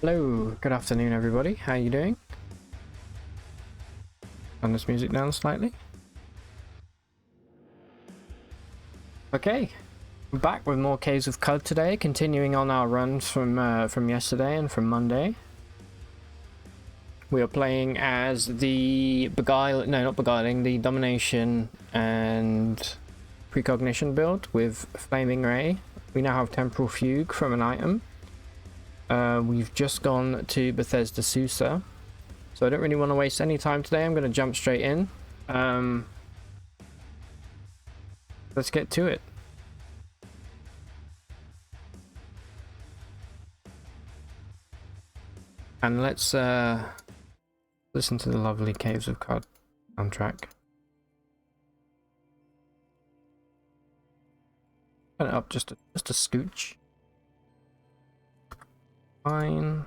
Hello, good afternoon everybody, how are you doing? Turn this music down slightly. Okay, I'm back with more Caves of Cud today, continuing on our runs from yesterday and from Monday. We are playing as the the Domination and Precognition build with Flaming Ray. We now have Temporal Fugue from an item. We've just gone to Bethesda Susa, so I don't really want to waste any time today. I'm going to jump straight in. Let's get to it. And let's listen to the lovely Caves of Cud soundtrack. Turn it up just a scooch. Fine.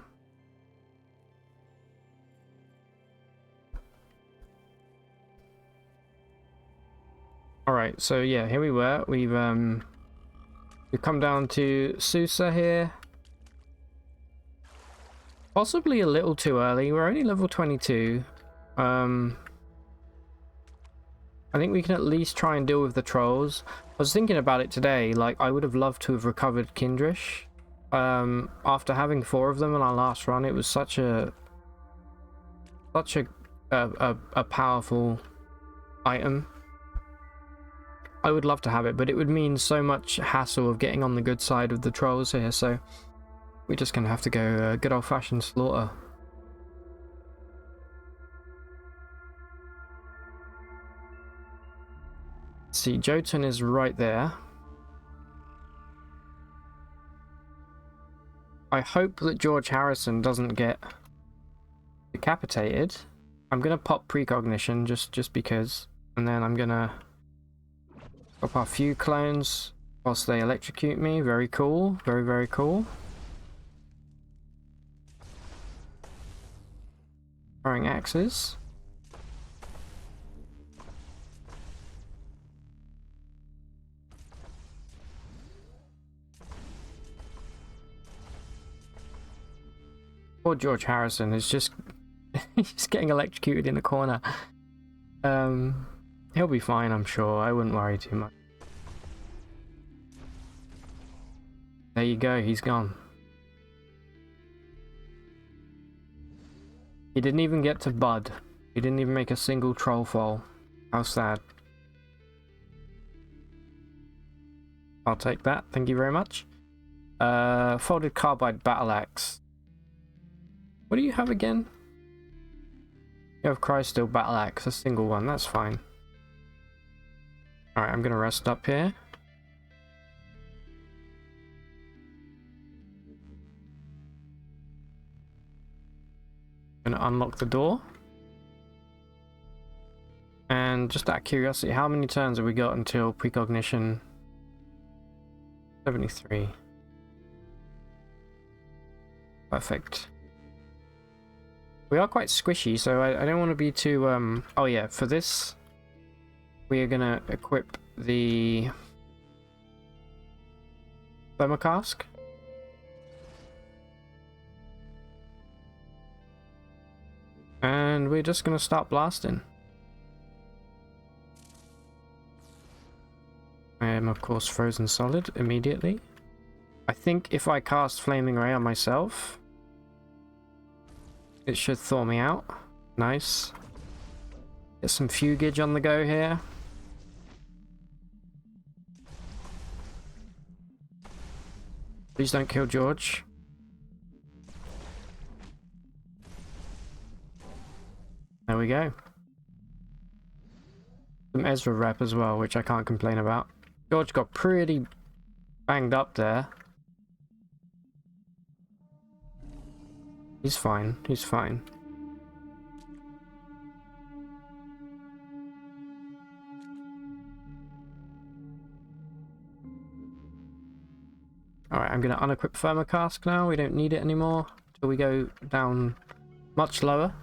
Alright, so yeah, here we were. We've come down to Susa here. Possibly a little too early. We're only level 22. I think we can at least try and deal with the trolls. I was thinking about it today, like I would have loved to have recovered Kindrish. After having 4 of them in our last run, it was such a powerful item. I would love to have it, but it would mean so much hassle of getting on the good side of the trolls here, so we're just gonna have to go good old-fashioned slaughter. Let's see, Jotun is right there. I hope that George Harrison doesn't get decapitated. I'm gonna pop Precognition just because, and then I'm gonna pop a few clones whilst they electrocute me. Very cool, very cool. Throwing axes. Poor George Harrison is just he's getting electrocuted in the corner. He'll be fine, I'm sure. I wouldn't worry too much. There you go, he's gone. He didn't even get to bud. He didn't even make a single troll fall. How sad. I'll take that, thank you very much. Folded carbide battle axe. What do you have again? You have Crysteel battle axe, a single one, that's fine. Alright, I'm gonna rest up here. Gonna unlock the door. And just out of curiosity, how many turns have we got until Precognition? 73. Perfect. We are quite squishy, so I don't want to be too oh yeah, for this we are gonna equip the thermocask. And we're just gonna start blasting. I am of course frozen solid immediately. I think if I cast Flaming Ray on myself, it should thaw me out. Nice. Get some fugage on the go here. Please don't kill George. There we go. Some Ezra rep as well, which I can't complain about. George got pretty banged up there. He's fine, he's fine. Alright, I'm going to unequip Thermocask now. We don't need it anymore until we go down much lower.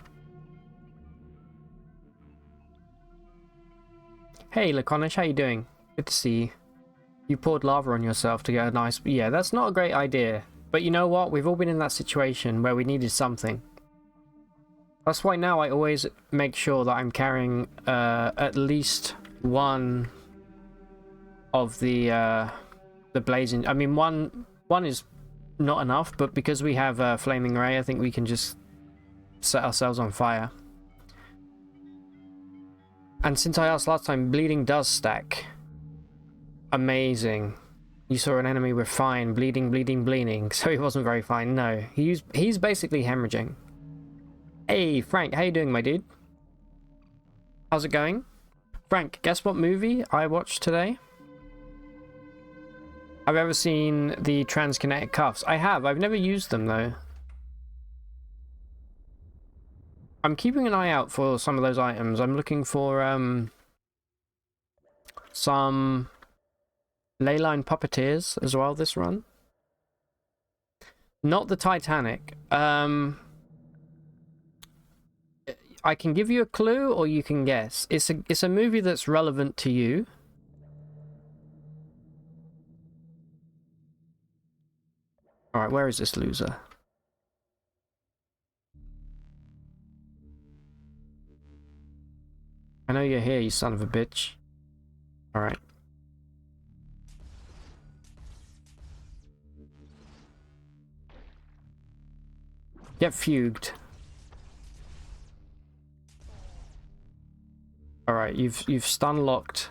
Hey Laconish, how you doing? Good to see you. You poured lava on yourself to get a nice... Yeah, that's not a great idea. But you know what? We've all been in that situation where we needed something. That's why now I always make sure that I'm carrying at least one of the blazing. I mean, one is not enough, but because we have flaming ray, I think we can just set ourselves on fire. And since I asked last time, bleeding does stack. Amazing. You saw an enemy with fine, bleeding, bleeding, bleeding. So he wasn't very fine. No, he's basically hemorrhaging. Hey, Frank, how you doing, my dude? How's it going? Frank, guess what movie I watched today? Have you ever seen the transkinetic cuffs? I have. I've never used them, though. I'm keeping an eye out for some of those items. I'm looking for some leyline puppeteers as well this run. Not the Titanic. I can give you a clue, or you can guess. It's a movie that's relevant to you. All right, where is this loser? I know you're here, you son of a bitch. All right. Get fugued. All right, you've stun locked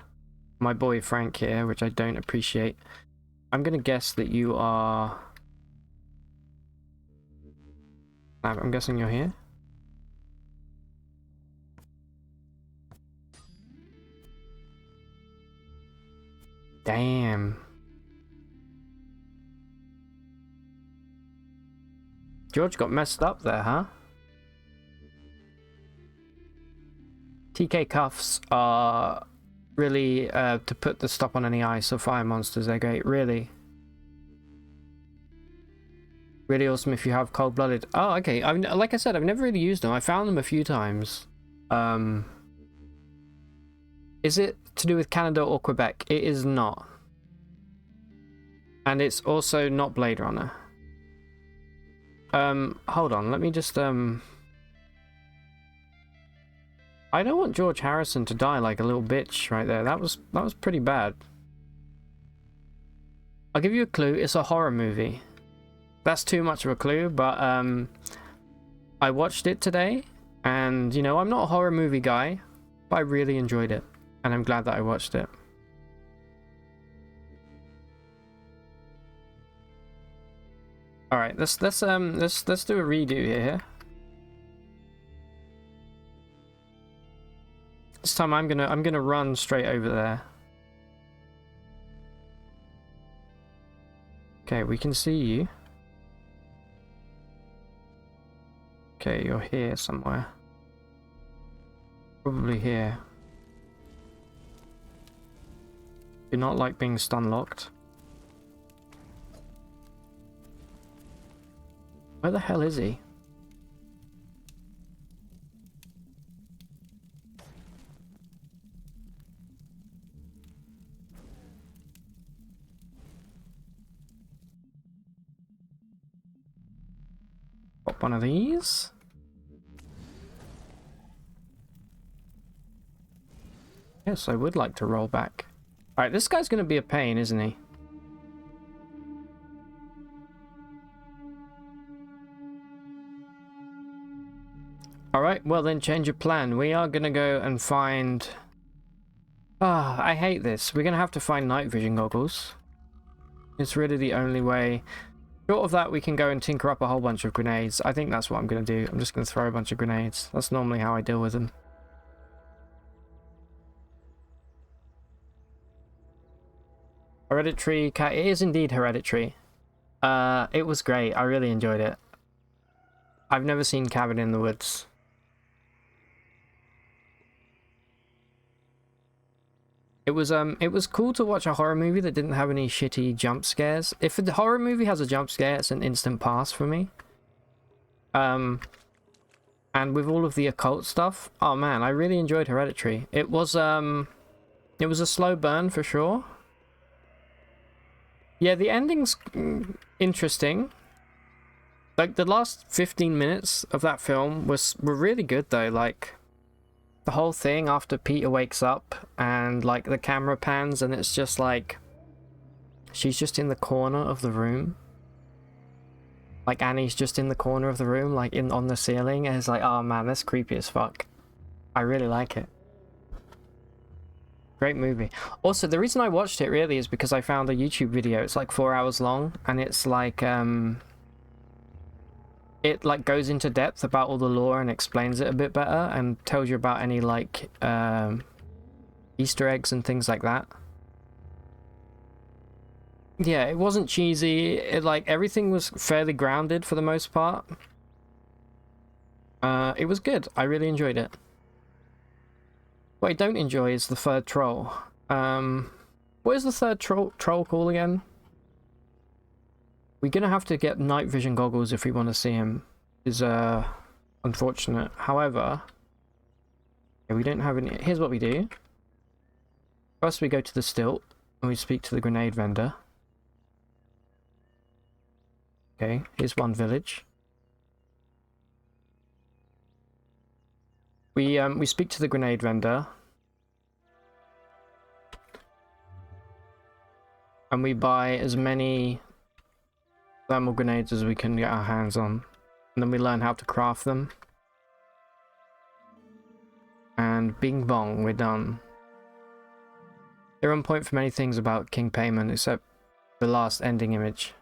my boy Frank here, which I don't appreciate. I'm gonna guess that you are. I'm guessing you're here. Damn. George got messed up there, huh? TK cuffs are really to put the stop on any ice or fire monsters. They're great, really. Really awesome if you have cold-blooded. Oh, okay. Like I said, I've never really used them. I found them a few times. Is it to do with Canada or Quebec? It is not. And it's also not Blade Runner. Hold on. Let me just I don't want George Harrison to die like a little bitch right there. That was pretty bad. I'll give you a clue. It's a horror movie. That's too much of a clue, but I watched it today, and you know, I'm not a horror movie guy, but I really enjoyed it, and I'm glad that I watched it. All right, let's do a redo here. This time I'm gonna run straight over there. Okay, we can see you. Okay, you're here somewhere. Probably here. Do not like being stun locked. Where the hell is he? Pop one of these. Yes, I would like to roll back. Alright, this guy's going to be a pain, isn't he? Alright, well then change of plan. We are going to go and find... Ah, I hate this. We're going to have to find night vision goggles. It's really the only way. Short of that, we can go and tinker up a whole bunch of grenades. I think that's what I'm going to do. I'm just going to throw a bunch of grenades. That's normally how I deal with them. Hereditary cat. It is indeed Hereditary. It was great. I really enjoyed it. I've never seen Cabin in the Woods. It was cool to watch a horror movie that didn't have any shitty jump scares. If the horror movie has a jump scare, it's an instant pass for me. And with all of the occult stuff, oh man, I really enjoyed Hereditary. It was a slow burn for sure. Yeah, the ending's interesting. Like, the last 15 minutes of that film were really good, though. Like, the whole thing after Peter wakes up and, like, the camera pans and it's just like... she's just in the corner of the room. Like, Annie's just in the corner of the room, like, on the ceiling. And it's like, oh man, that's creepy as fuck. I really like it. Great movie. Also, the reason I watched it really is because I found a YouTube video. It's like 4 hours long, and it's like it like goes into depth about all the lore and explains it a bit better and tells you about any like Easter eggs and things like that. Yeah, it wasn't cheesy. It like everything was fairly grounded for the most part. It was good. I really enjoyed it. What I don't enjoy is the third troll. What is the third troll called again? We're gonna have to get night vision goggles if we want to see him. Is unfortunate. However, yeah, we don't have any. Here's what we do. First, we go to the stilt and we speak to the grenade vendor. Okay, here's one village. We speak to the grenade vendor. And we buy as many thermal grenades as we can get our hands on. And then we learn how to craft them. And bing bong, we're done. They're on point for many things about King Payment, except the last ending image.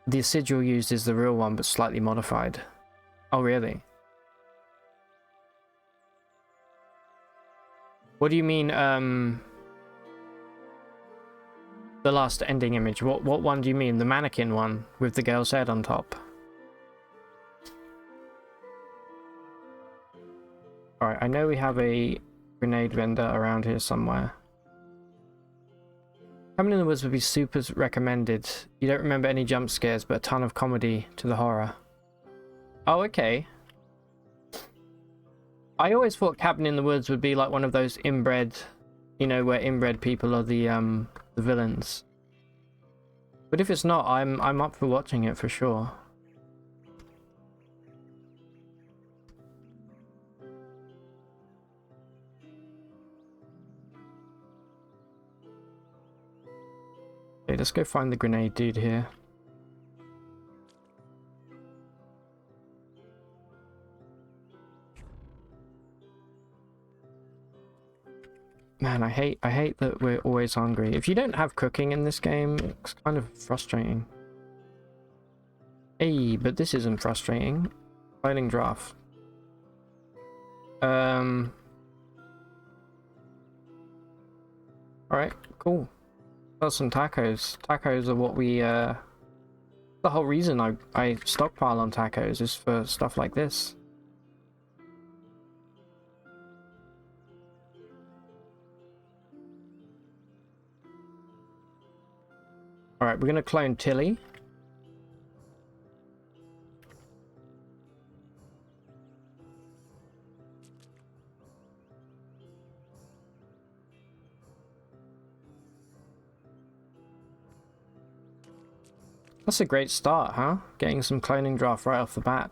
The sigil used is the real one, but slightly modified. Oh, really? What do you mean, the last ending image? What one do you mean? The mannequin one with the girl's head on top? Alright, I know we have a grenade vendor around here somewhere. Coming in the Woods would be super recommended. You don't remember any jump scares, but a ton of comedy to the horror. Oh, okay. I always thought Cabin in the Woods would be like one of those inbred, you know, where inbred people are the villains. But if it's not, I'm up for watching it for sure. Okay, let's go find the grenade dude here. Man, I hate that we're always hungry. If you don't have cooking in this game, it's kind of frustrating. Hey, but this isn't frustrating. Fighting draft. Alright, cool. Got some tacos. Tacos are what we, the whole reason I stockpile on tacos is for stuff like this. Alright, we're gonna clone Tilly. That's a great start, huh? Getting some cloning draft right off the bat.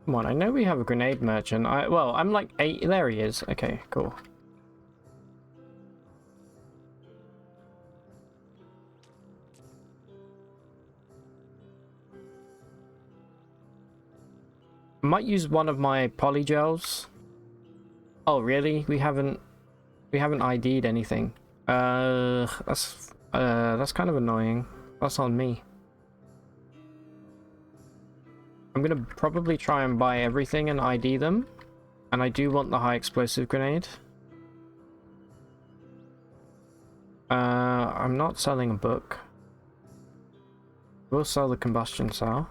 Come on, I know we have a grenade merchant. Well, I'm like 8. There he is. Okay, cool. I might use one of my polygels. Oh, really? We haven't ID'd anything. That's kind of annoying. That's on me. I'm gonna probably try and buy everything and ID them. And I do want the high explosive grenade. I'm not selling a book. We'll sell the combustion cell.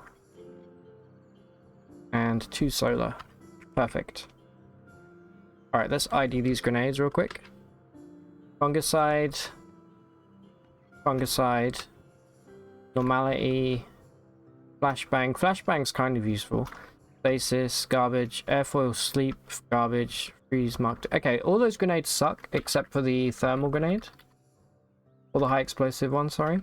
And 2 solar. Perfect. Alright, let's ID these grenades real quick. Fungicide. Fungicide. Normality. Flashbang. Flashbang's kind of useful. Stasis, garbage. Airfoil, sleep, garbage. Freeze marked. Okay, all those grenades suck except for the thermal grenade. Or the high explosive one, sorry.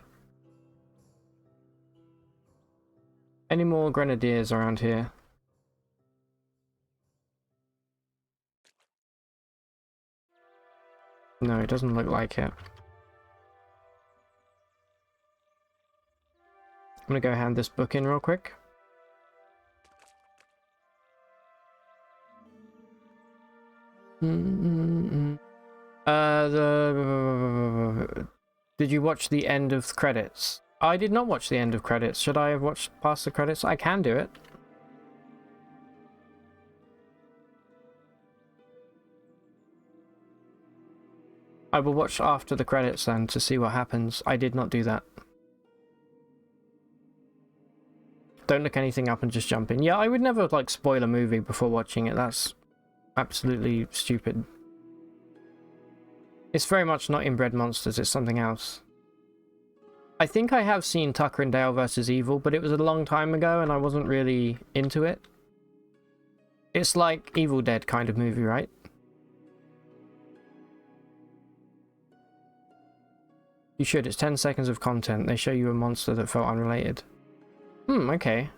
Any more grenadiers around here? No, it doesn't look like it. I'm gonna go hand this book in real quick. Did you watch the end of the credits? I did not watch the end of credits. Should I have watched past the credits? I can do it. I will watch after the credits then to see what happens. I did not do that. Don't look anything up and just jump in. Yeah, I would never like spoil a movie before watching it. That's absolutely stupid. It's very much not Inbred Monsters, it's something else. I think I have seen Tucker and Dale vs. Evil, but it was a long time ago and I wasn't really into it. It's like Evil Dead kind of movie, right? You should. It's 10 seconds of content. They show you a monster that felt unrelated. Okay.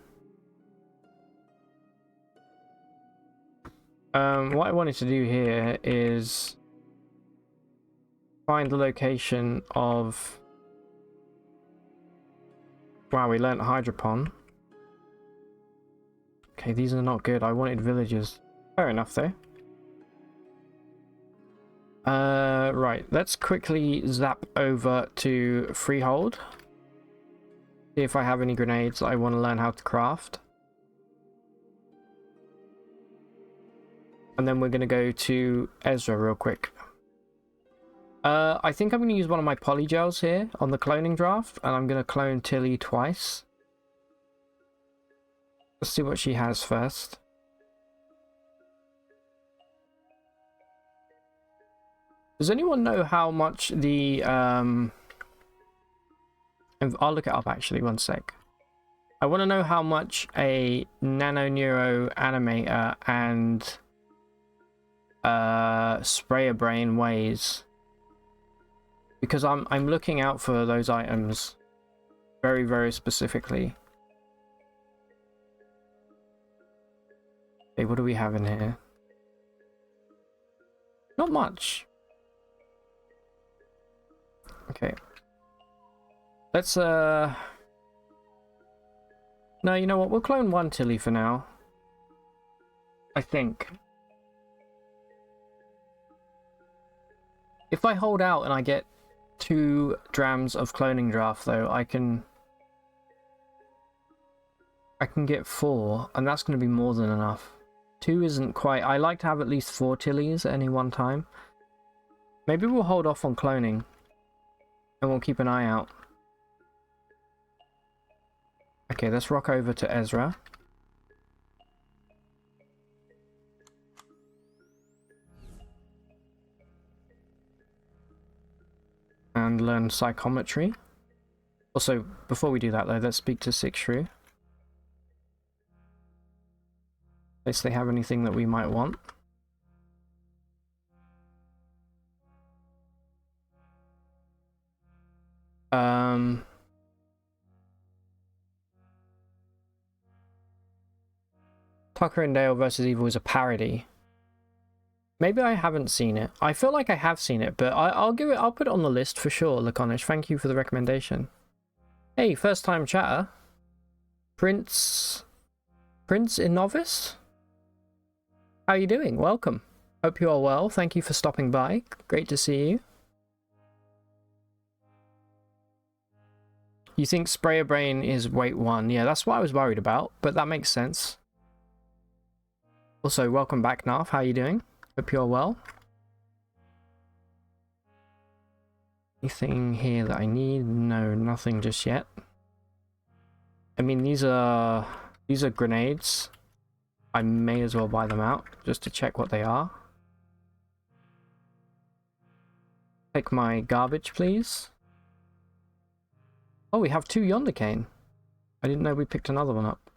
What I wanted to do here is find the location of... Wow, we learnt Hydropon. Okay, these are not good. I wanted villagers. Fair enough, though. Right. Let's quickly zap over to Freehold. See if I have any grenades that I want to learn how to craft. And then we're going to go to Ezra real quick. I think I'm going to use one of my polygels here on the cloning draft, and I'm going to clone Tilly twice. Let's see what she has first. Does anyone know how much the... I'll look it up actually, one sec. I want to know how much a nano neuro animator and sprayer brain weighs. Because I'm looking out for those items very, very specifically. Okay, what do we have in here? Not much. Okay. Let's no, you know what? We'll clone one Tilly for now. I think. If I hold out and I get 2 drams of cloning draft though, I can get 4, and that's going to be more than enough. 2 isn't quite... I like to have at least 4 Tillies at any one time. Maybe we'll hold off on cloning. And we'll keep an eye out. Okay, let's rock over to Ezra. And learn psychometry. Also, before we do that though, let's speak to Six Shrew. In case they have anything that we might want. Tucker and Dale vs. Evil is a parody. Maybe I haven't seen it. I feel like I have seen it, but I'll put it on the list for sure, Laconish. Thank you for the recommendation. Hey, first time chatter. Prince in Novice? How are you doing? Welcome. Hope you are well. Thank you for stopping by. Great to see you. You think Sprayer Brain is weight 1? Yeah, that's what I was worried about, but that makes sense. Also, welcome back, Narf. How are you doing? Hope you're well. Anything here that I need? No, nothing just yet. I mean, these are grenades. I may as well buy them out just to check what they are. Take my garbage, please. Oh, we have 2 Yonder Cane. I didn't know we picked another one up.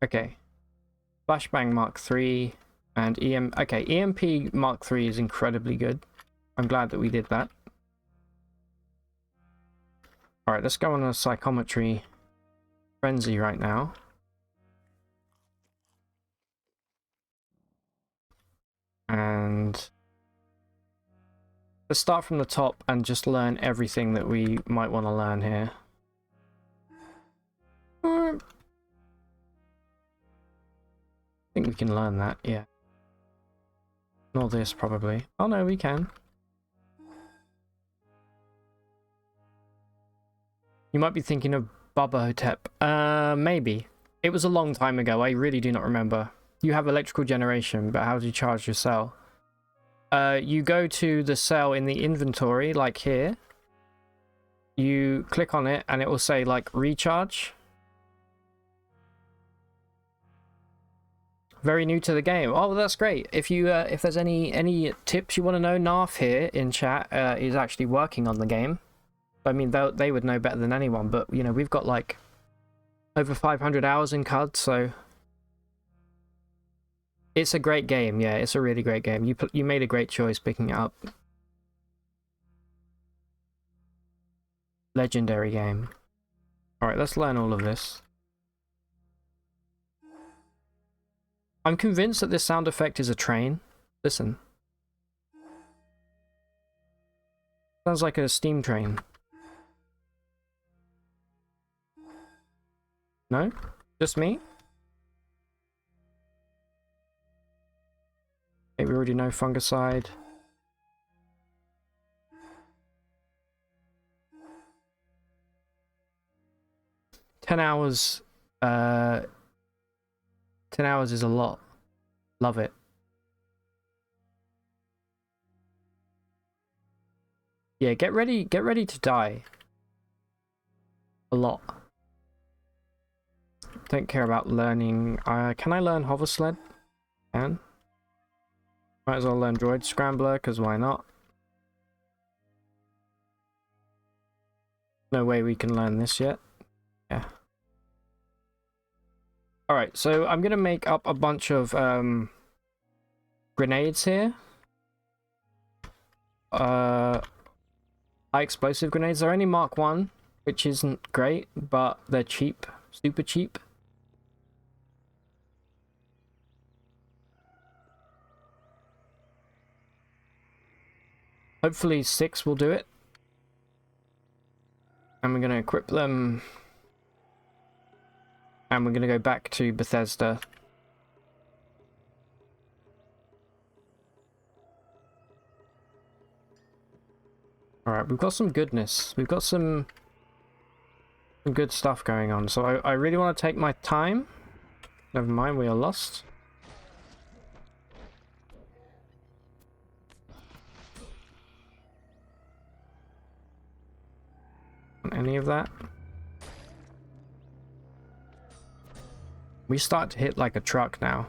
Okay. Flashbang Mark 3 and Okay, EMP Mark 3 is incredibly good. I'm glad that we did that. Alright, let's go on a psychometry frenzy right now. And let's start from the top and just learn everything that we might want to learn here. I think we can learn that, yeah. Nor this, probably. Oh no, we can. You might be thinking of Baba Hotep. Maybe. It was a long time ago, I really do not remember. You have electrical generation, but how do you charge your cell? You go to the cell in the inventory, like here. You click on it, and it will say, like, recharge. Very new to the game. Oh, that's great. If you, if there's any tips you want to know, Narf here in chat is actually working on the game. I mean, they would know better than anyone, but, you know, we've got, like, over 500 hours in CUD, so... It's a great game, yeah, it's a really great game. You made a great choice picking it up. Legendary game. Alright, let's learn all of this. I'm convinced that this sound effect is a train. Listen. Sounds like a steam train. No? Just me? Okay, we already know fungicide. $10 hours. 10 hours is a lot. Love it. Yeah, get ready to die. A lot. Don't care about learning. Can I learn hover sled? Can. Might as well learn droid scrambler, because why not? No way we can learn this yet. Yeah. Alright, so I'm going to make up a bunch of grenades here. High explosive grenades. They're only Mark 1, which isn't great, but they're cheap. Super cheap. Hopefully 6 will do it. And we're going to equip them. And we're going to go back to Bethesda. Alright, we've got some goodness. We've got some good stuff going on. So I really want to take my time. Never mind, we are lost. Any of that? We start to hit like a truck now.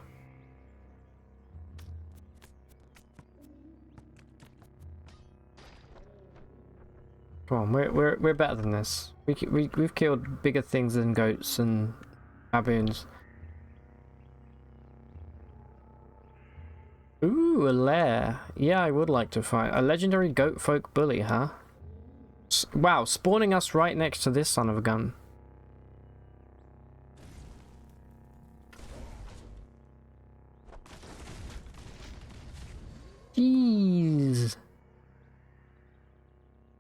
Come on, we're better than this. We've killed bigger things than goats and baboons. Ooh, a lair. Yeah, I would like to find a legendary goat folk bully, huh? Wow, spawning us right next to this son of a gun. Jeez.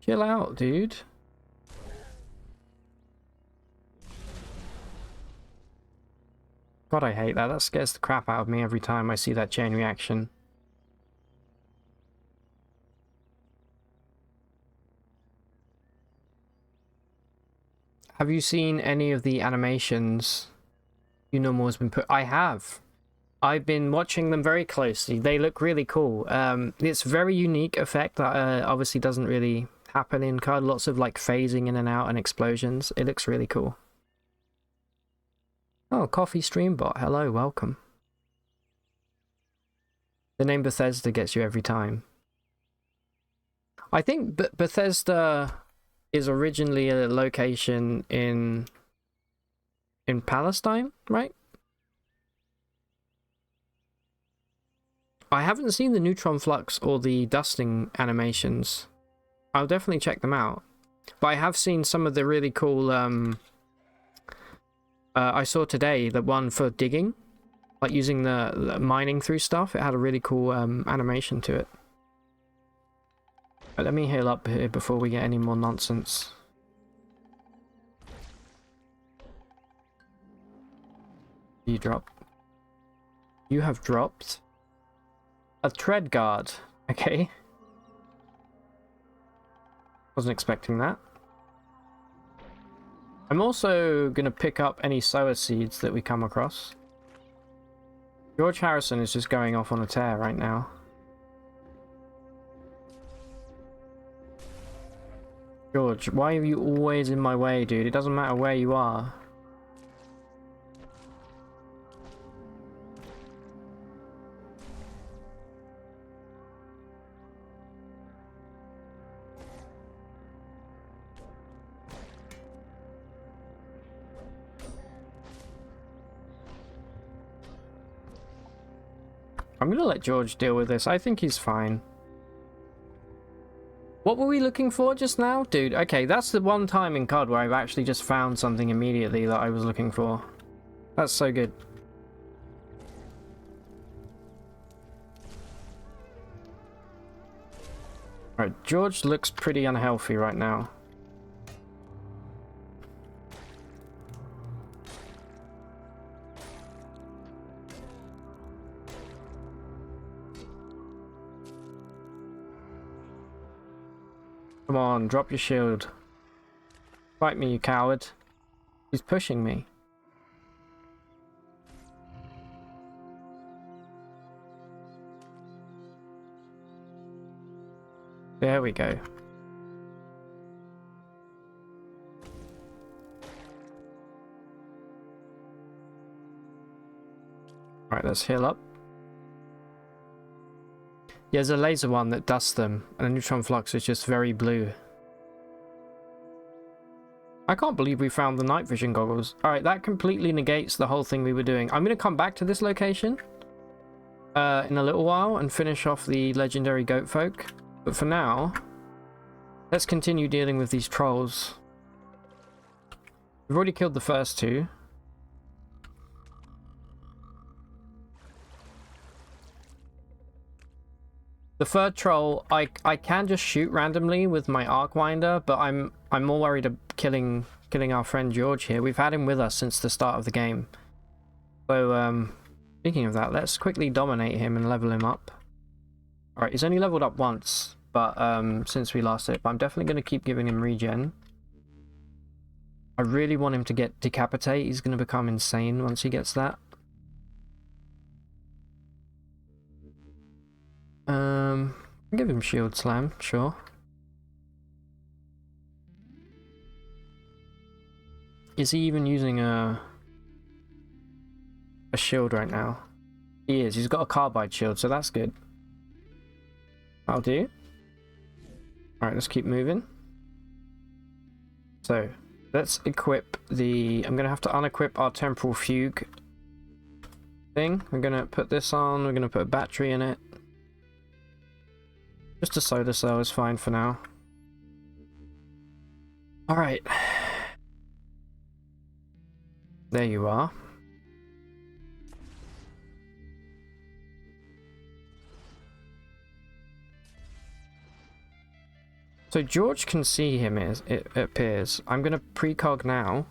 Chill out, dude. God, I hate that. That scares the crap out of me every time I see that chain reaction. Have you seen any of the animations Unormal has been put? I have. I've been watching them very closely. They look really cool. It's a very unique effect that obviously doesn't really happen in CUD. Lots of like phasing in and out and explosions. It looks really cool. Oh, Coffee Streambot. Hello, welcome. The name Bethesda gets you every time. I think Bethesda is originally a location in Palestine, right? I haven't seen the neutron flux or the dusting animations. I'll definitely check them out. But I have seen some of the really cool, I saw today the one for digging, like using the mining through stuff. It had a really cool animation to it. But let me heal up here before we get any more nonsense. You dropped. You have dropped a tread guard. Okay. Wasn't expecting that. I'm also going to pick up any sower seeds that we come across. George Harrison is just going off on a tear right now. George, why are you always in my way, dude? It doesn't matter where you are. I'm gonna let George deal with this. I think he's fine. What were we looking for just now? Dude, okay, that's the one time in COD where I've actually just found something immediately that I was looking for. That's so good. Alright, George looks pretty unhealthy right now. Come on, drop your shield. Fight me, you coward. He's pushing me. There we go. Alright, let's heal up. Yeah, there's a laser one that dusts them, and a neutron flux is just very blue. I can't believe we found the night vision goggles. Alright, that completely negates the whole thing we were doing. I'm going to come back to this location in a little while and finish off the legendary goat folk. But for now, let's continue dealing with these trolls. We've already killed the first two. The third troll, I can just shoot randomly with my Arcwinder, but I'm more worried of killing our friend George here. We've had him with us since the start of the game. So, speaking of that, let's quickly dominate him and level him up. Alright, he's only leveled up once, but since we last hit, but I'm definitely going to keep giving him regen. I really want him to get decapitate. He's going to become insane once he gets that. Give him shield slam, sure. Is he even using a shield right now? He is. He's got a carbide shield, so that's good. I'll do. Alright, let's keep moving. So, let's equip the... I'm going to have to unequip our temporal fugue thing. We're going to put this on. We're going to put a battery in it. Just a solar cell is fine for now. Alright. There you are. So George can see him, it appears. I'm going to precog now.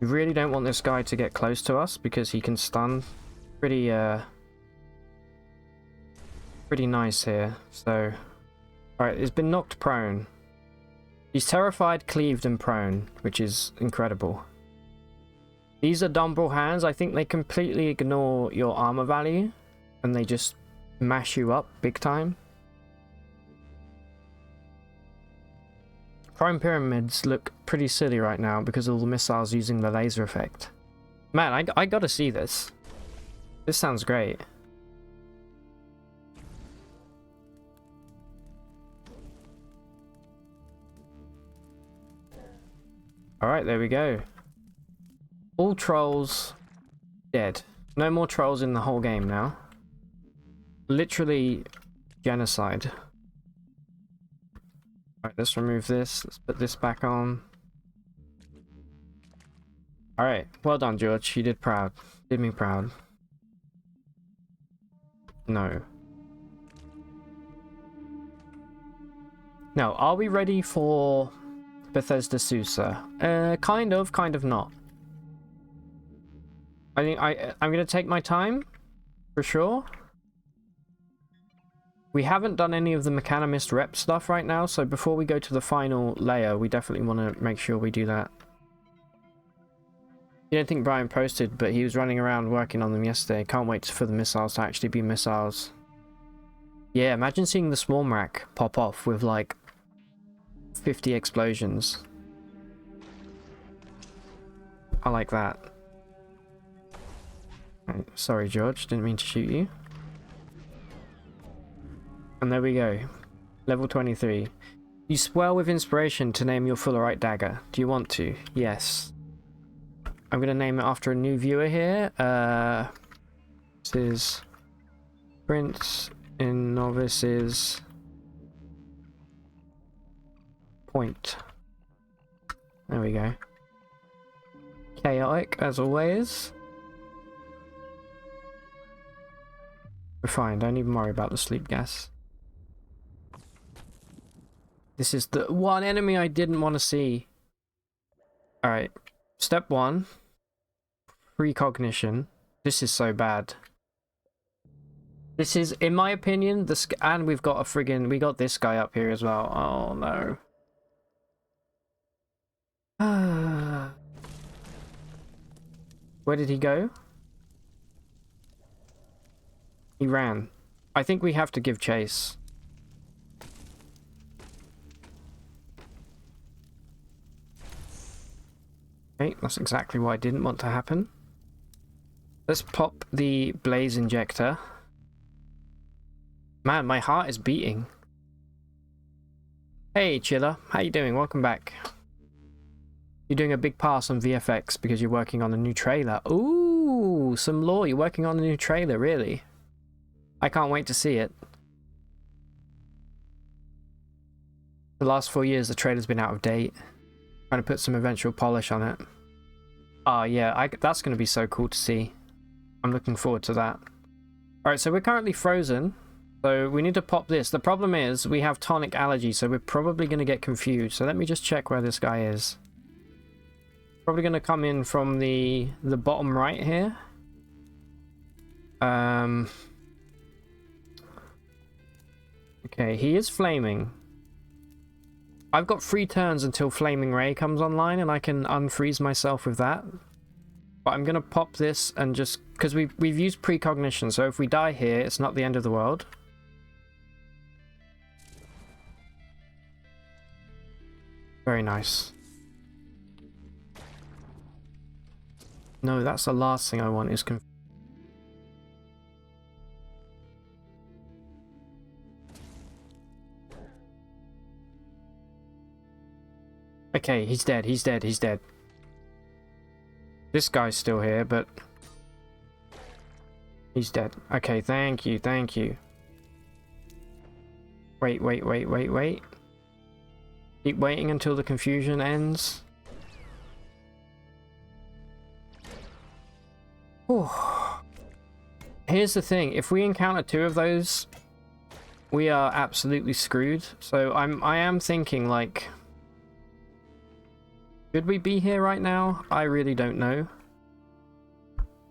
We really don't want this guy to get close to us because he can stun pretty nice here. So, alright, he's been knocked prone. He's terrified, cleaved, and prone, which is incredible. These are Dumbrel hands. I think they completely ignore your armor value and they just mash you up big time. Prime pyramids look pretty silly right now because of all the missiles using the laser effect. Man, I gotta see this. This sounds great. Alright, there we go. All trolls dead. No more trolls in the whole game now. Literally genocide. Alright, let's remove this. Let's put this back on. Alright, well done, George. You did proud. Did me proud. No. Now, are we ready for Bethesda Susa? Kind of not. I think I'm gonna take my time, for sure. We haven't done any of the Mechanimist rep stuff right now, so before we go to the final layer, we definitely want to make sure we do that. You don't think Brian posted, but he was running around working on them yesterday. Can't wait for the missiles to actually be missiles. Yeah, imagine seeing the swarm rack pop off with like 50 explosions. I like that. Right, sorry, George, didn't mean to shoot you. And there we go. Level 23. You swell with inspiration to name your Fullerite dagger. Do you want to? Yes. I'm going to name it after a new viewer here. This is Prince in Novice's Point. There we go. Chaotic, as always. We're fine, don't even worry about the sleep gas. This is the one enemy I didn't want to see. Alright, step 1. Precognition. This is so bad. This is, in my opinion, and we've got we got this guy up here as well. Oh no. Where did he go? He ran. I think we have to give chase. Okay, that's exactly what I didn't want to happen. Let's pop the blaze injector. Man, my heart is beating. Hey, Chiller. How you doing? Welcome back. You're doing a big pass on VFX because you're working on a new trailer. Ooh, some lore. You're working on a new trailer, really? I can't wait to see it. The last 4 years, the trailer's been out of date. Trying to put some eventual polish on it. Oh, yeah, that's going to be so cool to see. I'm looking forward to that. Alright, so we're currently frozen. So we need to pop this. The problem is we have tonic allergy, so we're probably going to get confused. So let me just check where this guy is. Probably going to come in from the bottom right here. Okay, he is flaming. I've got 3 turns until Flaming Ray comes online, and I can unfreeze myself with that. But I'm going to pop this and just... because we've used precognition, so if we die here, it's not the end of the world. Very nice. No, that's the last thing I want is... Okay, he's dead, he's dead, he's dead. This guy's still here, but... he's dead. Okay, thank you, thank you. Wait. Keep waiting until the confusion ends. Whew. Here's the thing, if we encounter 2 of those, we are absolutely screwed. So I am thinking, like... should we be here right now? I really don't know.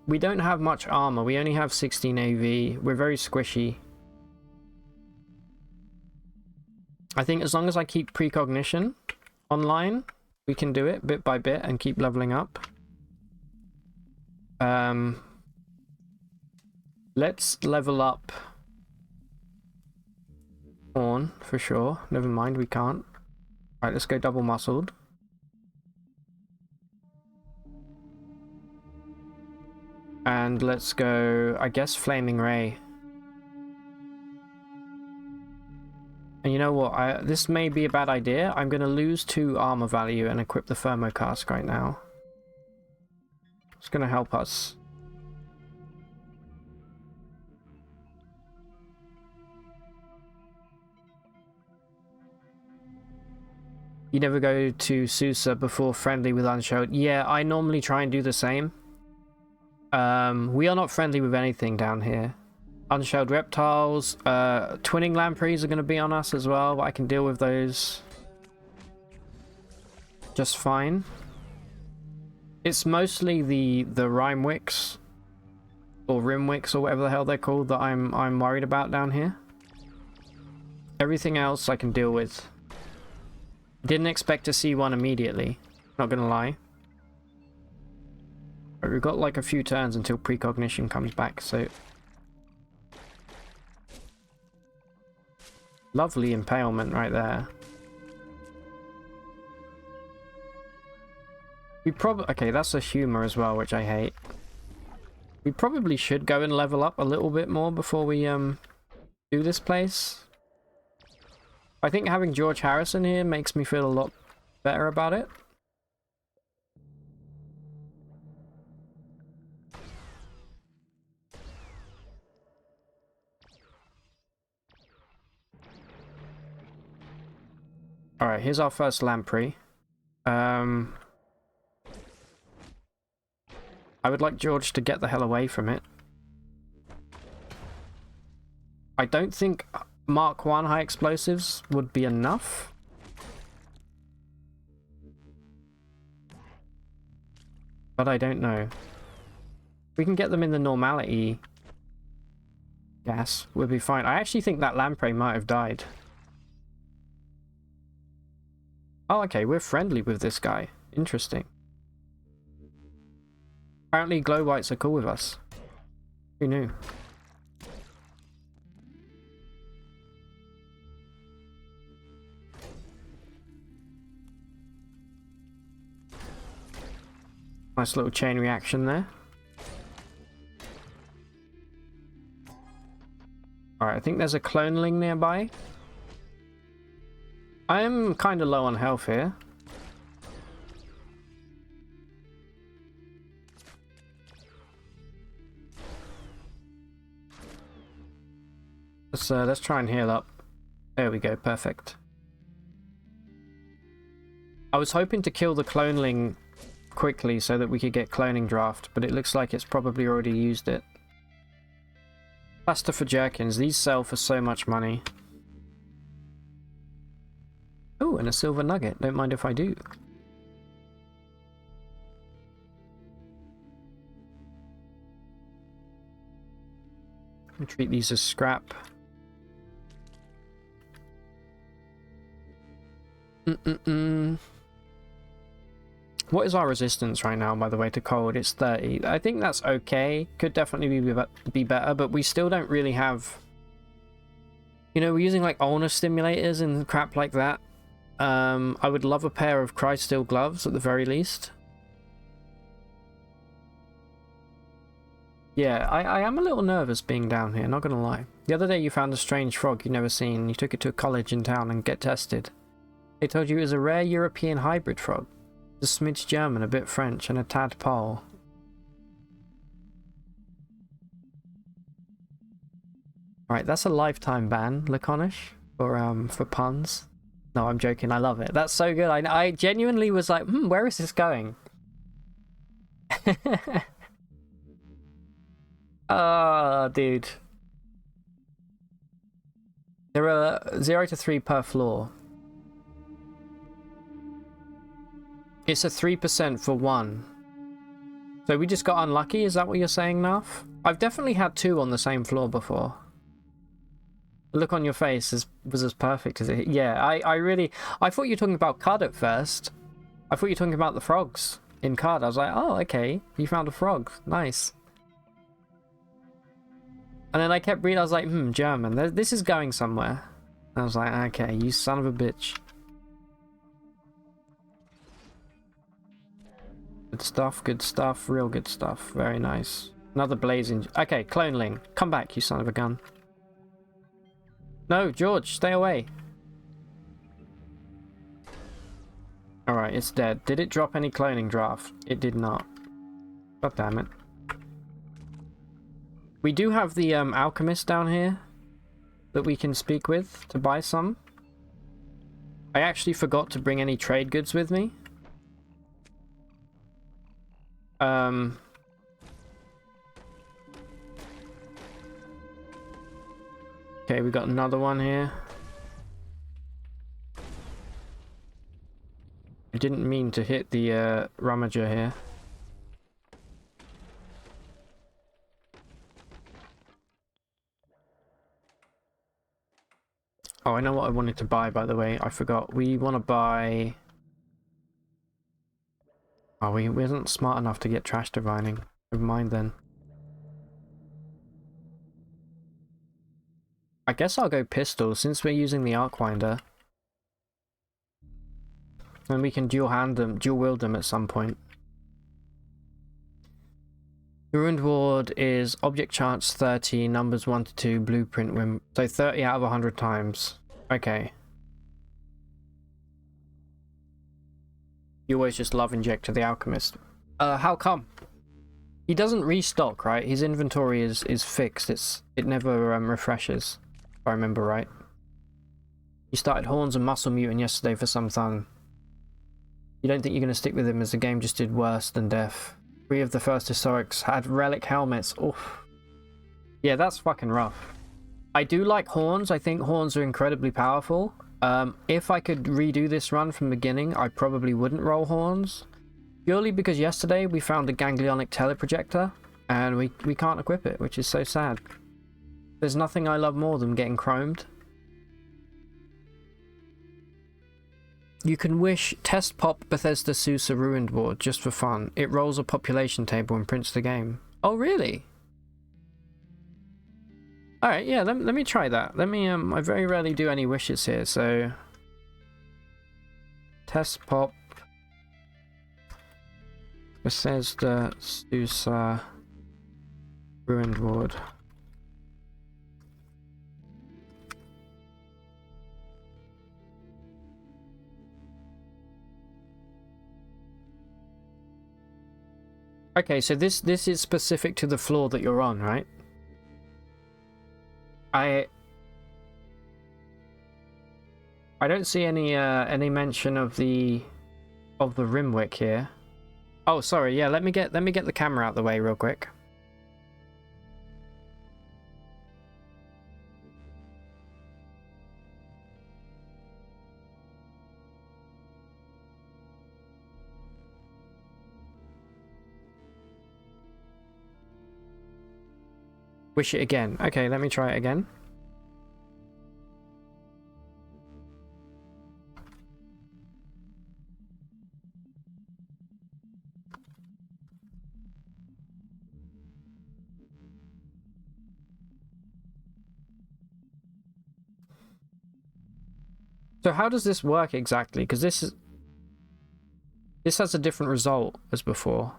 We don't have much armor. We only have 16 AV. We're very squishy. I think as long as I keep precognition online, we can do it bit by bit and keep leveling up. Let's level up Horn for sure. Never mind, we can't. Alright, let's go double muscled. And let's go, I guess, Flaming Ray. And you know what? This may be a bad idea. I'm going to lose 2 armor value and equip the thermocask right now. It's going to help us. You never go to Susa before friendly with Unshelled. Yeah, I normally try and do the same. We are not friendly with anything down here. Unshelled reptiles, twinning lampreys are going to be on us as well, but I can deal with those just fine. It's mostly the Rhymewicks or Rimwicks or whatever the hell they're called that I'm worried about down here. Everything else I can deal with. Didn't expect to see one immediately, not gonna lie. But we've got like a few turns until precognition comes back, so... Lovely impalement right there. We probably... Okay, that's a humor as well, which I hate. We probably should go and level up a little bit more before we do this place. I think having George Harrison here makes me feel a lot better about it. Alright, here's our first lamprey. I would like George to get the hell away from it. I don't think Mark 1 high explosives would be enough. But I don't know. We can get them in the normality gas, we'll be fine. I actually think that lamprey might have died. Oh, okay, we're friendly with this guy. Interesting. Apparently glow whites are cool with us. Who knew? Nice little chain reaction there. Alright, I think there's a cloneling nearby. I am kind of low on health here. Let's try and heal up. There we go, perfect. I was hoping to kill the cloneling quickly so that we could get cloning draft, but it looks like it's probably already used it. Plaster for jerkins, these sell for so much money. Oh, and a silver nugget, don't mind if I do. I'll treat these as scrap. What is our resistance right now, by the way, to cold? It's 30. I think that's okay. Could definitely be better, but we still don't really have... You know, we're using like ulnar stimulators and crap like that. I would love a pair of Crysteel gloves at the very least. Yeah, I am a little nervous being down here, not gonna lie. The other day you found a strange frog you'd never seen. You took it to a college in town and get tested. They told you it was a rare European hybrid frog. A smidge German, a bit French, and a tad Pole. Alright, that's a lifetime ban, Laconish, for puns. No, I'm joking, I love it. That's so good. I genuinely was like, where is this going? Oh, dude. There are 0 to 3 per floor. It's a 3% for 1. So we just got unlucky, is that what you're saying, Naf? I've definitely had 2 on the same floor before. The look on your face was as perfect as it... Yeah, I thought you were talking about Cud at first. I thought you were talking about the frogs in Cud. I was like, oh, okay, you found a frog. Nice. And then I kept reading, I was like, German. This is going somewhere. I was like, okay, you son of a bitch. Good stuff, real good stuff. Very nice. Another blazing... Okay, cloneling. Come back, you son of a gun. No, George, stay away. Alright, it's dead. Did it drop any cloning draft? It did not. God damn it. We do have the alchemist down here that we can speak with to buy some. I actually forgot to bring any trade goods with me. Okay, we got another one here. I didn't mean to hit the rummager here. Oh, I know what I wanted to buy, by the way. I forgot. We want to buy... Oh, we isn't smart enough to get trash divining. Never mind then. I guess I'll go pistol since we're using the Arcwinder. And we can dual wield them at some point. The Ruined Ward is object chance 30, numbers 1 to 2, blueprint win. So 30 out of 100 times. Okay. You always just love injector the alchemist. How come? He doesn't restock, right? His inventory is fixed. It never refreshes, if I remember right. He started Horns and Muscle Mutant yesterday for some fun. You don't think you're going to stick with him as the game just did worse than death. 3 of the first historics had relic helmets. Oof. Yeah, that's fucking rough. I do like Horns. I think Horns are incredibly powerful. If I could redo this run from the beginning, I probably wouldn't roll Horns. Purely because yesterday we found a ganglionic teleprojector and we can't equip it, which is so sad. There's nothing I love more than getting chromed. You can wish test pop Bethesda Susa Ruined Ward just for fun. It rolls a population table and prints the game. Oh, really? Alright, yeah, let me try that. Let me, I very rarely do any wishes here, so... Test pop Bethesda Susa Ruined Ward. Okay, so this is specific to the floor that you're on, right? I don't see any mention of the Rimwick here. Oh, sorry. Yeah, let me get the camera out the way real quick. Wish it again. Okay, let me try it again. So how does this work exactly? Because this has a different result as before.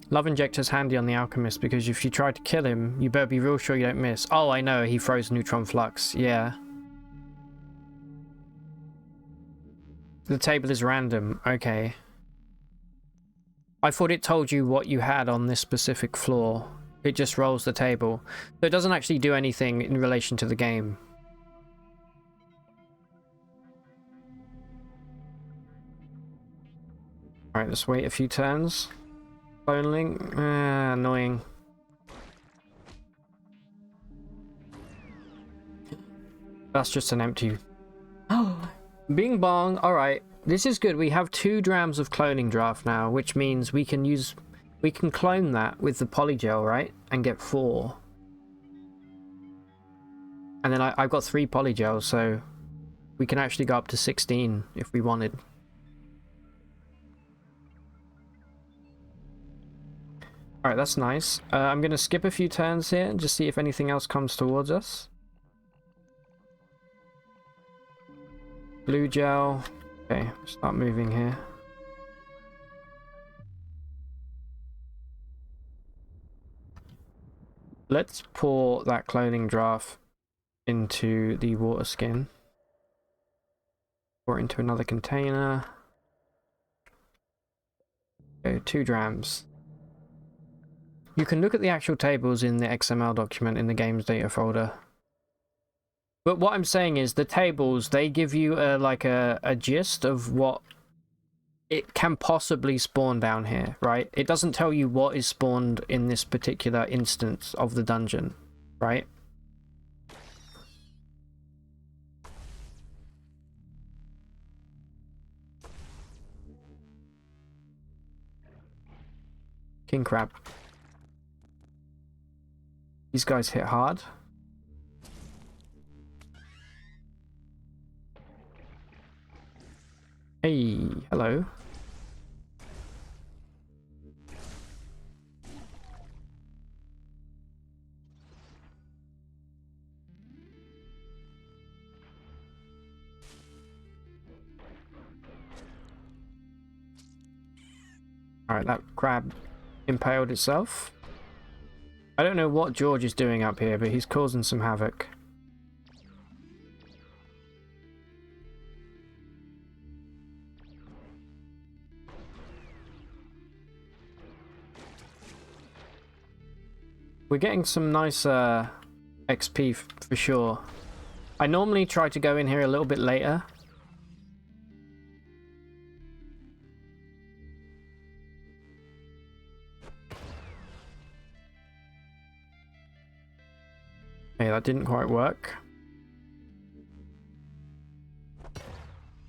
Love Injector's handy on the Alchemist because if you try to kill him, you better be real sure you don't miss. Oh, I know, he throws Neutron Flux. Yeah. The table is random. Okay. I thought it told you what you had on this specific floor. It just rolls the table. So it doesn't actually do anything in relation to the game. Alright, let's wait a few turns. Cloning. Annoying. That's just an empty... Oh! Bing bong! Alright, this is good. We have 2 drams of cloning draft now, which means we can clone that with the polygel, right? And get 4. And then I've got 3 polygels, so we can actually go up to 16 if we wanted. Alright, that's nice. I'm going to skip a few turns here and just see if anything else comes towards us. Blue gel. Okay, start moving here. Let's pour that cloning draft into the water skin. Pour it into another container. Okay, 2 drams. You can look at the actual tables in the XML document in the games data folder. But what I'm saying is the tables, they give you like a gist of what it can possibly spawn down here, right? It doesn't tell you what is spawned in this particular instance of the dungeon, right? King crab. These guys hit hard. Hey, hello. Alright, that crab impaled itself. I don't know what George is doing up here, but he's causing some havoc. We're getting some nice XP for sure. I normally try to go in here a little bit later. Hey, that didn't quite work.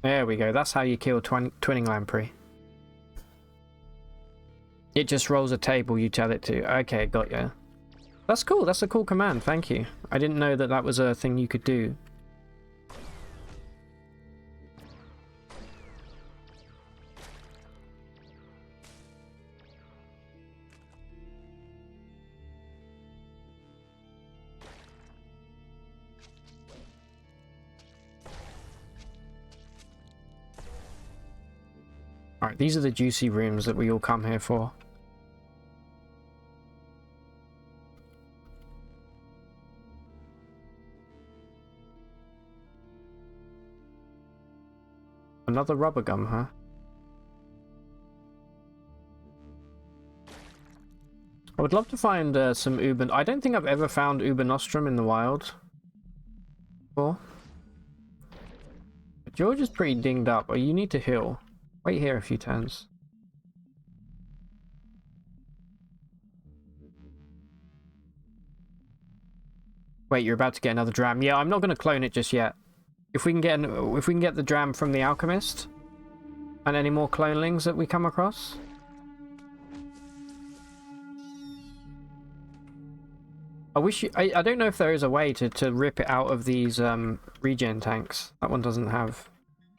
There we go. That's how you kill twinning lamprey. It just rolls a table you tell it to. Okay, got ya. That's cool. That's a cool command. Thank you. I didn't know that that was a thing you could do. Alright, these are the juicy rooms that we all come here for. Another rubber gum, huh? I would love to find some Uber... I don't think I've ever found Uber Nostrum in the wild before. But George is pretty dinged up. Oh, you need to heal. Wait here a few turns. Wait, you're about to get another dram. Yeah, I'm not going to clone it just yet. If we can get the dram from the alchemist and any more clonelings that we come across. I don't know if there is a way to rip it out of these regen tanks. That one doesn't have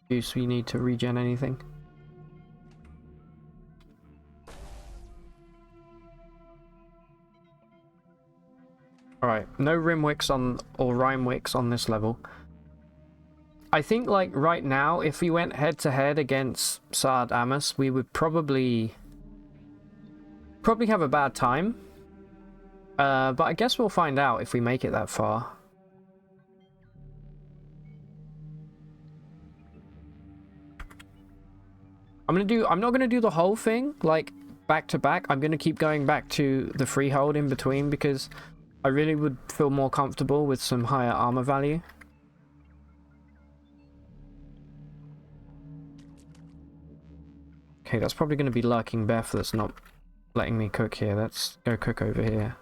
juice. We need to regen anything. Alright, no Rimwicks on or Rhymewicks on this level. I think, like, right now, if we went head-to-head against Sard Amos, we would probably have a bad time. But I guess we'll find out if we make it that far. I'm not gonna do the whole thing, like, back to back. I'm gonna keep going back to the freehold in between, because I really would feel more comfortable with some higher armor value. Okay, that's probably going to be lurking Beth that's not letting me cook here. Let's go cook over here.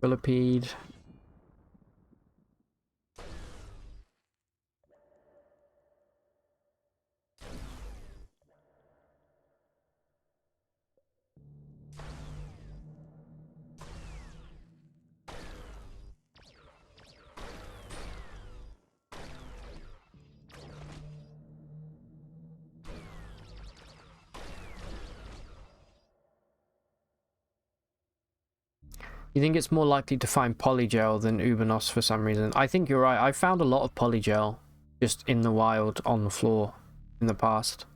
Millipede. You think it's more likely to find polygel than Ubernos for some reason? I think you're right. I found a lot of polygel just in the wild on the floor in the past.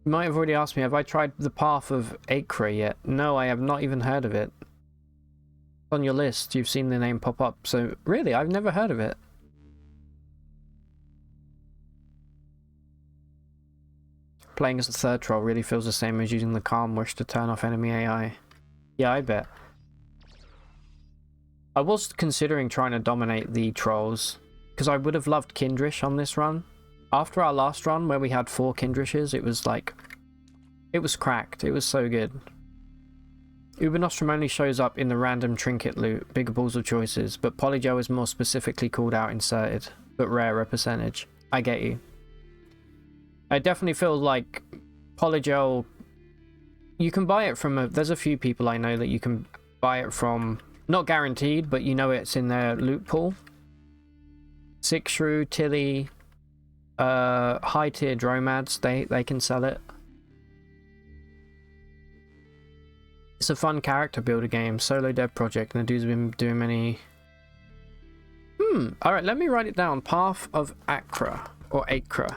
You might have already asked me, have I tried the Path of Acre yet? No, I have not even heard of it. It's on your list, you've seen the name pop up, so really, I've never heard of it. Playing as the third troll really feels the same as using the calm wish to turn off enemy AI. Yeah, I bet. I was considering trying to dominate the trolls, because I would have loved Kindrish on this run. After our last run, where we had 4 Kindrishes, it was like... it was cracked. It was so good. Ubernostromm only shows up in the random trinket loot, bigger balls of choices, but Polygel is more specifically called out inserted, but rarer percentage. I get you. I definitely feel like Polygel... you can buy it from there's a few people I know that you can buy it from... not guaranteed, but you know it's in their loot pool. Six Shrew, Tilly, high tier Dromads, they can sell it. It's a fun character builder game, solo dev project, and the dude's been doing many... Alright, let me write it down. Path of Acre, or Acre.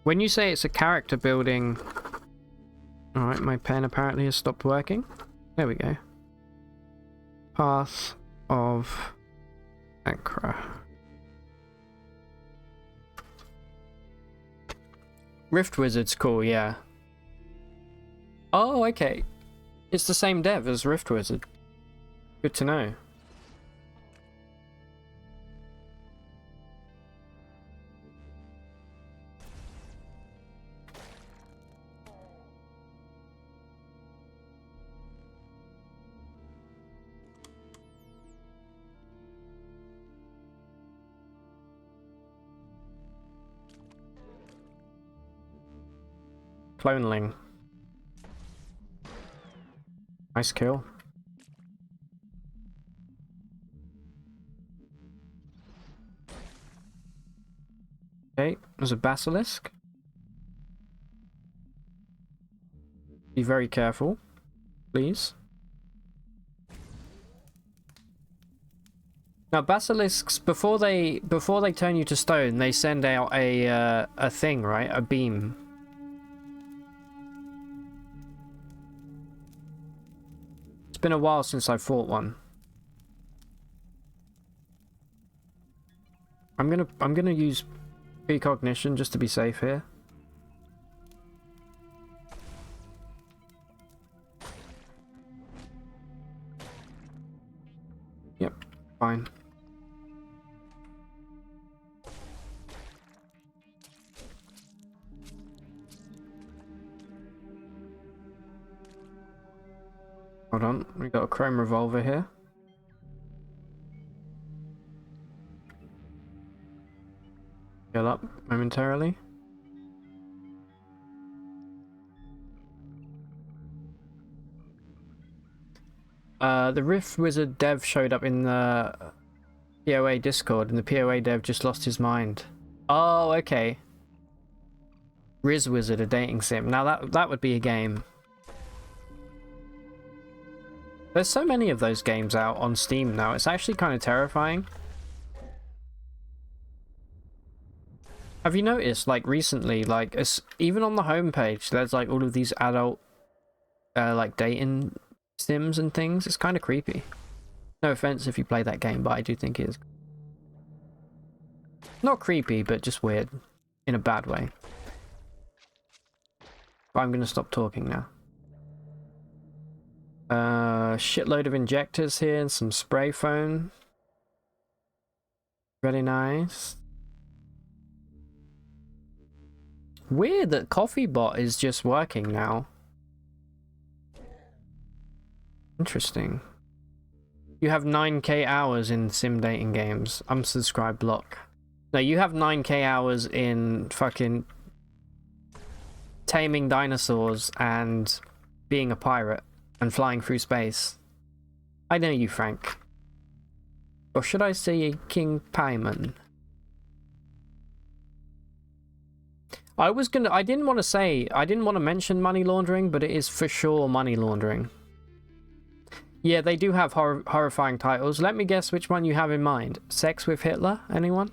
When you say it's a character building... alright, my pen apparently has stopped working. There we go. Path of Acre. Rift Wizard's cool, yeah. Oh, okay. It's the same dev as Rift Wizard. Good to know. Cloneling. Nice kill. Okay, there's a basilisk. Be very careful, please. Now basilisks, before they turn you to stone, they send out a thing, right? A beam. It's been a while since I fought one. I'm gonna use precognition just to be safe here. Yep, fine. Hold on, we got a chrome revolver here. Heal up momentarily. The Rift Wizard dev showed up in the POA Discord, and the POA dev just lost his mind. Oh, okay. Riz Wizard, a dating sim. Now that would be a game. There's so many of those games out on Steam now, it's actually kind of terrifying. Have you noticed, like, recently, like, even on the homepage, there's, like, all of these adult, like, dating sims and things? It's kind of creepy. No offense if you play that game, but I do think it is. Not creepy, but just weird. In a bad way. But I'm going to stop talking now. Shitload of injectors here and some spray foam. Very nice. Weird that CoffeeBot is just working now. Interesting. You have 9k hours in sim dating games. Unsubscribe block. No, you have 9k hours in fucking taming dinosaurs and being a pirate and flying through space. I know you, Frank. Or should I say King Paimon? I didn't want to mention money laundering, but it is for sure money laundering. Yeah, they do have horrifying titles. Let me guess which one you have in mind. Sex with Hitler? Anyone?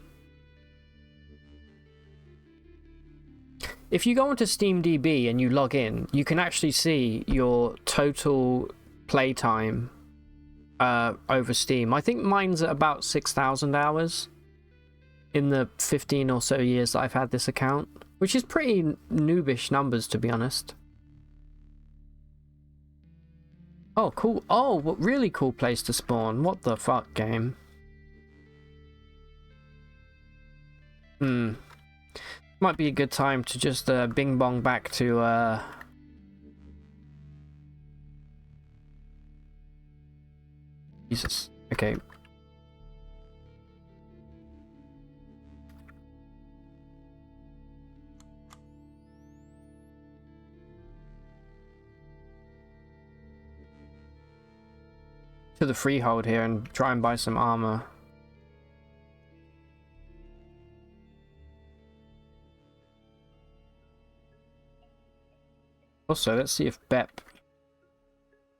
if you go onto SteamDB and you log in, you can actually see your total playtime over Steam. I think mine's at about 6,000 hours in the 15 or so years that I've had this account, which is pretty noobish numbers, to be honest. Oh, cool. Oh, what really cool place to spawn. What the fuck, game? Might be a good time to just bing bong back to Jesus. Okay. To the freehold here and try and buy some armor. Also, let's see if Bep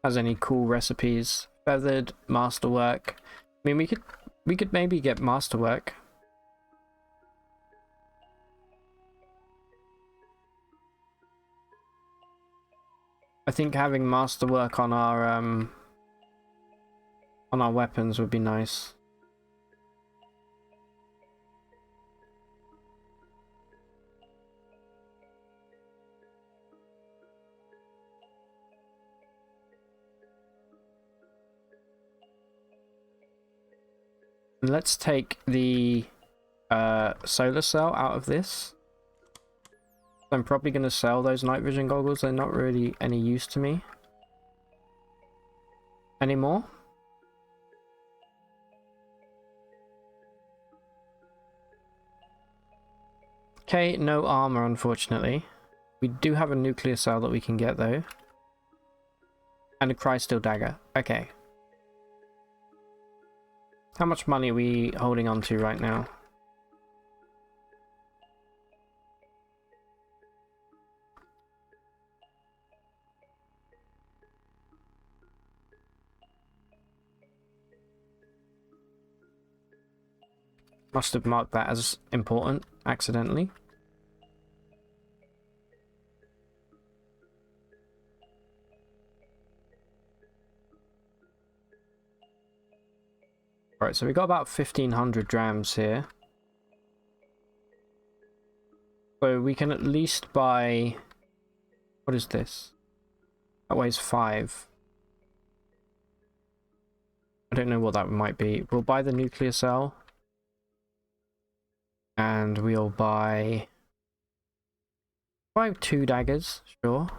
has any cool recipes. Feathered, masterwork. I mean, we could maybe get masterwork. I think having masterwork on our weapons would be nice. Let's take the solar cell out of this. I'm probably going to sell those night vision goggles. They're not really any use to me anymore. Okay, no armor, unfortunately. We do have a nuclear cell that we can get, though. And a crystal dagger. Okay. How much money are we holding on to right now? Must have marked that as important accidentally. Alright, so we got about 1,500 drams here. So we can at least buy... What is this? That weighs 5. I don't know what that might be. We'll buy the nuclear cell. And we'll buy 2 daggers, sure.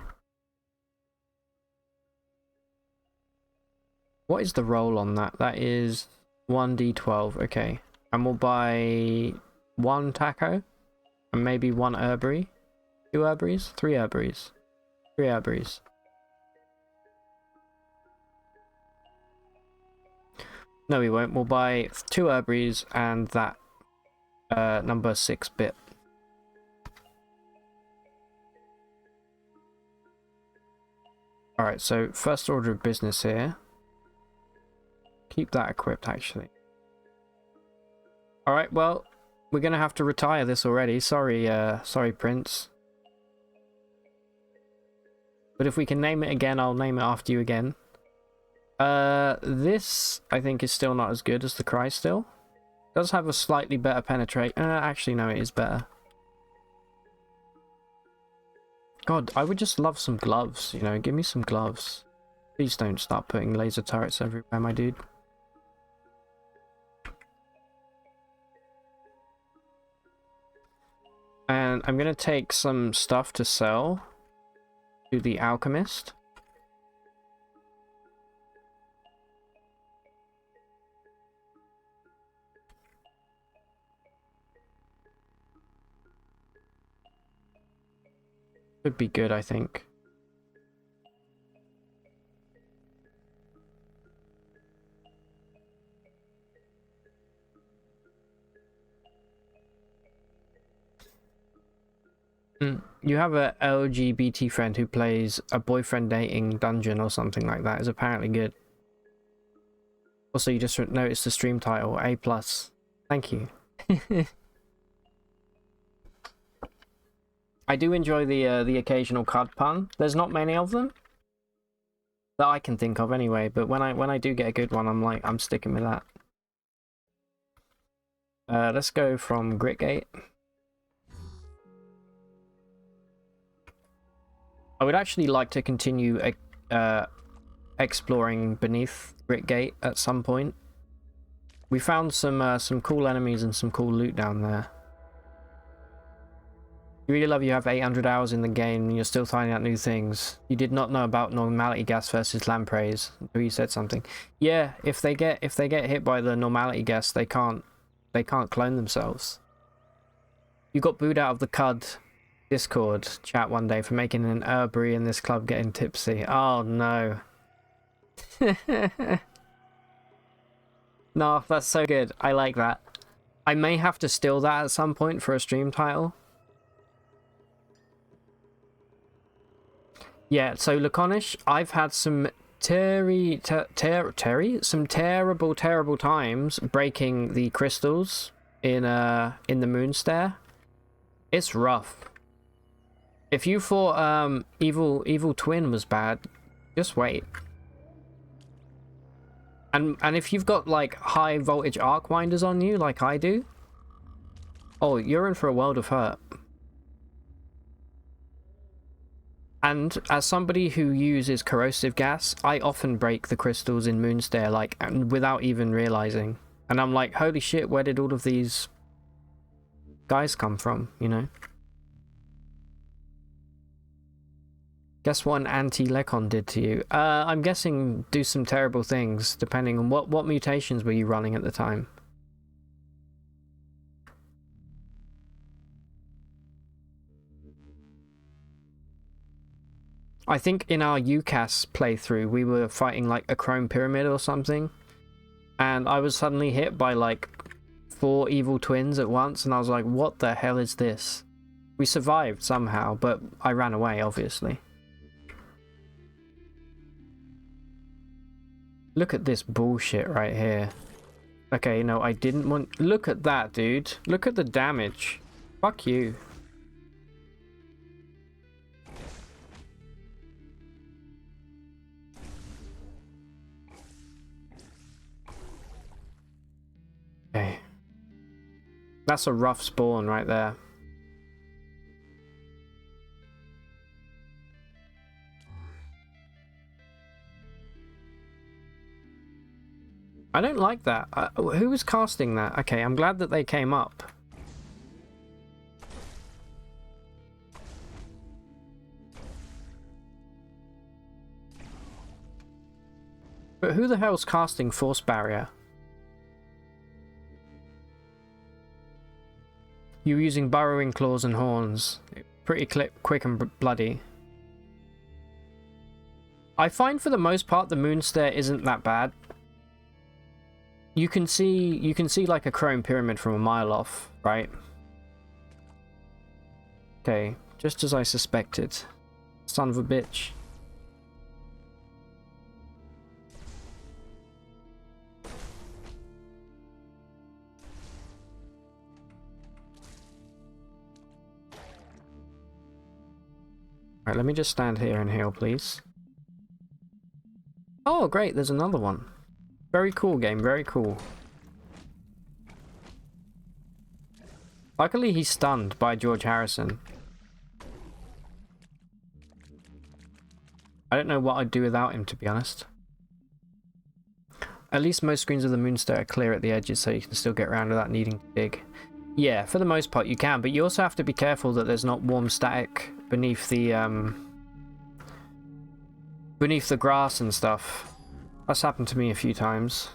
What is the roll on that? That is 1d12, okay. And we'll buy 1 taco and maybe 1 herbery. 2 herberies? 3 herberies. 3 herberies. No, we won't. We'll buy 2 herberies and that number 6 bit. Alright, so first order of business here. Keep that equipped, actually. Alright, well, we're gonna have to retire this already. Sorry, sorry, Prince. But if we can name it again, I'll name it after you again. This, I think, is still not as good as the Cry still. Does have a slightly better penetrate. Actually, no, it is better. God, I would just love some gloves, you know, give me some gloves. Please don't start putting laser turrets everywhere, my dude. And I'm gonna take some stuff to sell to the alchemist. Would be good, I think. You have a LGBT friend who plays a boyfriend dating dungeon or something like that. Is apparently good. Also, you just noticed the stream title, A+. Thank you. I do enjoy the occasional card pun. There's not many of them that I can think of anyway, but when I do get a good one, I'm sticking with that. Let's go from Gritgate. I would actually like to continue exploring beneath Gritgate at some point. We found some cool enemies and some cool loot down there. You really love you have 800 hours in the game and you're still finding out new things. You did not know about normality gas versus lampreys until you said something. Yeah, if they get hit by the normality gas, they can't clone themselves. You got booed out of the CUD Discord chat one day for making an herbery in this club getting tipsy. Oh no. No, that's so good. I like that. I may have to steal that at some point for a stream title. Yeah, so Laconish, I've had some terrible times breaking the crystals in the Moonstair. It's rough. If you thought Evil Twin was bad, just wait. And if you've got like high voltage arc winders on you like I do, oh, you're in for a world of hurt. And as somebody who uses corrosive gas, I often break the crystals in Moonstair, like, without even realizing. And I'm like, holy shit, where did all of these guys come from, you know? Guess what an anti-Lecon did to you? I'm guessing do some terrible things, depending on what mutations were you running at the time? I think in our UCAS playthrough, we were fighting like a chrome pyramid or something. And I was suddenly hit by like 4 evil twins at once. And I was like, what the hell is this? We survived somehow, but I ran away, obviously. Look at this bullshit right here. Okay, no, I didn't want... Look at that, dude. Look at the damage. Fuck you. Okay. That's a rough spawn right there. I don't like that. Who was casting that? Okay, I'm glad that they came up. But who the hell's casting Force Barrier? You were using burrowing claws and horns. Pretty quick and bloody. I find for the most part the Moonstair isn't that bad. You can see like a chrome pyramid from a mile off, right? Okay, just as I suspected. Son of a bitch. Alright, let me just stand here and heal, please. Oh, great, there's another one. Very cool game, very cool. Luckily he's stunned by George Harrison. I don't know what I'd do without him, to be honest. At least most screens of the Moonstair are clear at the edges, so you can still get around without needing to dig. Yeah, for the most part you can, but you also have to be careful that there's not warm static beneath the grass and stuff. That's happened to me a few times.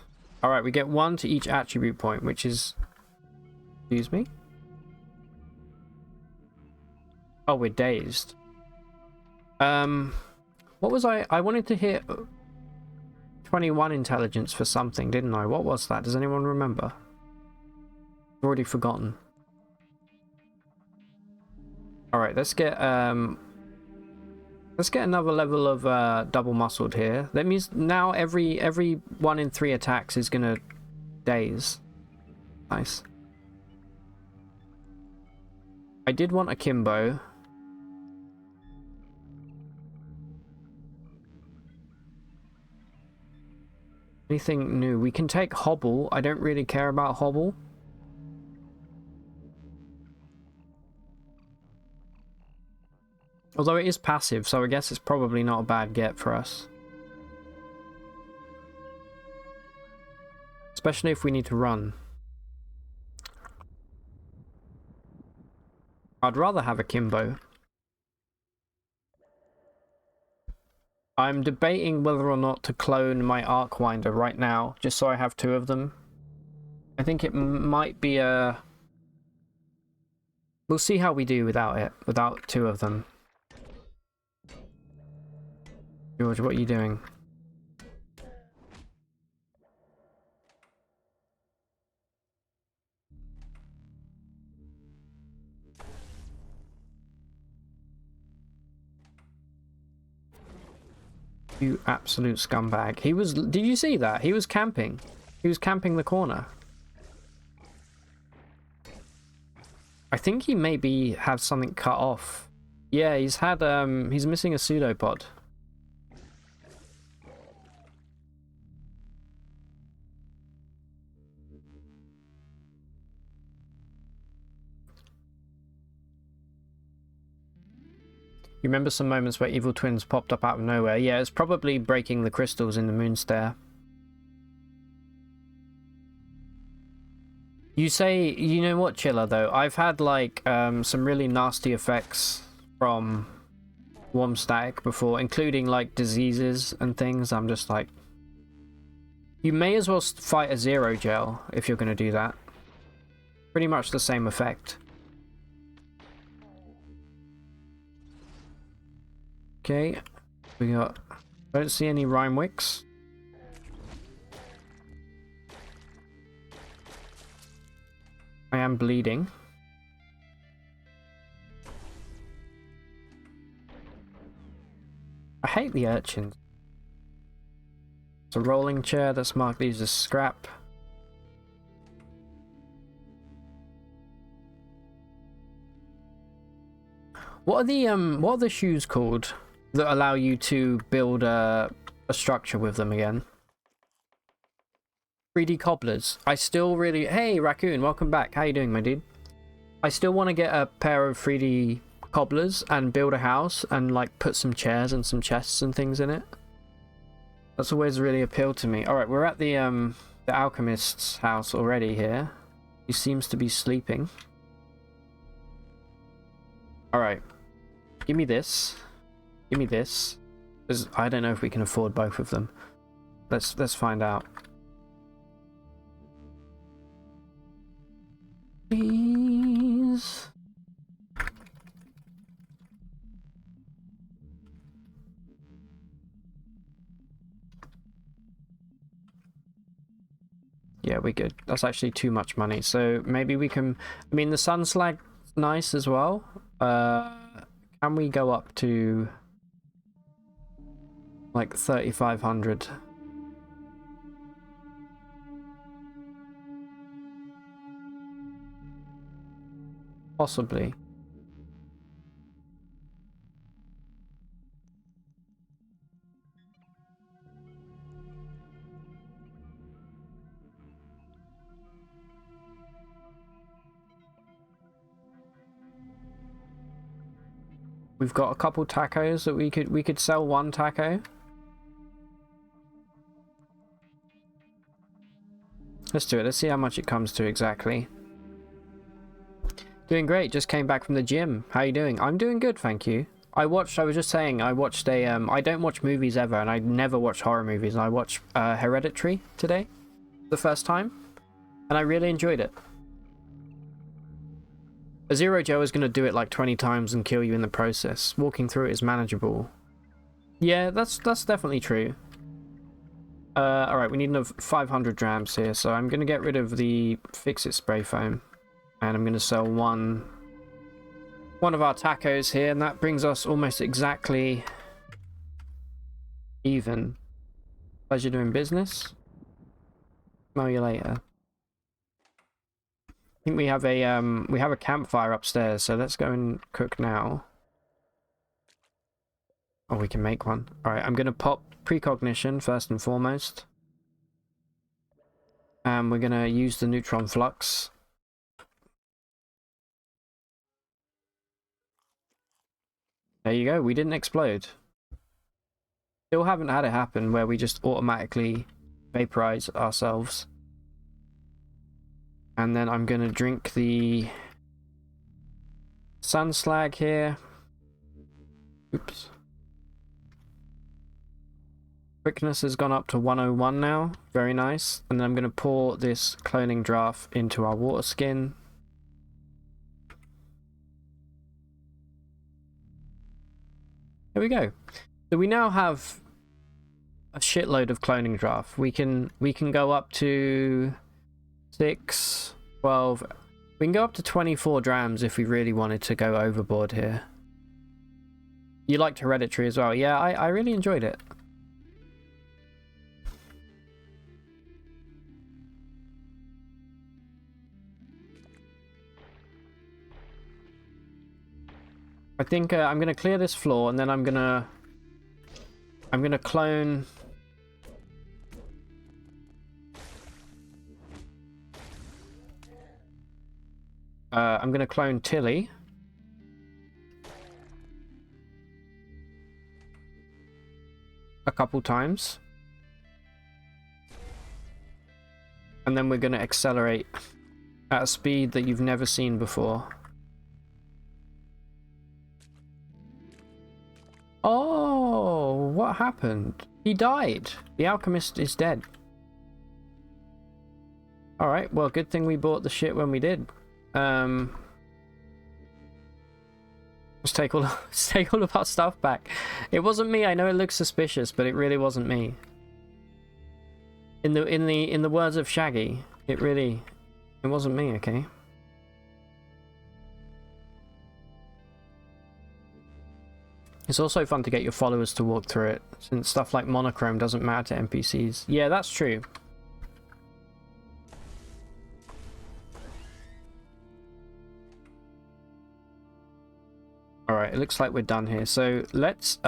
Alright, we get 1 to each attribute point, which is... Excuse me? Oh, we're dazed. What was I wanted to hit 21 intelligence for something, didn't I? What was that? Does anyone remember? I've already forgotten. Alright, let's get another level of double muscled here. That means now every 1 in 3 attacks is gonna daze. Nice. I did want a Kimbo. Anything new? We can take Hobble. I don't really care about Hobble. Although it is passive, so I guess it's probably not a bad get for us. Especially if we need to run. I'd rather have a Kimbo. I'm debating whether or not to clone my Arcwinder right now, just so I have 2 of them. I think it might be a... We'll see how we do without it, without 2 of them. George, what are you doing? You absolute scumbag. He was... Did you see that? He was camping. He was camping the corner. I think he maybe had something cut off. Yeah, he's had, he's missing a pseudopod. You remember some moments where evil twins popped up out of nowhere? Yeah, it's probably breaking the crystals in the Moonstare. You say, you know what, Chiller, though? I've had, like, some really nasty effects from Warm Static before, including, like, diseases and things. I'm just like... You may as well fight a Zero Gel if you're going to do that. Pretty much the same effect. Okay, we got... I don't see any Rime Wicks. I am bleeding. I hate the urchins. It's a rolling chair. Let's mark these as scrap. What are the shoes called that allow you to build a structure with them again? 3D cobblers. I still really... Hey, Raccoon, welcome back. How you doing, my dude? I still want to get a pair of 3D cobblers and build a house and, like, put some chairs and some chests and things in it. That's always really appealed to me. Alright, we're at the alchemist's house already here. He seems to be sleeping. Alright. Give me this. Give me this. I don't know if we can afford both of them. Let's find out. Please. Yeah, we're good. That's actually too much money. So maybe we can... I mean, the sun slag's nice as well. Can we go up to... like 3,500? Possibly. We've got a couple tacos that we could sell one taco. Let's do it. Let's see how much it comes to exactly. Doing great. Just came back from the gym. How you doing? I'm doing good, thank you. I was just saying, I watched a, I don't watch movies ever, and I never watch horror movies, and I watched Hereditary today, the first time, and I really enjoyed it. A Zero Joe is going to do it like 20 times and kill you in the process. Walking through it is manageable. Yeah, that's definitely true. Alright, we need another 500 drams here, so I'm going to get rid of the Fix-It spray foam. And I'm going to sell one of our tacos here, and that brings us almost exactly even. Pleasure doing business. Smell you later. I think we have a campfire upstairs, so let's go and cook now. Oh, we can make one. Alright, I'm going to pop precognition first and foremost. And we're going to use the neutron flux. There you go, we didn't explode. Still haven't had it happen where we just automatically vaporize ourselves. And then I'm going to drink the sun slag here. Oops. Quickness has gone up to 101 now. Very nice. And then I'm going to pour this cloning draft into our water skin. There we go. So we now have a shitload of cloning draft. We can go up to 6, 12. We can go up to 24 drams if we really wanted to go overboard here. You liked Hereditary as well. Yeah, I really enjoyed it. I think I'm gonna clear this floor, and then I'm gonna clone. I'm gonna clone Tilly. A couple times. And then we're gonna accelerate at a speed that you've never seen before. Oh, what happened? He died. The alchemist is dead. Alright, well, good thing we bought the shit when we did. Let's take all of our stuff back. It wasn't me. I know it looks suspicious, but it really wasn't me. In the words of Shaggy, it wasn't me, okay? It's also fun to get your followers to walk through it, since stuff like monochrome doesn't matter to NPCs. Yeah, that's true. Alright, it looks like we're done here. So let's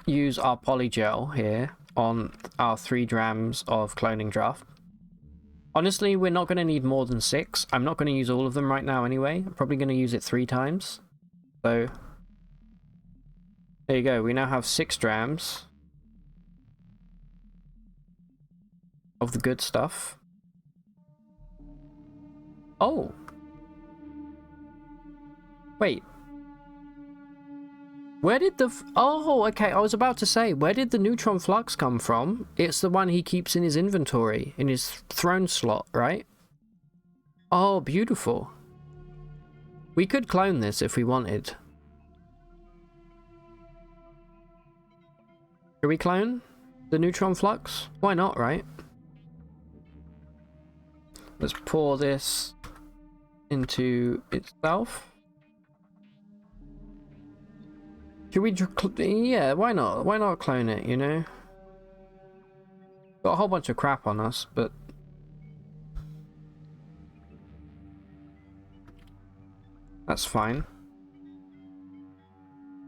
use our polygel here on our 3 drams of cloning draft. Honestly, we're not going to need more than 6. I'm not going to use all of them right now anyway. I'm probably going to use it 3 times. So, there you go. We now have 6 drams of the good stuff. Oh! Wait. Where did the... Oh, okay. I was about to say, where did the neutron flux come from? It's the one he keeps in his inventory, in his throne slot, right? Oh, beautiful. We could clone this if we wanted. Should we clone the neutron flux? Why not, right? Let's pour this into itself. Should we... Yeah, why not? Why not clone it, you know? Got a whole bunch of crap on us, but... that's fine.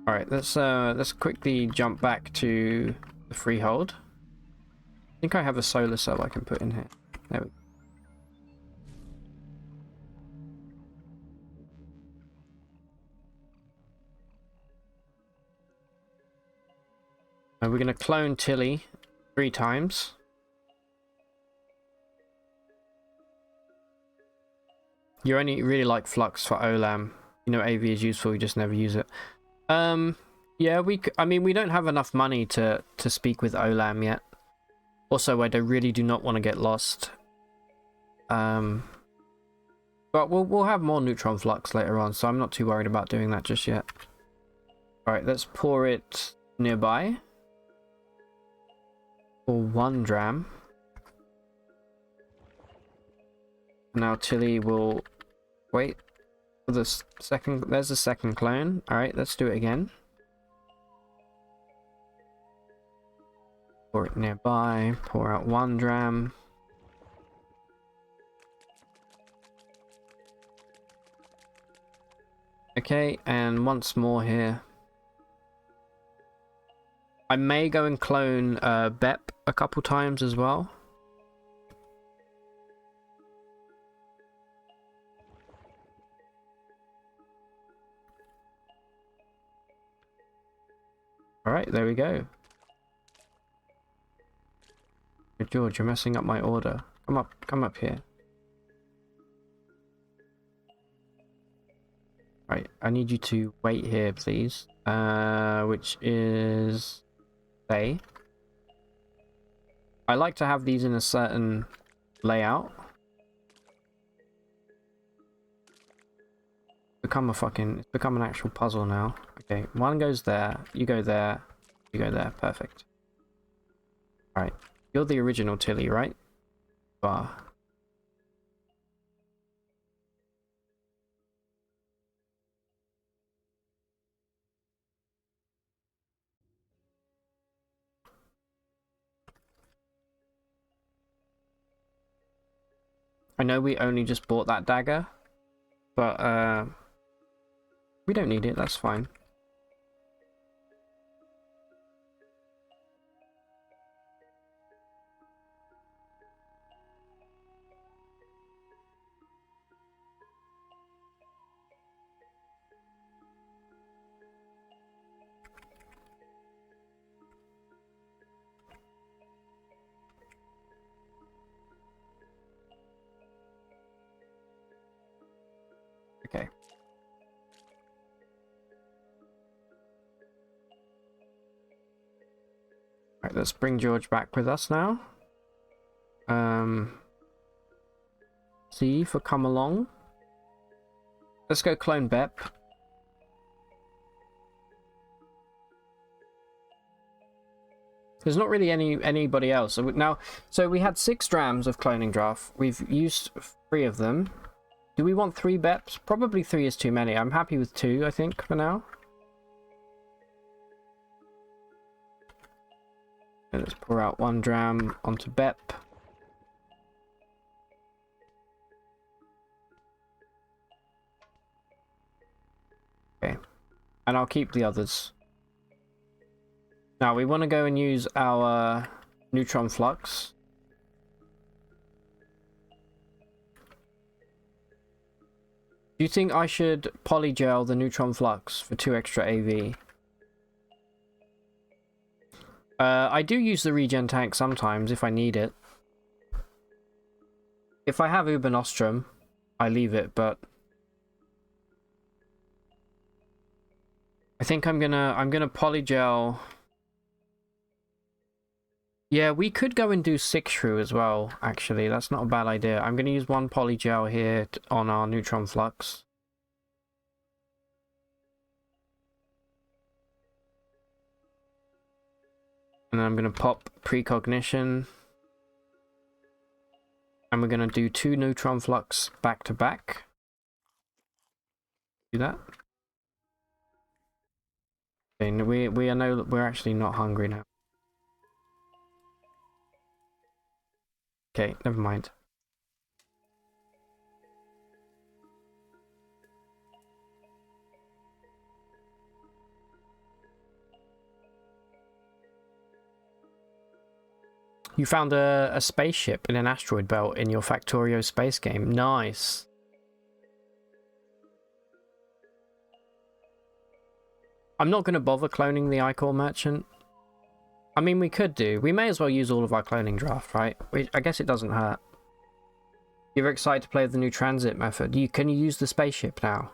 Alright, let's quickly jump back to the freehold. I think I have a solar cell I can put in here. There we go. We're going to clone Tilly 3 times. You only really like Flux for Olam. You know AV is useful, you just never use it. Yeah, I mean, we don't have enough money to speak with Olam yet. Also, I really do not want to get lost. But we'll have more neutron flux later on, so I'm not too worried about doing that just yet. Alright, let's pour it nearby. For 1 dram. Now Tilly will wait for the second. There's the second clone. Alright, let's do it again. Pour it nearby. Pour out 1 dram. Okay, and once more here. I may go and clone Bep a couple times as well. Alright, there we go. George, you're messing up my order. Come up here. Right, I need you to wait here, please. Which is... I like to have these in a certain layout. It's become an actual puzzle now. Okay, one goes there, you go there, you go there, perfect. Alright, you're the original Tilly, right? Ah. I know we only just bought that dagger, but we don't need it, that's fine. Okay. Right, let's bring George back with us now. C for come along. Let's go clone Bep. There's not really anybody else. So we had 6 drams of cloning draft. We've used 3 of them. Do we want 3 Beps? Probably 3 is too many. I'm happy with 2, I think, for now. And let's pour out 1 dram onto Bep. Okay. And I'll keep the others. Now, we want to go and use our neutron flux. Do you think I should polygel the neutron flux for 2 extra AV? I do use the regen tank sometimes if I need it. If I have Uber Nostrum, I leave it, but I think I'm gonna polygel. Yeah, we could go and do 6 shrew as well, actually. That's not a bad idea. I'm going to use 1 polygel here on our neutron flux. And then I'm going to pop precognition. And we're going to do 2 neutron flux back to back. Do that. Okay, we're actually not hungry now. Okay, never mind. You found a spaceship in an asteroid belt in your Factorio space game. Nice. I'm not going to bother cloning the Ichor Merchant. I mean, we could do. We may as well use all of our cloning draft, right? I guess it doesn't hurt. You're excited to play with the new transit method. Can you use the spaceship now?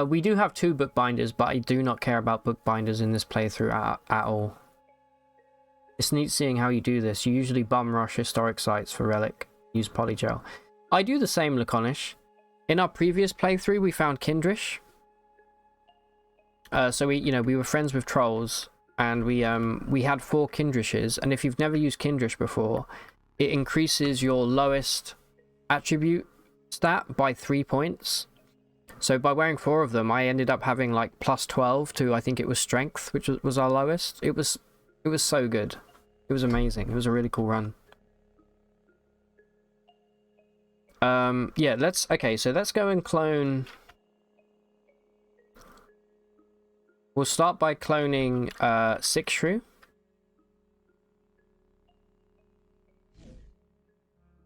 We do have 2 bookbinders, but I do not care about bookbinders in this playthrough at all. It's neat seeing how you do this. You usually bum rush historic sites for relic. Use polygel. I do the same, Laconish. In our previous playthrough, we found Kindrish. So we were friends with trolls, and we had 4 Kindrishes, and if you've never used Kindrish before, it increases your lowest attribute stat by 3 points. So by wearing 4 of them, I ended up having like plus 12 to, I think it was strength, which was our lowest. It was so good. It was amazing. It was a really cool run. Yeah, so let's go and clone We'll start by cloning 6 shrew.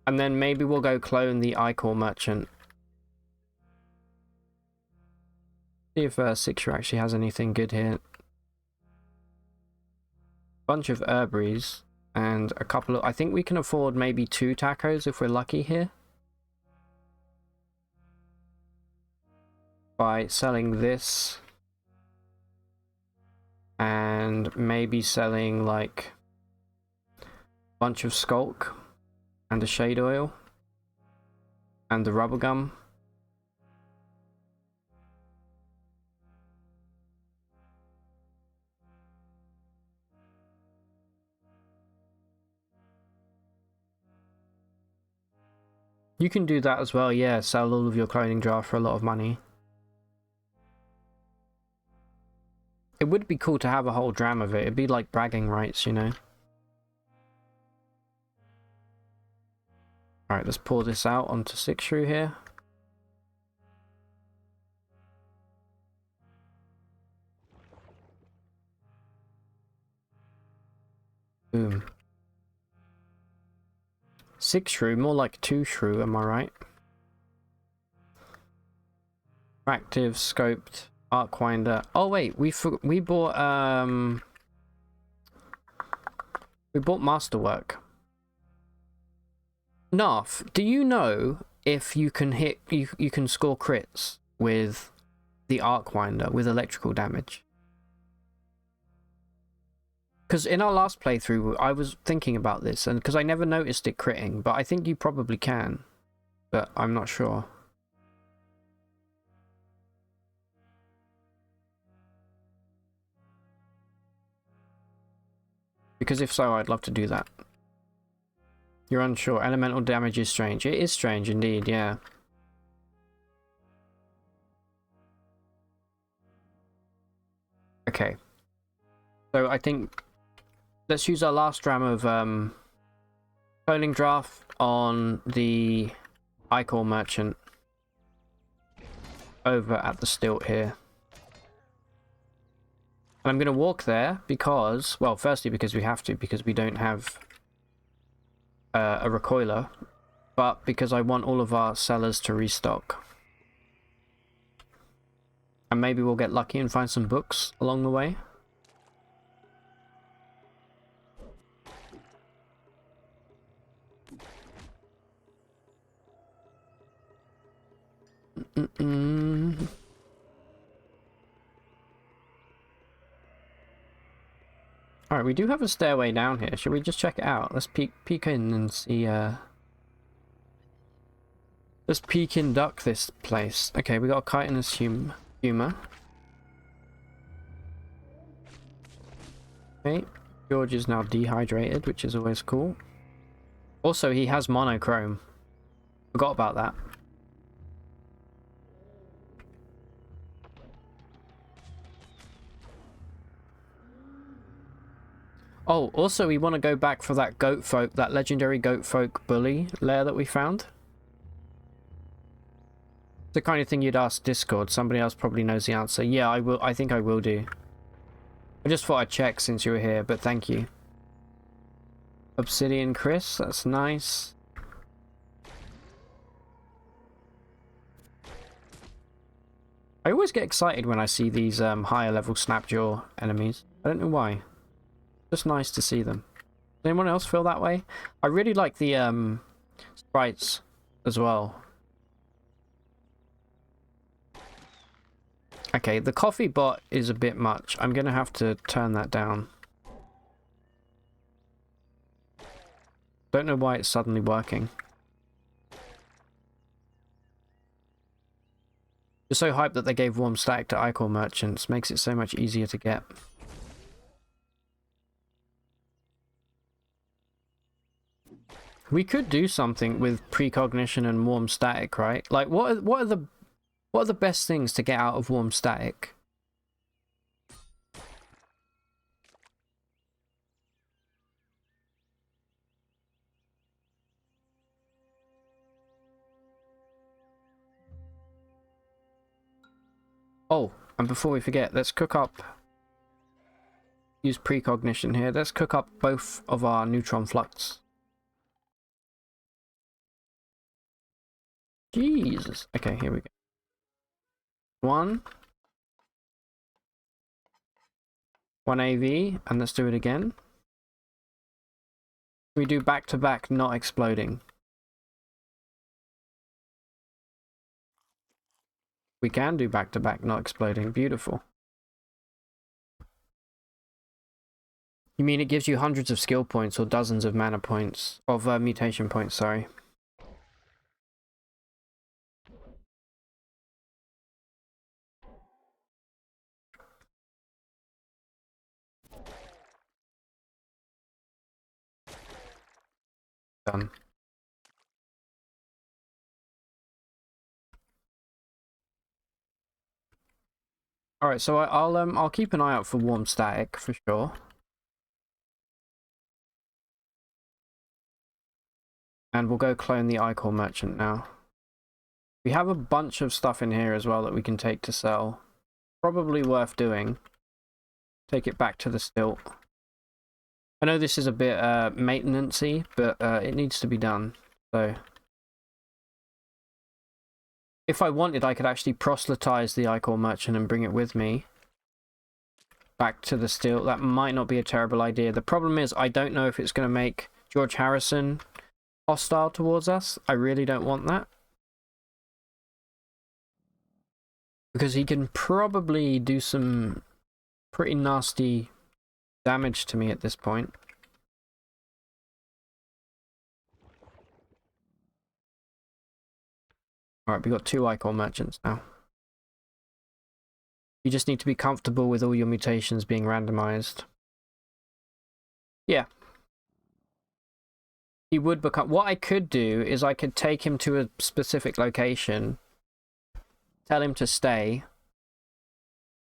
And then maybe we'll go clone the ichor merchant. See if 6 shrew actually has anything good here. Bunch of herbaries and a couple of... I think we can afford maybe 2 tacos if we're lucky here. By selling this. And maybe selling like a bunch of skulk and a shade oil and the rubber gum. You can do that as well, yeah, sell all of your cloning draft for a lot of money. It would be cool to have a whole dram of it. It'd be like bragging rights, you know. Alright, let's pour this out onto 6 shrew here. Boom. 6 shrew, more like 2 shrew, am I right? Active, scoped, Arcwinder. Oh wait, we bought Masterwork. Narf, do you know if you can hit you can score crits with the Arcwinder with electrical damage? Because in our last playthrough, I was thinking about this, and because I never noticed it critting, but I think you probably can, but I'm not sure. Because if so, I'd love to do that. You're unsure. Elemental damage is strange. It is strange indeed, yeah. Okay. So I think let's use our last dram of cloning draft on the ichor merchant over at the stilt here. And I'm going to walk there because, well, firstly because we have to, because we don't have a recoiler, but because I want all of our sellers to restock. And maybe we'll get lucky and find some books along the way. Alright, we do have a stairway down here. Should we just check it out? Let's peek in and see, let's peek and duck this place. Okay, we got a chitinous humor. Okay, George is now dehydrated, which is always cool. Also, he has monochrome. Forgot about that. Oh, also we want to go back for that goat folk, that legendary goat folk bully lair that we found. The kind of thing you'd ask Discord. Somebody else probably knows the answer. Yeah, I will. I think I will do. I just thought I'd check since you were here, but thank you. Obsidian Chris, that's nice. I always get excited when I see these higher level Snapjaw enemies. I don't know why. Just nice to see them. Does anyone else feel that way? I really like the sprites as well. Okay, the coffee bot is a bit much. I'm gonna have to turn that down. Don't know why it's suddenly working. You're so hyped that they gave warm static to ichor merchants. Makes it so much easier to get. We could do something with precognition and warm static, right? Like, what are the best things to get out of warm static? Oh, and before we forget, let's cook up use precognition here. Let's cook up both of our neutron flux. Jesus. Okay, here we go. 1 AV, and let's do it again. We do back to back, not exploding. We can do back to back, not exploding. Beautiful. You mean it gives you hundreds of skill points or dozens of mana points, of mutation points, sorry. Done. All right, so I'll keep an eye out for warm static for sure. And we'll go clone the Icor Merchant now. We have a bunch of stuff in here as well that we can take to sell. Probably worth doing. Take it back to the stilt. I know this is a bit maintenance-y, but it needs to be done. So if I wanted, I could actually proselytize the Icor Merchant and bring it with me back to the stilt. That might not be a terrible idea. The problem is I don't know if it's going to make George Harrison hostile towards us. I really don't want that. Because he can probably do some pretty nasty damage to me at this point. Alright, we got 2 Icor Merchants now. You just need to be comfortable with all your mutations being randomized. Yeah. He would become... What I could do is I could take him to a specific location, tell him to stay,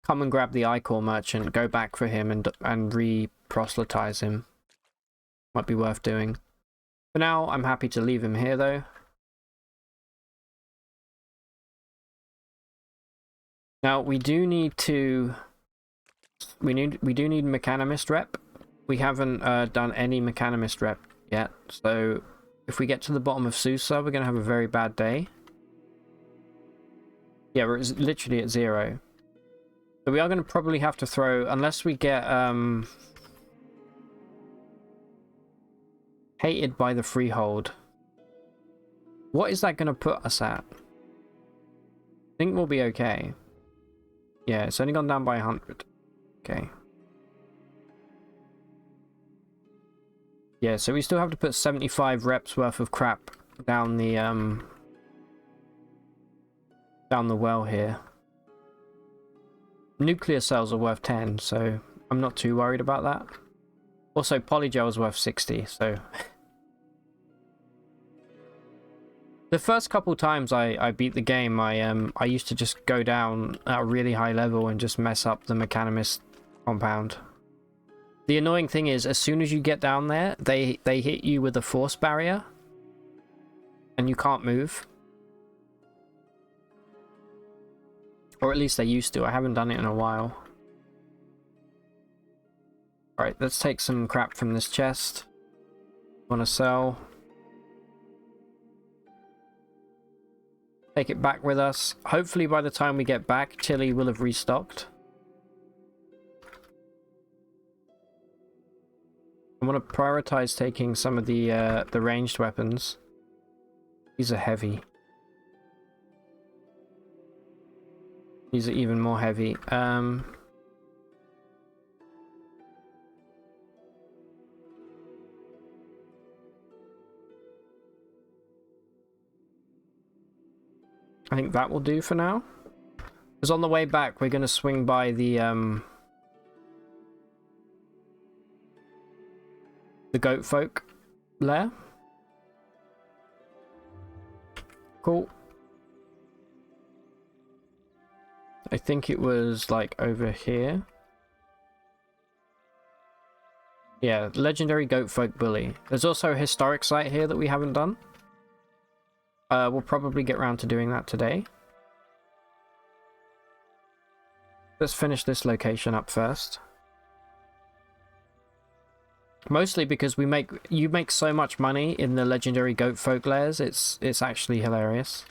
come and grab the Icor Merchant, go back for him and re-proselytize him. Might be worth doing. For now, I'm happy to leave him here though. Now we do need to... We do need Mechanimist rep. We haven't done any Mechanimist rep yet, so if we get to the bottom of Susa, we're going to have a very bad day. Yeah, we're literally at 0. So we are going to probably have to throw, unless we get hated by the freehold. What is that going to put us at? I think we'll be okay. Yeah, it's only gone down by 100. Okay. Yeah, so we still have to put 75 reps worth of crap down the well here. Nuclear cells are worth 10, so I'm not too worried about that. Also, polygel is worth 60, so... The first couple times I beat the game, I used to just go down at a really high level and just mess up the Mechanimist compound. The annoying thing is, as soon as you get down there, they hit you with a force barrier, and you can't move. Or at least they used to. I haven't done it in a while. Alright, let's take some crap from this chest. Want to sell. Take it back with us. Hopefully by the time we get back, Tilly will have restocked. I want to prioritize taking some of the ranged weapons. These are heavy. These are even more heavy. I think that will do for now. Because on the way back, we're going to swing by the goat folk lair. Cool. I think it was like over here. Yeah, legendary goat folk bully. There's also a historic site here that we haven't done. We'll probably get around to doing that today. Let's finish this location up first. Mostly because you make so much money in the legendary goat folk layers. It's actually hilarious.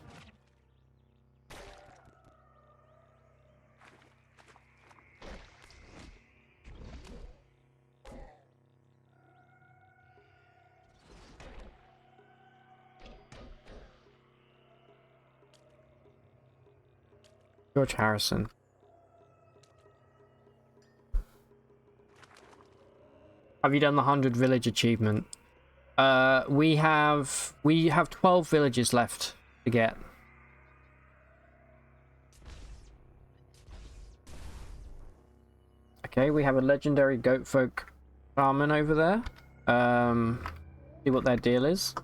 George Harrison. Have you done the 100 village achievement? We have 12 villages left to get. Okay, we have a legendary goat folk shaman over there. See what their deal is.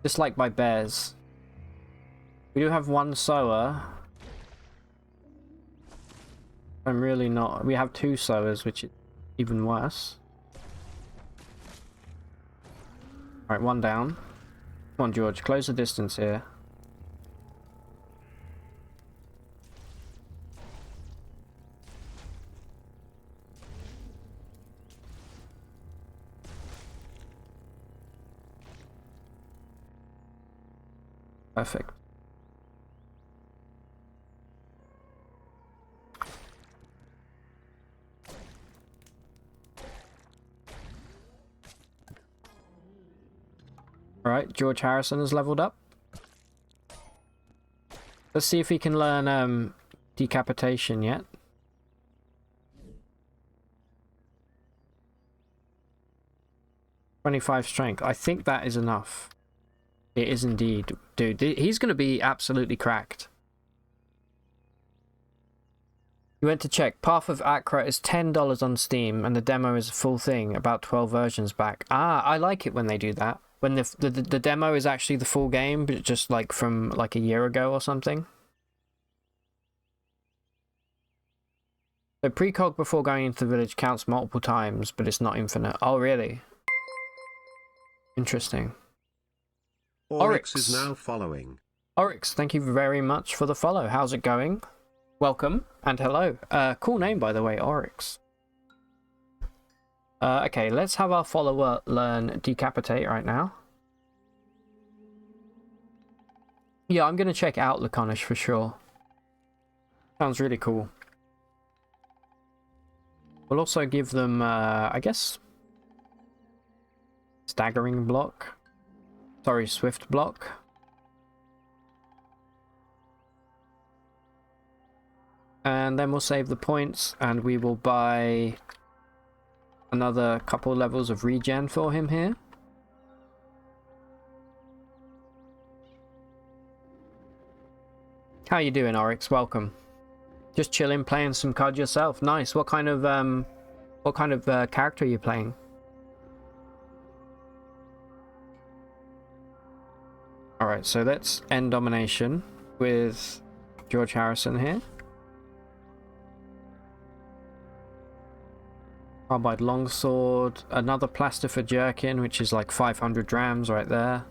Disliked by bears. We do have one sower. I'm really not. We have two sowers, which is even worse. Alright, one down. Come on, George, close the distance here. Perfect. Alright, George Harrison has leveled up. Let's see if he can learn decapitation yet. "25 strength. I think that is enough. It is indeed. Dude, he's going to be absolutely cracked. You went to check. Path of Akra is $10 on Steam, and the demo is a full thing, about 12 versions back. Ah, I like it when they do that. When the demo is actually the full game, but just like from like a year ago or something. So precog before going into the village counts multiple times, but it's not infinite. Oh, really? Interesting. Oryx is now following. Oryx, thank you very much for the follow. How's it going? Welcome and hello. Cool name, by the way, Oryx. Okay, let's have our follower learn Decapitate right now. Yeah, I'm going to check out Laconish for sure. Sounds really cool. We'll also give them, I guess, Staggering Block. Sorry, Swift Block. And then we'll save the points and we will buy another couple levels of regen for him here. How you doing, Oryx? Welcome. Just chilling, playing some COD yourself. Nice. What kind of character are you playing? Alright, so let's end domination with George Harrison here. Carbide longsword, another plaster for jerkin, which is like 500 drams right there.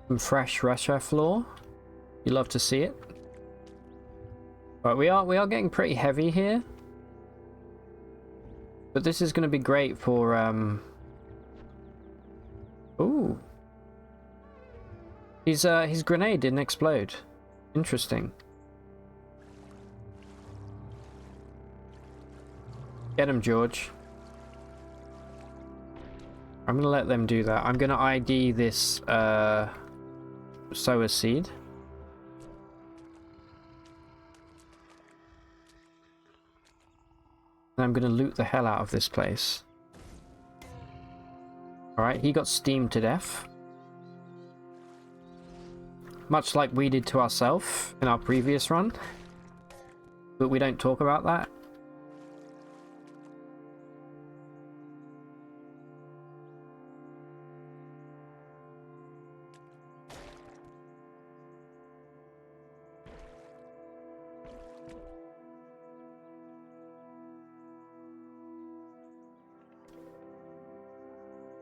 Some fresh Russia floor. You love to see it. But we are getting pretty heavy here. But this is going to be great for Ooh. His grenade didn't explode. Interesting. Get him, George. I'm gonna let them do that. I'm gonna ID this sower seed. And I'm gonna loot the hell out of this place. Alright, he got steamed to death. Much like we did to ourselves in our previous run. But we don't talk about that.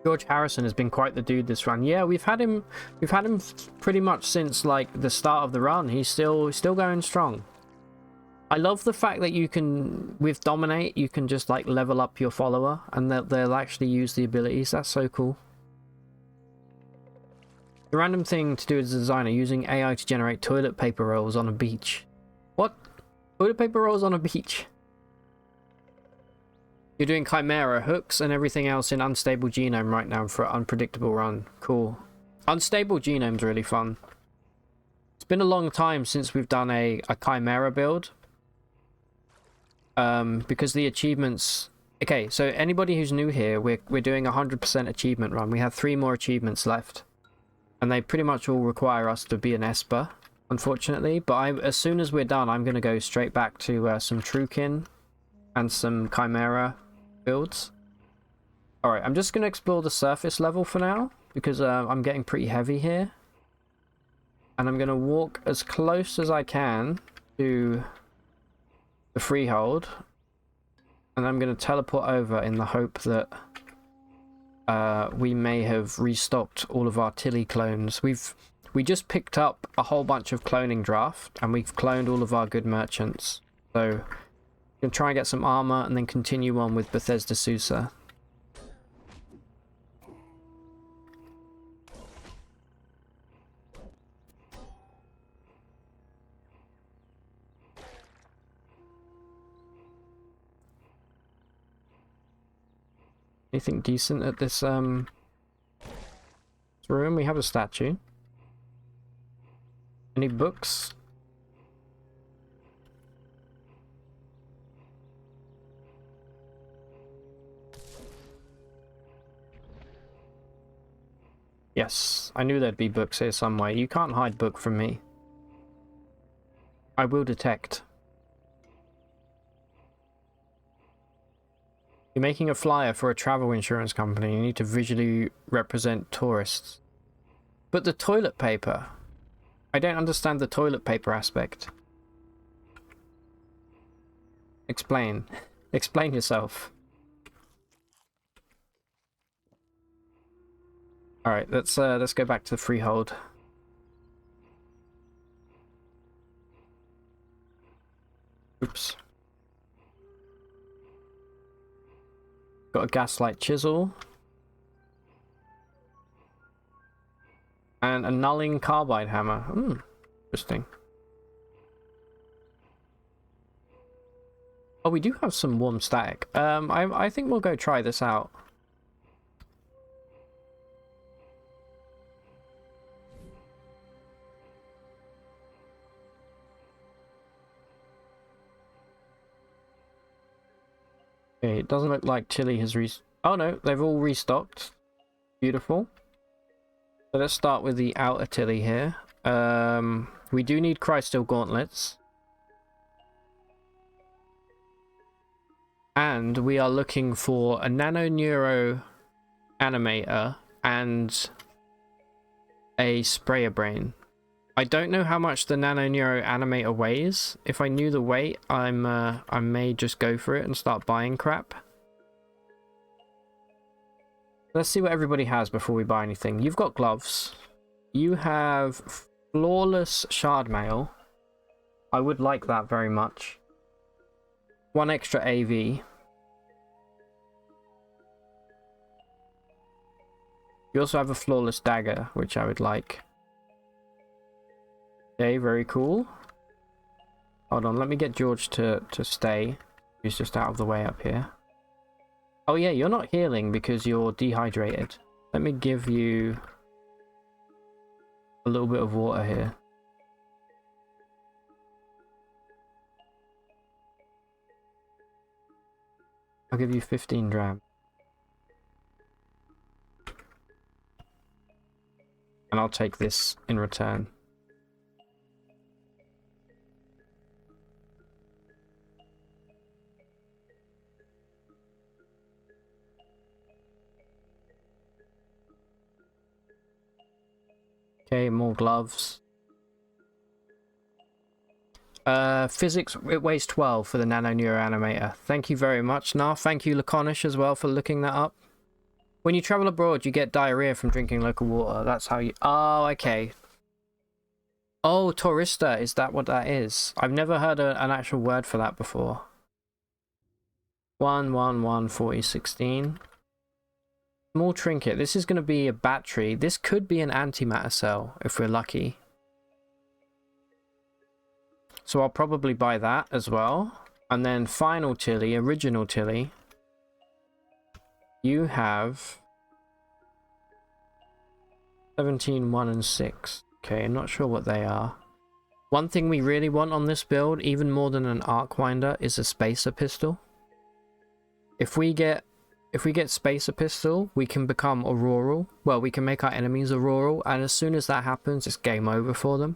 George Harrison has been quite the dude this run. Yeah, we've had him pretty much since like the start of the run. He's still going strong. I love the fact that you can, with Dominate, you can just like level up your follower and they'll actually use the abilities. That's so cool. The random thing to do as a designer, using AI to generate toilet paper rolls on a beach. What? Toilet paper rolls on a beach? You're doing Chimera, hooks, and everything else in Unstable Genome right now for Unpredictable Run. Cool. Unstable Genome's really fun. It's been a long time since we've done a Chimera build. Because the achievements... Okay, so anybody who's new here, we're doing a 100% achievement run. We have 3 more achievements left. And they pretty much all require us to be an Esper, unfortunately. But as soon as we're done, I'm going to go straight back to some Truekin and some Chimera builds. Alright, I'm just going to explore the surface level for now, because I'm getting pretty heavy here. And I'm going to walk as close as I can to the freehold. And I'm going to teleport over in the hope that we may have restocked all of our Tilly clones. We just picked up a whole bunch of cloning draft, and we've cloned all of our good merchants. So we'll try and get some armor and then continue on with Bethesda Susa. Anything decent at this room? We have a statue. Any books? Yes, I knew there'd be books here somewhere. You can't hide book from me. I will detect. You're making a flyer for a travel insurance company. You need to visually represent tourists. But the toilet paper. I don't understand the toilet paper aspect. Explain. Explain yourself. Alright, let's go back to the freehold. Oops. Got a gaslight chisel. And a nulling carbide hammer. Interesting. Oh, we do have some warm static. I think we'll go try this out. Okay, it doesn't look like Chile has oh no, they've all restocked. Beautiful. So let's start with the outer Tilly here. We do need Crystal Gauntlets. And we are looking for a Nano Neuro Animator and a Sprayer Brain. I don't know how much the Nano Neuro Animator weighs. If I knew the weight, I may just go for it and start buying crap. Let's see what everybody has before we buy anything. You've got gloves. You have flawless shard mail. I would like that very much. 1 extra AV. You also have a flawless dagger, which I would like. Okay, very cool. Hold on, let me get George to stay. He's just out of the way up here. Oh yeah, you're not healing because you're dehydrated. Let me give you a little bit of water here. I'll give you 15 dram. And I'll take this in return. Okay, more gloves. Physics, it weighs 12 for the Nano Neuro Animator. Thank you very much, Nah. Thank you, Laconish, as well, for looking that up. When you travel abroad, you get diarrhea from drinking local water. That's how you... Oh, okay. Oh, Tourista, is that what that is? I've never heard an actual word for that before. 1114016. Small trinket. This is going to be a battery. This could be an antimatter cell if we're lucky. So I'll probably buy that as well. And then final Tilly, original Tilly. You have 17, 1, and 6. Okay, I'm not sure what they are. One thing we really want on this build, even more than an arc winder, is a spacer pistol. If we get spacer pistol, we can become auroral. Well, we can make our enemies auroral, and as soon as that happens, it's game over for them.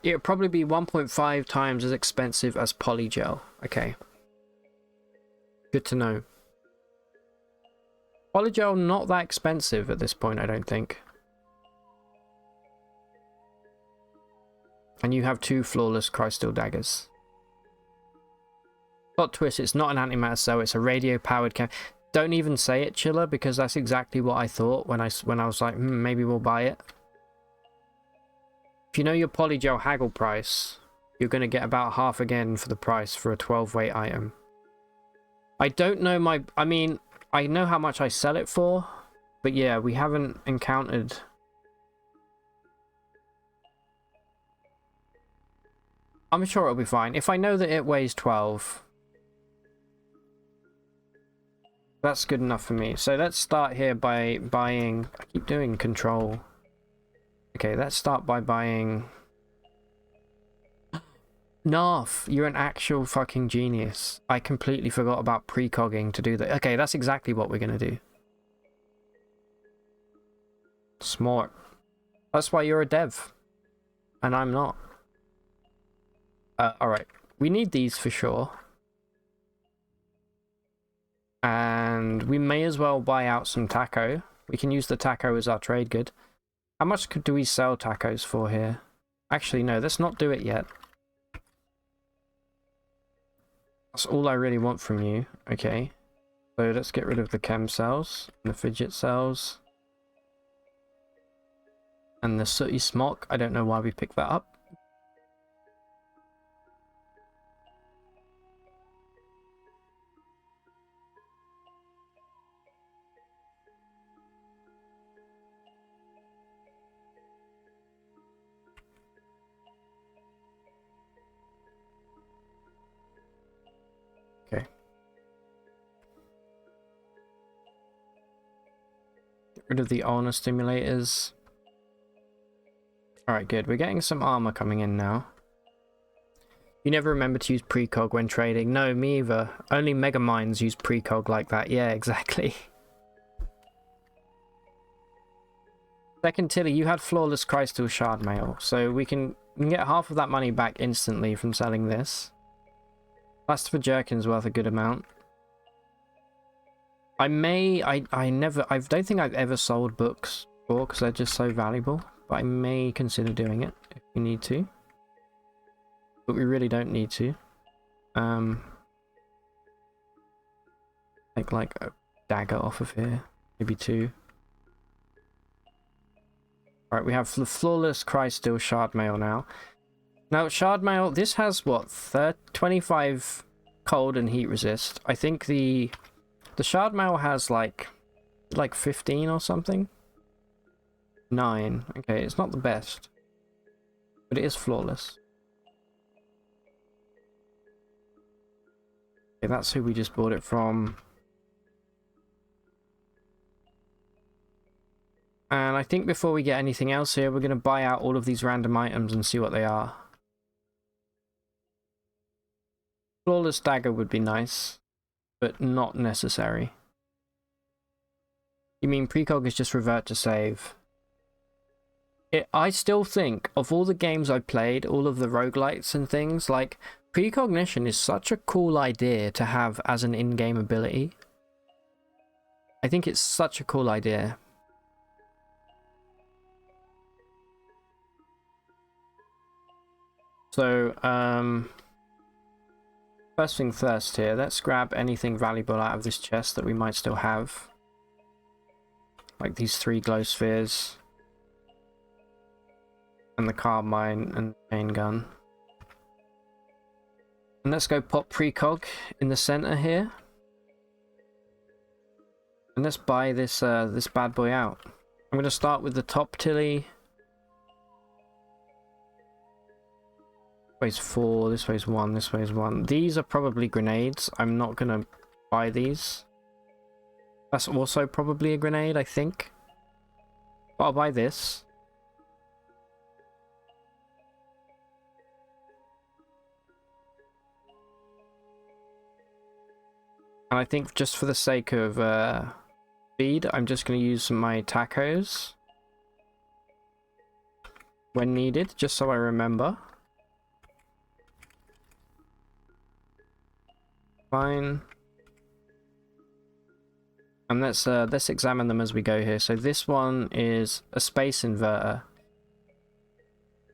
It'll probably be 1.5 times as expensive as polygel. Okay. Good to know. Polygel not that expensive at this point, I don't think. And you have 2 flawless crystal daggers. Plot twist, it's not an antimatter cell, it's a radio powered cam. Don't even say it, Chiller, because that's exactly what I thought when I was like, maybe we'll buy it. If you know your polygel haggle price, you're going to get about half again for the price for a 12 weight item. I don't know I mean, I know how much I sell it for, but yeah, we haven't encountered... I'm sure it'll be fine. If I know that it weighs 12, that's good enough for me. So let's start here by buying... I keep doing control. Okay, let's start by buying... Narf, you're an actual fucking genius. I completely forgot about precogging to do that. Okay, that's exactly what we're going to do. Smart. That's why you're a dev. And I'm not. Alright. We need these for sure. And we may as well buy out some taco. We can use the taco as our trade good. How much do we sell tacos for here? Actually, no, let's not do it yet. That's all I really want from you. Okay. So let's get rid of the chem cells, and the fidget cells. And the sooty smock. I don't know why we picked that up. Okay. Get rid of the ulnar stimulators. Alright, good. We're getting some armor coming in now. You never remember to use precog when trading. No, me either. Only Mega Minds use precog like that. Yeah, exactly. Second Tilly, you had flawless crystal shard mail, so we can get half of that money back instantly from selling this. Plastifer Jerkin's worth a good amount. I don't think I've ever sold books before because they're just so valuable, but I may consider doing it if we need to. But we really don't need to. Take like a dagger off of here, maybe 2. Alright, we have the flawless crystal shard mail now. Now, shard mail, this has what, 25 cold and heat resist. I think the shard mail has like 15 or something. 9. Okay, it's not the best, but it is flawless. Okay, that's who we just bought it from. And I think before we get anything else here, we're going to buy out all of these random items and see what they are. Flawless dagger would be nice, but not necessary. You mean precog is just revert to save? I still think, of all the games I've played, all of the roguelites and things, like, precognition is such a cool idea to have as an in-game ability. I think it's such a cool idea. So, first thing first here, let's grab anything valuable out of this chest that we might still have. Like these 3 glow spheres. and the carbine and chain gun. And let's go pop precog in the center here. And let's buy this this bad boy out. I'm gonna start with the top Tilly. Weighs 4, this weighs 1, this weighs 1. These are probably grenades. I'm not gonna buy these. That's also probably a grenade, I think. But I'll buy this. And I think just for the sake of speed, I'm just going to use my tacos when needed, just so I remember. Fine. And let's examine them as we go here. So this one is a space inverter.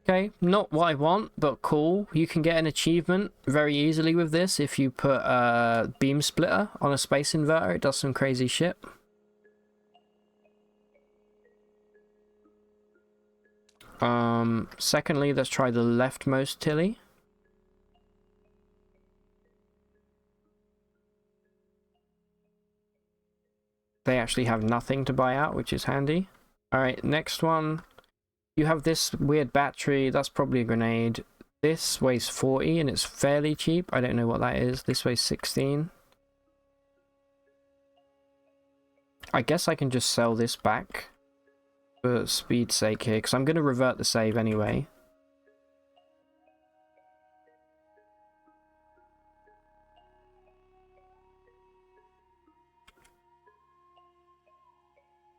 Okay, not what I want, but cool. You can get an achievement very easily with this if you put a beam splitter on a space inverter. It does some crazy shit. Secondly, let's try the leftmost Tilly. They actually have nothing to buy out, which is handy. Alright, next one. You have this weird battery. That's probably a grenade. This weighs 40 and it's fairly cheap. I don't know what that is. This weighs 16. I guess I can just sell this back for speed's sake here, because I'm going to revert the save anyway.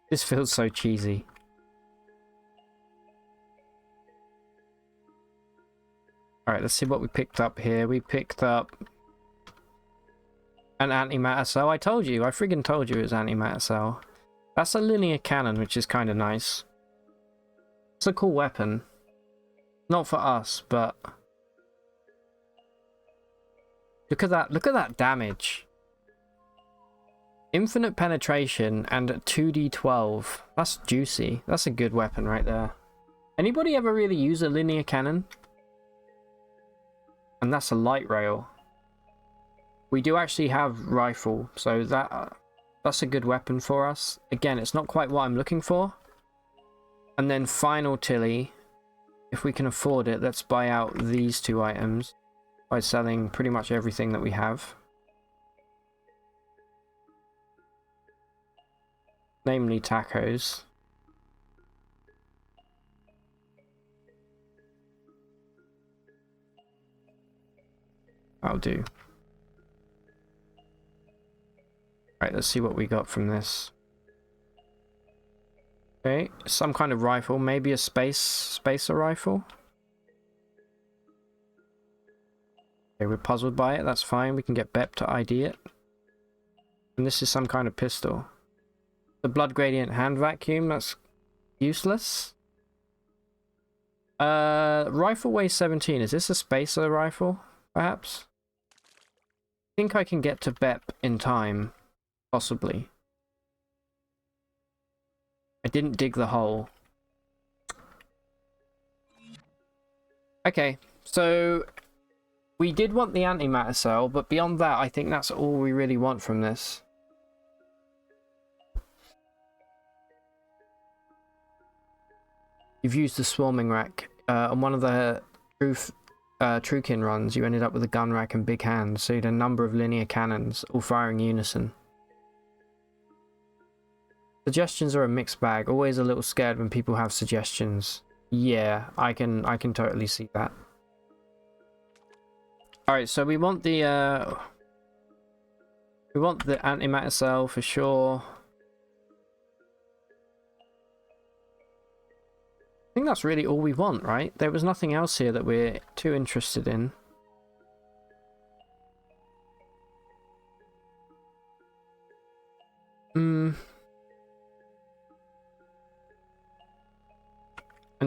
This feels so cheesy. Alright, let's see what we picked up here. We picked up an antimatter cell. I told you. I friggin' told you it was antimatter cell. That's a linear cannon, which is kind of nice. It's a cool weapon. Not for us, but... Look at that. Look at that damage. Infinite penetration and 2d12. That's juicy. That's a good weapon right there. Anybody ever really use a linear cannon? And that's a light rail. We do actually have rifle, so that's a good weapon for us. Again, it's not quite what I'm looking for. And then final Tilly, if we can afford it, let's buy out these two items by selling pretty much everything that we have. Namely tacos. I'll do. Right, let's see what we got from this. Okay, some kind of rifle, maybe a spacer rifle. Okay, we're puzzled by it, that's fine. We can get Bep to ID it. And this is some kind of pistol. The blood gradient hand vacuum, that's useless. Rifle weighs 17. Is this a spacer rifle, perhaps? I think I can get to Bep in time, possibly. I didn't dig the hole. Okay, so we did want the antimatter cell, but beyond that, I think that's all we really want from this. You've used the swarming rack. On one of the Trukin runs, you ended up with a gun rack and big hands, so you had a number of linear cannons, all firing unison. Suggestions are a mixed bag. Always a little scared when people have suggestions. Yeah, I can totally see that. Alright, so we want the antimatter cell for sure. I think that's really all we want, right? There was nothing else here that we're too interested in. And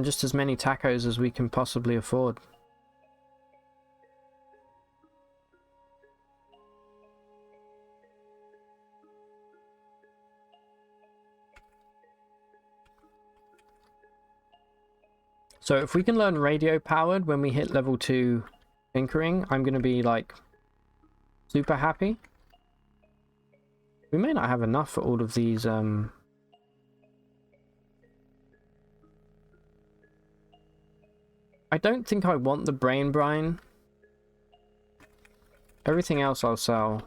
just as many tacos as we can possibly afford. So if we can learn radio powered when we hit level 2 tinkering, I'm going to be like super happy. We may not have enough for all of these I don't think I want the brain brine. Everything else I'll sell.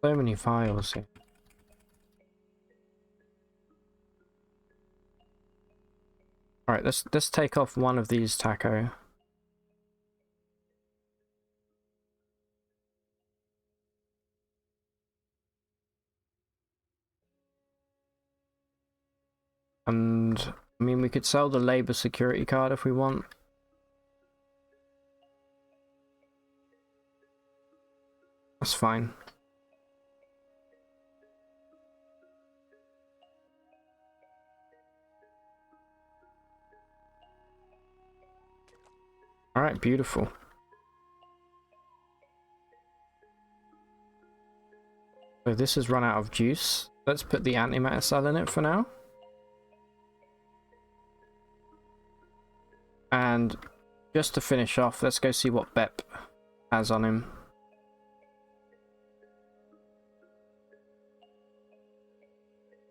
So many files here. Alright, let's take off one of these taco. And I mean, we could sell the labor security card if we want. That's fine. Alright, beautiful. So this has run out of juice. Let's put the antimatter cell in it for now. And just to finish off, let's go see what Bep has on him.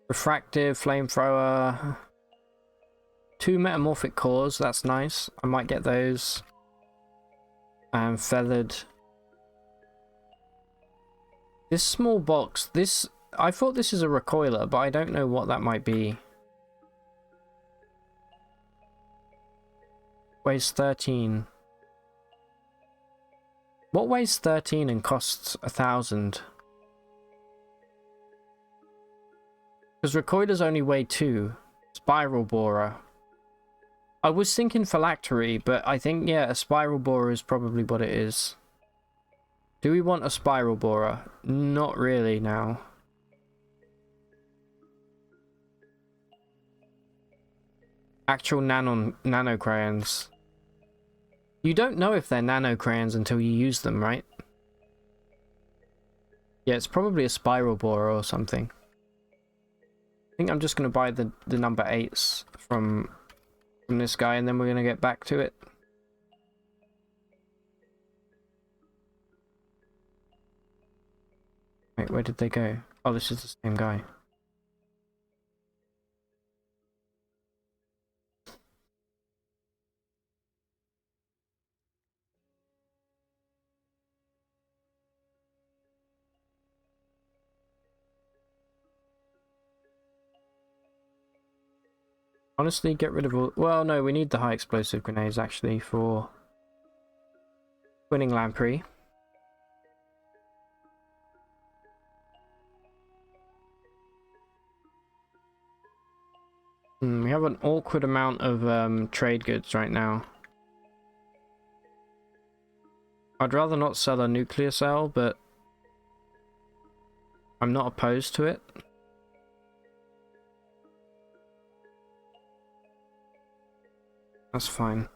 Refractive, flamethrower. 2 metamorphic cores, that's nice. I might get those. And feathered. This small box, I thought this is a recoiler, but I don't know what that might be. Weighs 13. What weighs 13 and costs 1,000? Because recoilers only weigh 2. Spiral borer. I was thinking phylactery, but I think, yeah, a spiral borer is probably what it is. Do we want a spiral borer? Not really now. Actual nano crayons. You don't know if they're nano crayons until you use them, right? Yeah, it's probably a spiral borer or something. I think I'm just going to buy the number 8s from this guy, and then we're going to get back to it. Wait, where did they go? Oh, this is the same guy. Honestly, get rid of all... Well, no, we need the high explosive grenades, actually, for winning Lamprey. We have an awkward amount of trade goods right now. I'd rather not sell a nuclear cell, but I'm not opposed to it. That's fine.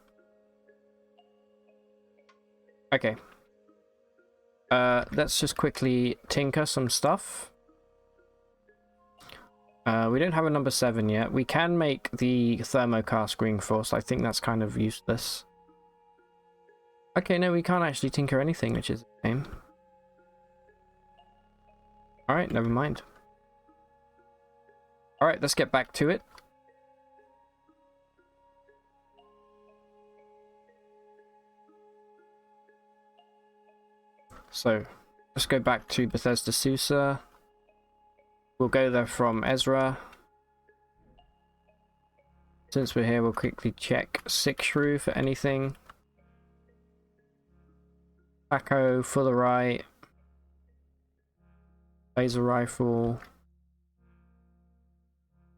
Okay. Let's just quickly tinker some stuff. We don't have a number 7 yet. We can make the thermocask reinforced. I think that's kind of useless. Okay, no, we can't actually tinker anything, which is a shame. Alright, never mind. Alright, let's get back to it. So, let's go back to Bethesda Susa. We'll go there from Ezra. Since we're here, we'll quickly check Six Shrew for anything. Taco, Fullerite. Laser rifle.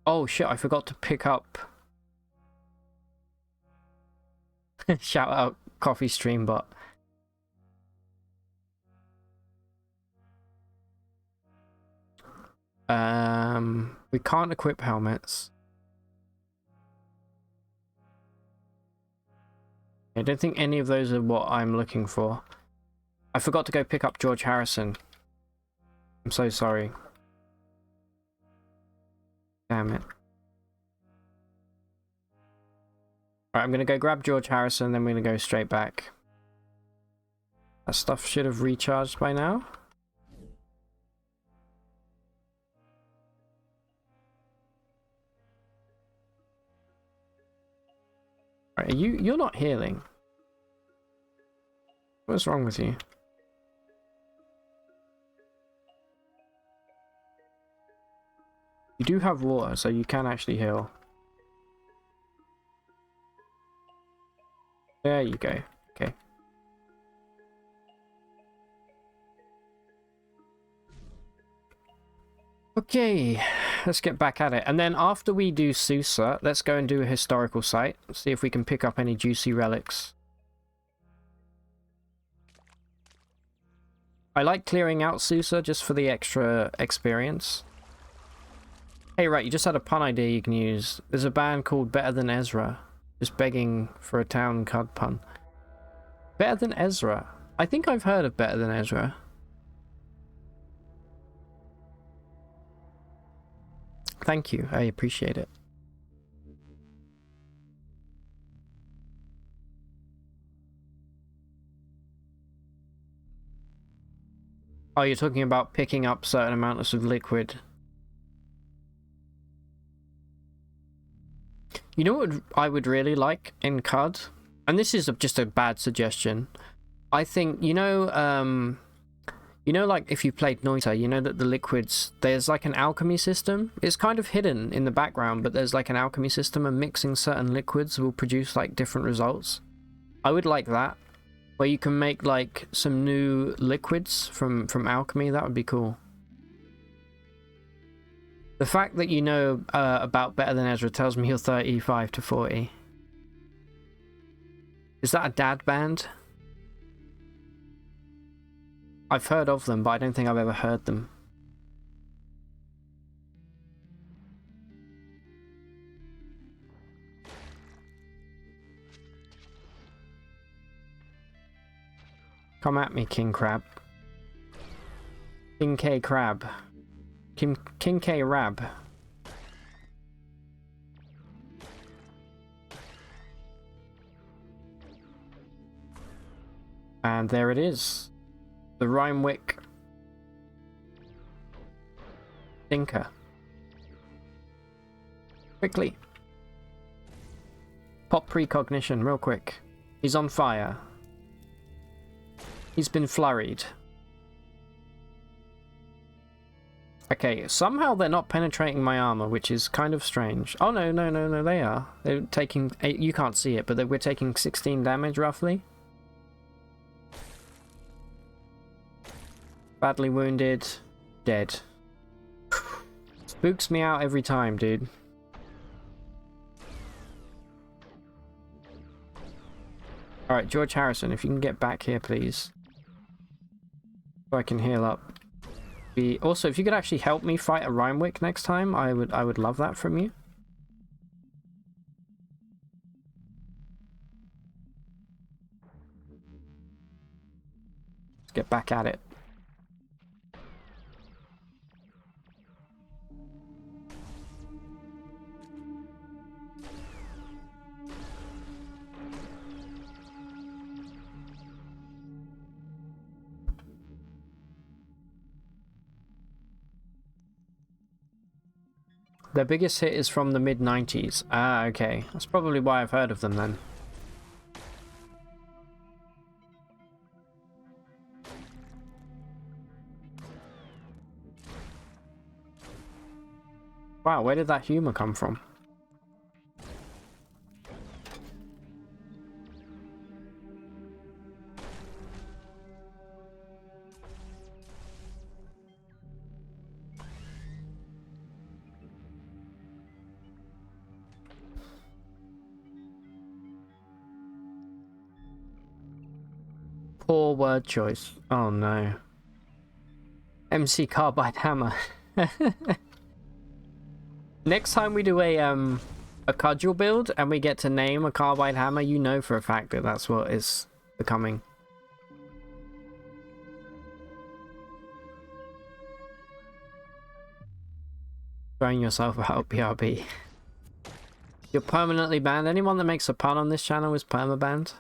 Oh shit, I forgot to pick up. Shout out Coffee Stream Bot. We can't equip helmets. I don't think any of those are what I'm looking for. I forgot to go pick up George Harrison. I'm so sorry. Damn it. Alright, I'm gonna go grab George Harrison, then we're gonna go straight back. That stuff should have recharged by now. Alright, you're not healing. What's wrong with you? You do have water, so you can actually heal. There you go. Okay. Okay, let's get back at it. And then after we do Susa, let's go and do a historical site. See if we can pick up any juicy relics. I like clearing out Susa just for the extra experience. Hey, right, you just had a pun idea you can use. There's a band called Better Than Ezra. Just begging for a town card pun. Better Than Ezra. I think I've heard of Better Than Ezra. Thank you, I appreciate it. Oh, you're talking about picking up certain amounts of liquid. You know what I would really like in CUD? And this is just a bad suggestion. I think, you know, like if you played Noita, you know that the liquids, there's like an alchemy system. It's kind of hidden in the background, but there's like an alchemy system, and mixing certain liquids will produce like different results. I would like that, where you can make like some new liquids from alchemy. That would be cool. The fact that you know about Better Than Ezra tells me you're 35 to 40. Is that a dad band? I've heard of them, but I don't think I've ever heard them. Come at me, King Crab. King K Crab. King K Rab. And there it is. The Rhymewick Thinker. Quickly. Pop precognition, real quick. He's on fire. He's been flurried. Okay, somehow they're not penetrating my armor, which is kind of strange. Oh, no, they are. They're taking... You can't see it, but we're taking 16 damage, roughly. Badly wounded. Dead. Spooks me out every time, dude. Alright, George Harrison, if you can get back here, please. So I can heal up. Also, if you could actually help me fight a Rhymewick next time, I would love that from you. Let's get back at it. Their biggest hit is from the mid-90s. Ah, okay. That's probably why I've heard of them then. Wow, where did that humor come from? Poor word choice. Oh no. MC Carbide Hammer. Next time we do a cudgel build and we get to name a Carbide Hammer, you know for a fact that that's what is becoming. Throwing yourself out, BRB. You're permanently banned. Anyone that makes a pun on this channel is perma-banned.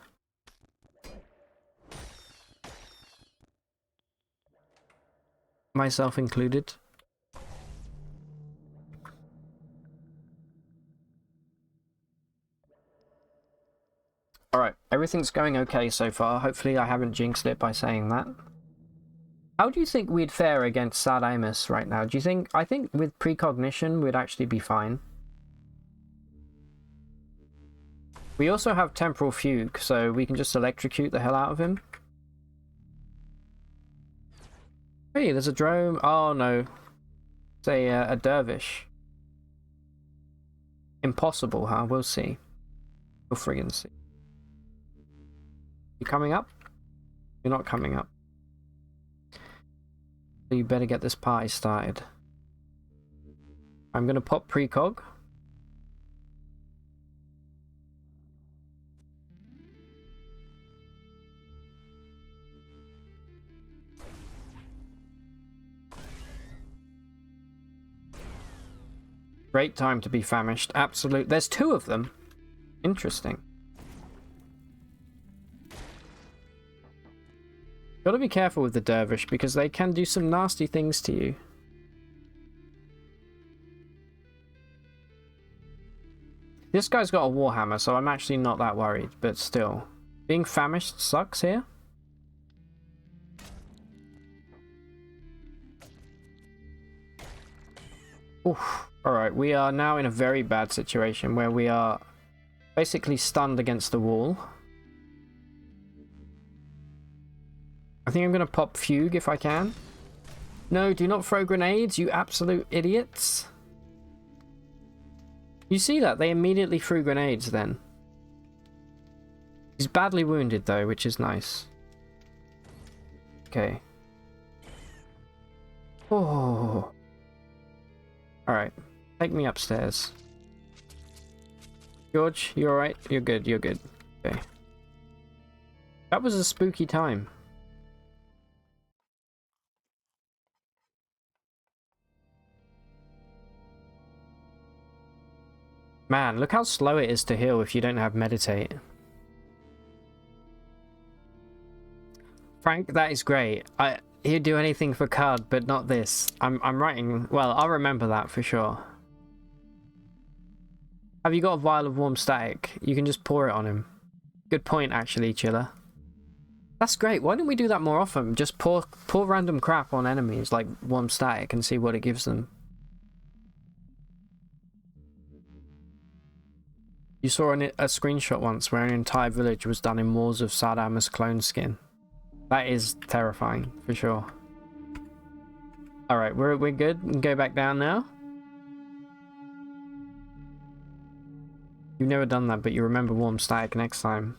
Myself included. Alright, everything's going okay so far. Hopefully I haven't jinxed it by saying that. How do you think we'd fare against Sadamus right now? Do you think... I think with precognition we'd actually be fine. We also have Temporal Fugue, so we can just electrocute the hell out of him. Hey, there's a drone. Oh no. It's a dervish. Impossible, huh? We'll see. We'll friggin' see. You coming up? You're not coming up. So you better get this party started. I'm gonna pop precog. Great time to be famished. Absolute. There's two of them. Interesting. Gotta be careful with the dervish because they can do some nasty things to you. This guy's got a warhammer, so I'm actually not that worried, but still. Being famished sucks here. Oof. Alright, we are now in a very bad situation where we are basically stunned against the wall. I think I'm going to pop Fugue if I can. No, do not throw grenades, you absolute idiots. You see that? They immediately threw grenades then. He's badly wounded though, which is nice. Okay. Oh. Alright. Take me upstairs. George, you alright? You're good, you're good. Okay. That was a spooky time. Man, look how slow it is to heal if you don't have meditate. Frank, that is great. He'd do anything for card, but not this. I'm writing... Well, I'll remember that for sure. Have you got a vial of warm static? You can just pour it on him. Good point, actually, Chiller. That's great. Why don't we do that more often? Just pour random crap on enemies, like warm static, and see what it gives them. You saw a screenshot once where an entire village was done in walls of Sadamus clone skin. That is terrifying, for sure. Alright, we're good. We can go back down now. You've never done that, but you remember warm static next time.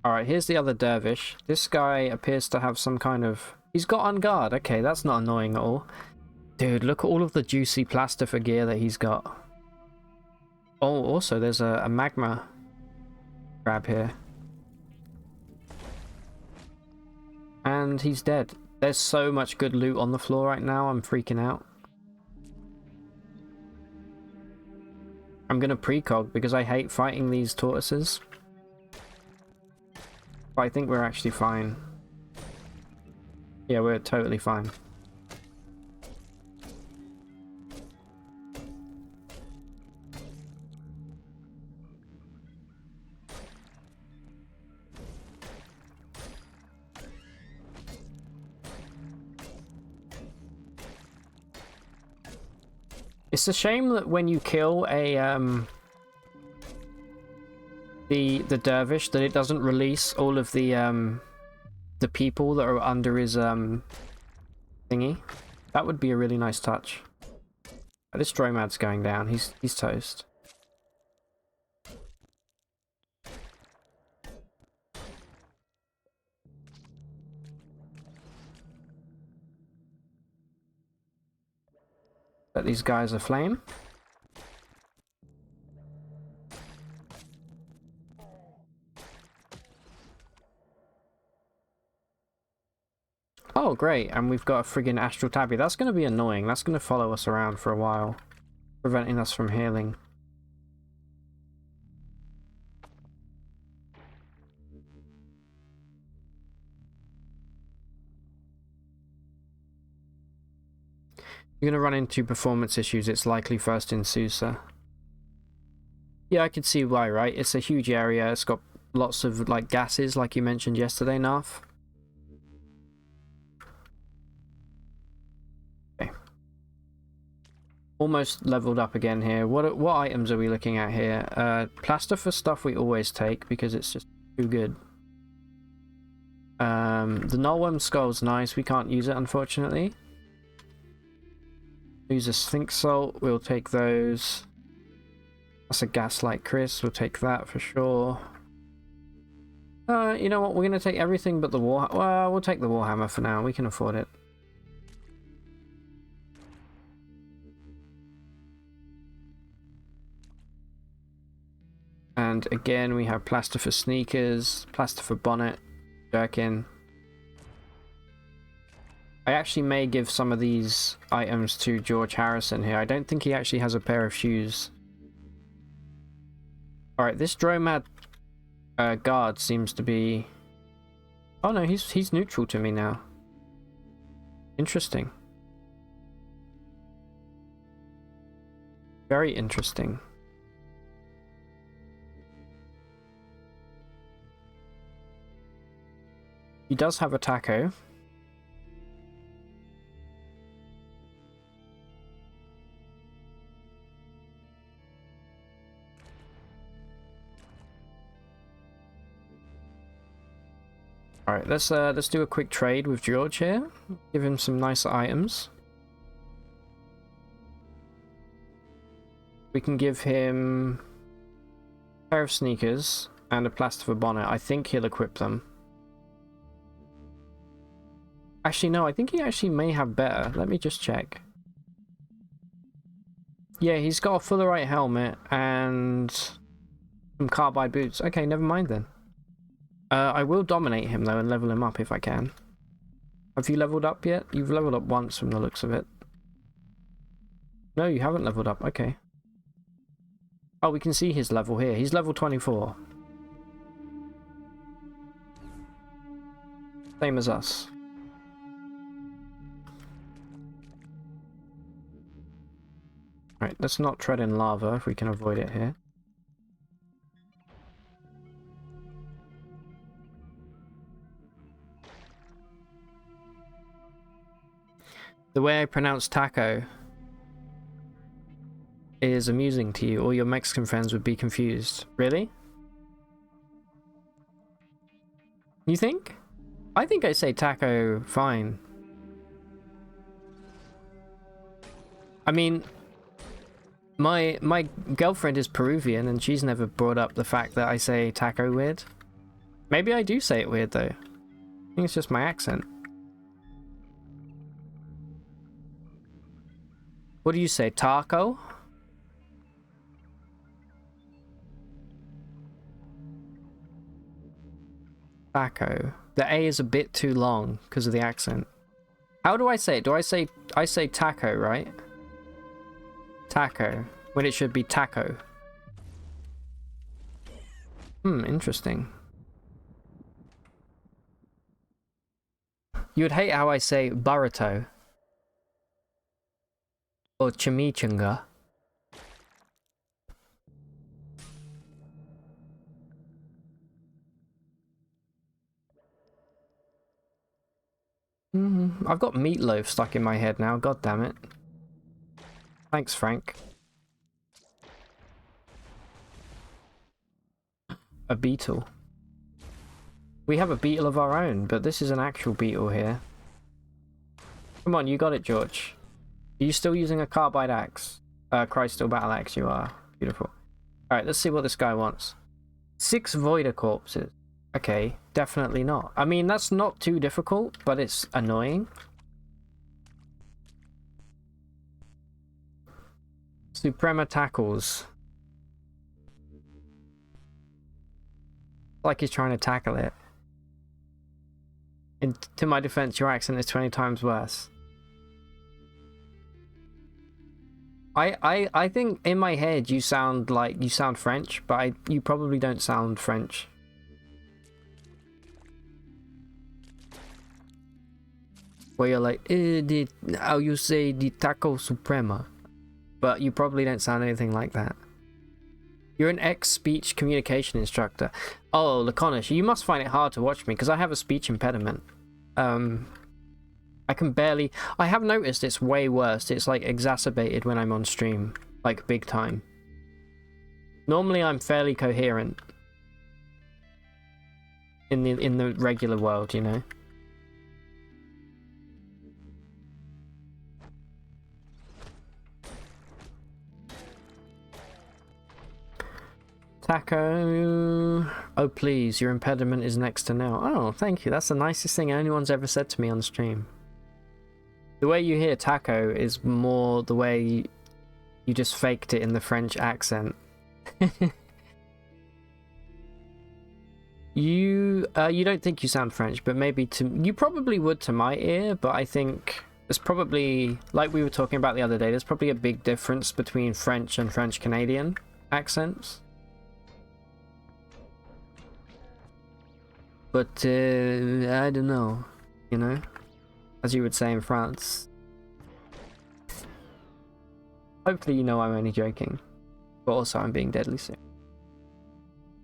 Alright, here's the other dervish. This guy appears to have some kind of... He's got on guard. Okay, that's not annoying at all. Dude, look at all of the juicy plaster for gear that he's got. Oh, also, there's a magma grab here. And he's dead. There's so much good loot on the floor right now, I'm freaking out. I'm gonna precog because I hate fighting these tortoises. But I think we're actually fine. Yeah, we're totally fine. It's a shame that when you kill a the dervish, that it doesn't release all of the people that are under his thingy. That would be a really nice touch. This Dromad's going down. He's toast. Set these guys aflame. Oh, great. And we've got a friggin' Astral Tabby. That's going to be annoying. That's going to follow us around for a while. preventing us from healing. You're going to run into performance issues. It's likely first in Susa. Yeah, I can see why, right? It's a huge area. It's got lots of like gases, like you mentioned yesterday, Narf. Okay. Almost leveled up again here. What items are we looking at here? Plaster for stuff we always take because it's just too good. The Nullworm Skull's nice. We can't use it, unfortunately. Use a Sphinx Salt. We'll take those. That's a Gaslight Chris. We'll take that for sure. You know what? We're going to take everything but the War... Well, we'll take the Warhammer for now. We can afford it. And again, we have plaster for sneakers, plaster for bonnet, jerkin. I actually may give some of these items to George Harrison here. I don't think he actually has a pair of shoes. Alright, this Dromad guard seems to be... Oh no, he's neutral to me now. Interesting. Very interesting. He does have a taco. Alright, let's do a quick trade with George here. Give him some nicer items. We can give him a pair of sneakers and a plaster for bonnet. I think he'll equip them. Actually, no, I think he actually may have better. Let me just check. Yeah, he's got a Fullerite helmet and some carbide boots. Okay, never mind then. I will dominate him though and level him up if I can. Have you leveled up yet? You've leveled up once from the looks of it. No, you haven't leveled up. Okay. Oh, we can see his level here. He's level 24. Same as us. Right, let's not tread in lava if we can avoid it here. The way I pronounce taco is amusing to you. All your Mexican friends would be confused. Really? You think? I think I say taco fine. I mean, my girlfriend is Peruvian and she's never brought up the fact that I say taco weird. Maybe I do say it weird though. I think it's just my accent. What do you say, taco? Taco. The A is a bit too long because of the accent. How do I say it? I say taco, right? Taco. When it should be taco. Interesting. You would hate how I say burrito. Or chimichanga. I've got meatloaf stuck in my head now, god damn it. Thanks, Frank. A beetle. We have a beetle of our own, but this is an actual beetle here. Come on, you got it, George. Are you still using a carbide axe? Crystal battle axe, you are. Beautiful. Alright, let's see what this guy wants. 6 Voider corpses. Okay, definitely not. I mean, that's not too difficult, but it's annoying. Suprema tackles. Like he's trying to tackle it. And to my defense, your accent is 20 times worse. I think in my head you sound French, but you probably don't sound French. Where you're like, how you say the taco suprema, but you probably don't sound anything like that. You're an ex-speech communication instructor. Oh, Laconish, you must find it hard to watch me because I have a speech impediment. I can barely... I have noticed it's way worse. It's like exacerbated when I'm on stream, like big time. Normally I'm fairly coherent in the regular world, you know. Taco, oh please, your impediment is next to nil. Oh, thank you. That's the nicest thing anyone's ever said to me on stream. The way you hear taco is more the way you just faked it in the French accent. You don't think you sound French, but maybe you probably would to my ear, but I think there's probably, like we were talking about the other day, there's probably a big difference between French and French Canadian accents. But, I don't know, you know? As you would say in France. Hopefully you know I'm only joking. But also I'm being deadly serious.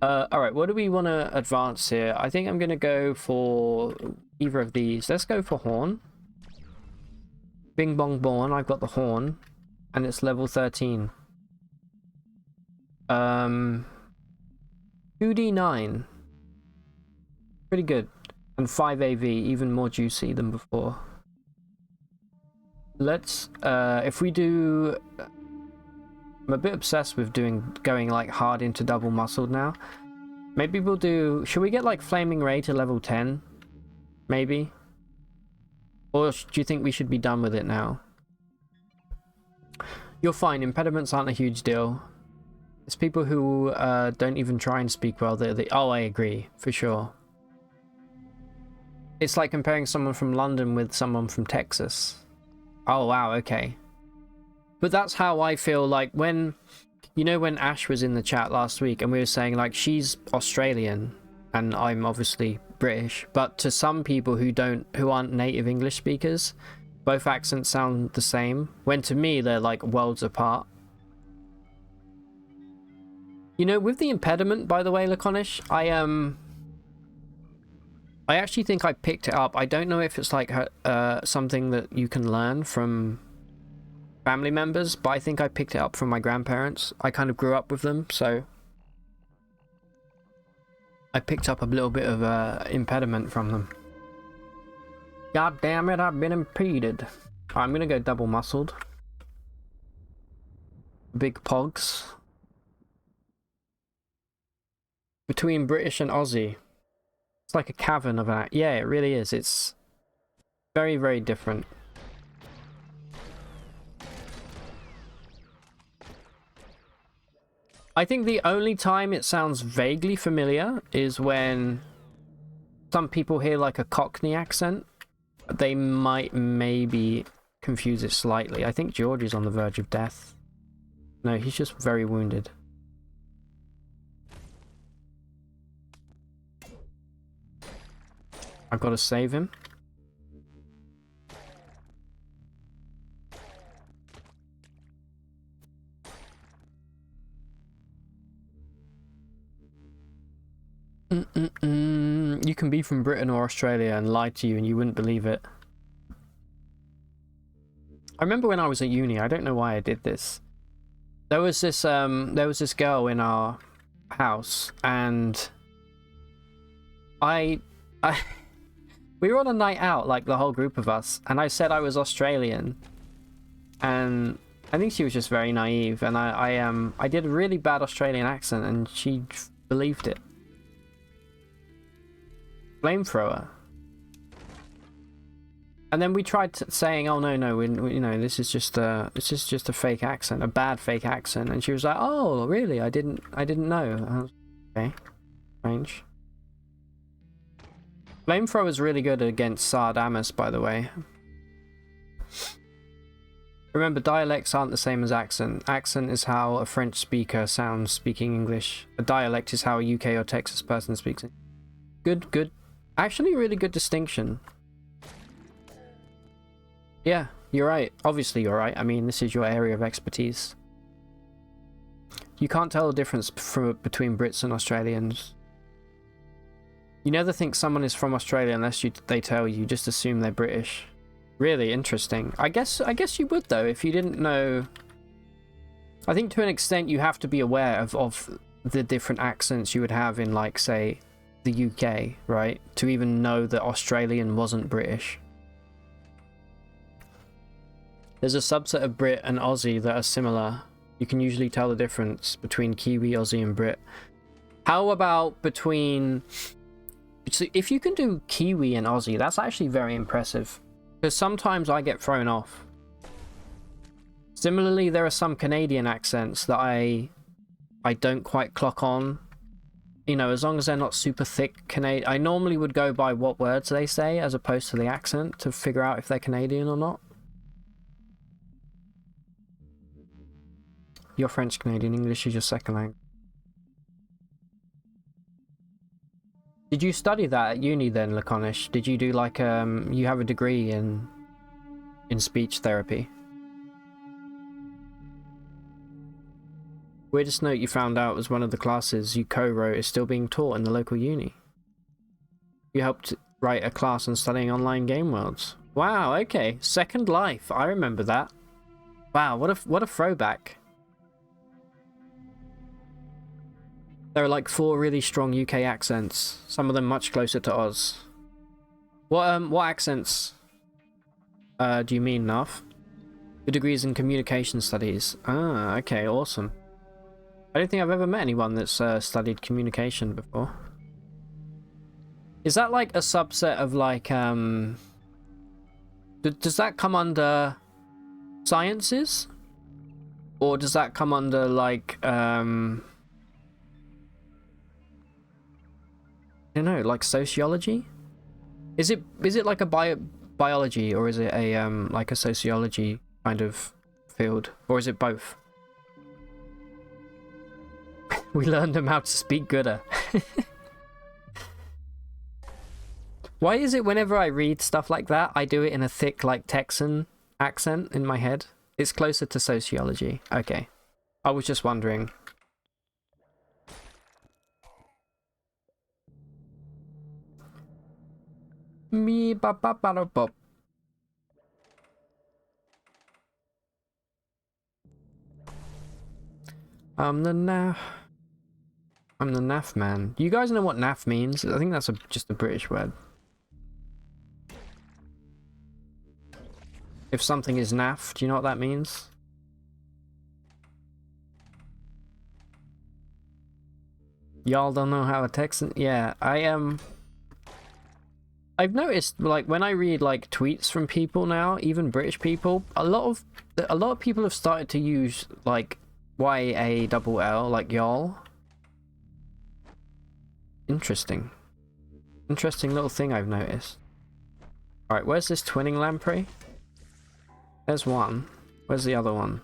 Alright, what do we want to advance here? I think I'm going to go for either of these. Let's go for Horn. Bing Bong Born, I've got the Horn. And it's level 13. 2d9. Pretty good. And 5 AV, even more juicy than before. Let's, if we do... I'm a bit obsessed with going like hard into double muscled now. Maybe we'll do... Should we get like Flaming Ray to level 10? Maybe? Or do you think we should be done with it now? You're fine, impediments aren't a huge deal. It's people who don't even try and speak well. Oh, I agree, for sure. It's like comparing someone from London with someone from Texas. Oh, wow, okay. But that's how I feel like when... You know when Ash was in the chat last week and we were saying like she's Australian and I'm obviously British, but to some people who aren't native English speakers, both accents sound the same, when to me they're like worlds apart. You know, with the impediment, by the way, Laconish, I actually think I picked it up. I don't know if it's like something that you can learn from family members, but I think I picked it up from my grandparents. I kind of grew up with them, so I picked up a little bit of impediment from them. God damn it, I've been impeded. I'm gonna go double muscled. Big pogs. Between British and Aussie. It's like a cavern of an... Yeah, it really is. It's very, very different. I think the only time it sounds vaguely familiar is when some people hear like a Cockney accent. They might maybe confuse it slightly. I think George is on the verge of death. No, he's just very wounded. I've got to save him. You can be from Britain or Australia and lie to you and you wouldn't believe it. I remember when I was at uni, I don't know why I did this. There was this girl in our house and we were on a night out, like the whole group of us, and I said I was Australian, and I think she was just very naive, and I did a really bad Australian accent, and she believed it. Flamethrower. And then we tried saying, "Oh no, you know, this is just a fake accent, a bad fake accent," and she was like, "Oh, really? I didn't know." I was, okay, strange. Flamethrower is really good against Sardamus, by the way. Remember, dialects aren't the same as accent. Accent is how a French speaker sounds speaking English. A dialect is how a UK or Texas person speaks it. Good, good. Actually, really good distinction. Yeah, you're right. Obviously, you're right. I mean, this is your area of expertise. You can't tell the difference between Brits and Australians. You never think someone is from Australia unless they tell you. Just assume they're British. Really interesting. I guess you would, though, if you didn't know. I think to an extent you have to be aware of the different accents you would have in, like, say, the UK, right? To even know that Australian wasn't British. There's a subset of Brit and Aussie that are similar. You can usually tell the difference between Kiwi, Aussie, and Brit. How about between... So if you can do Kiwi and Aussie, that's actually very impressive. Because sometimes I get thrown off. Similarly, there are some Canadian accents that I don't quite clock on. You know, as long as they're not super thick Canadian. I normally would go by what words they say as opposed to the accent to figure out if they're Canadian or not. You're French Canadian, English is your second language. Did you study that at uni then, Laconish? Did you do like you have a degree in speech therapy? Weirdest note you found out was one of the classes you co-wrote is still being taught in the local uni. You helped write a class on studying online game worlds. Wow, okay. Second Life, I remember that. Wow, what a throwback. There are like 4 really strong UK accents, some of them much closer to Oz. What accents do you mean, Nuff? The degrees in communication studies. Ah, okay, awesome. I don't think I've ever met anyone that's studied communication before. Is that like a subset of like does that come under sciences? Or does that come under like I don't know, like sociology? Is it like a biology, or is it a like a sociology kind of field, or is it both? We learned them how to speak gooder. Why is it whenever I read stuff like that, I do it in a thick, like, Texan accent in my head? It's closer to sociology. Okay. I was just wondering. Me ba ba ba da bop. I'm the naff man. You guys know what naff means? I think that's just a British word. If something is naff, do you know what that means? Y'all don't know how a Texan... Yeah, I've noticed, like, when I read, like, tweets from people now, even British people, a lot of people have started to use, like, Y-A-L-L, like y'all. Interesting. Interesting little thing I've noticed. Alright, where's this twinning lamprey? There's one. Where's the other one?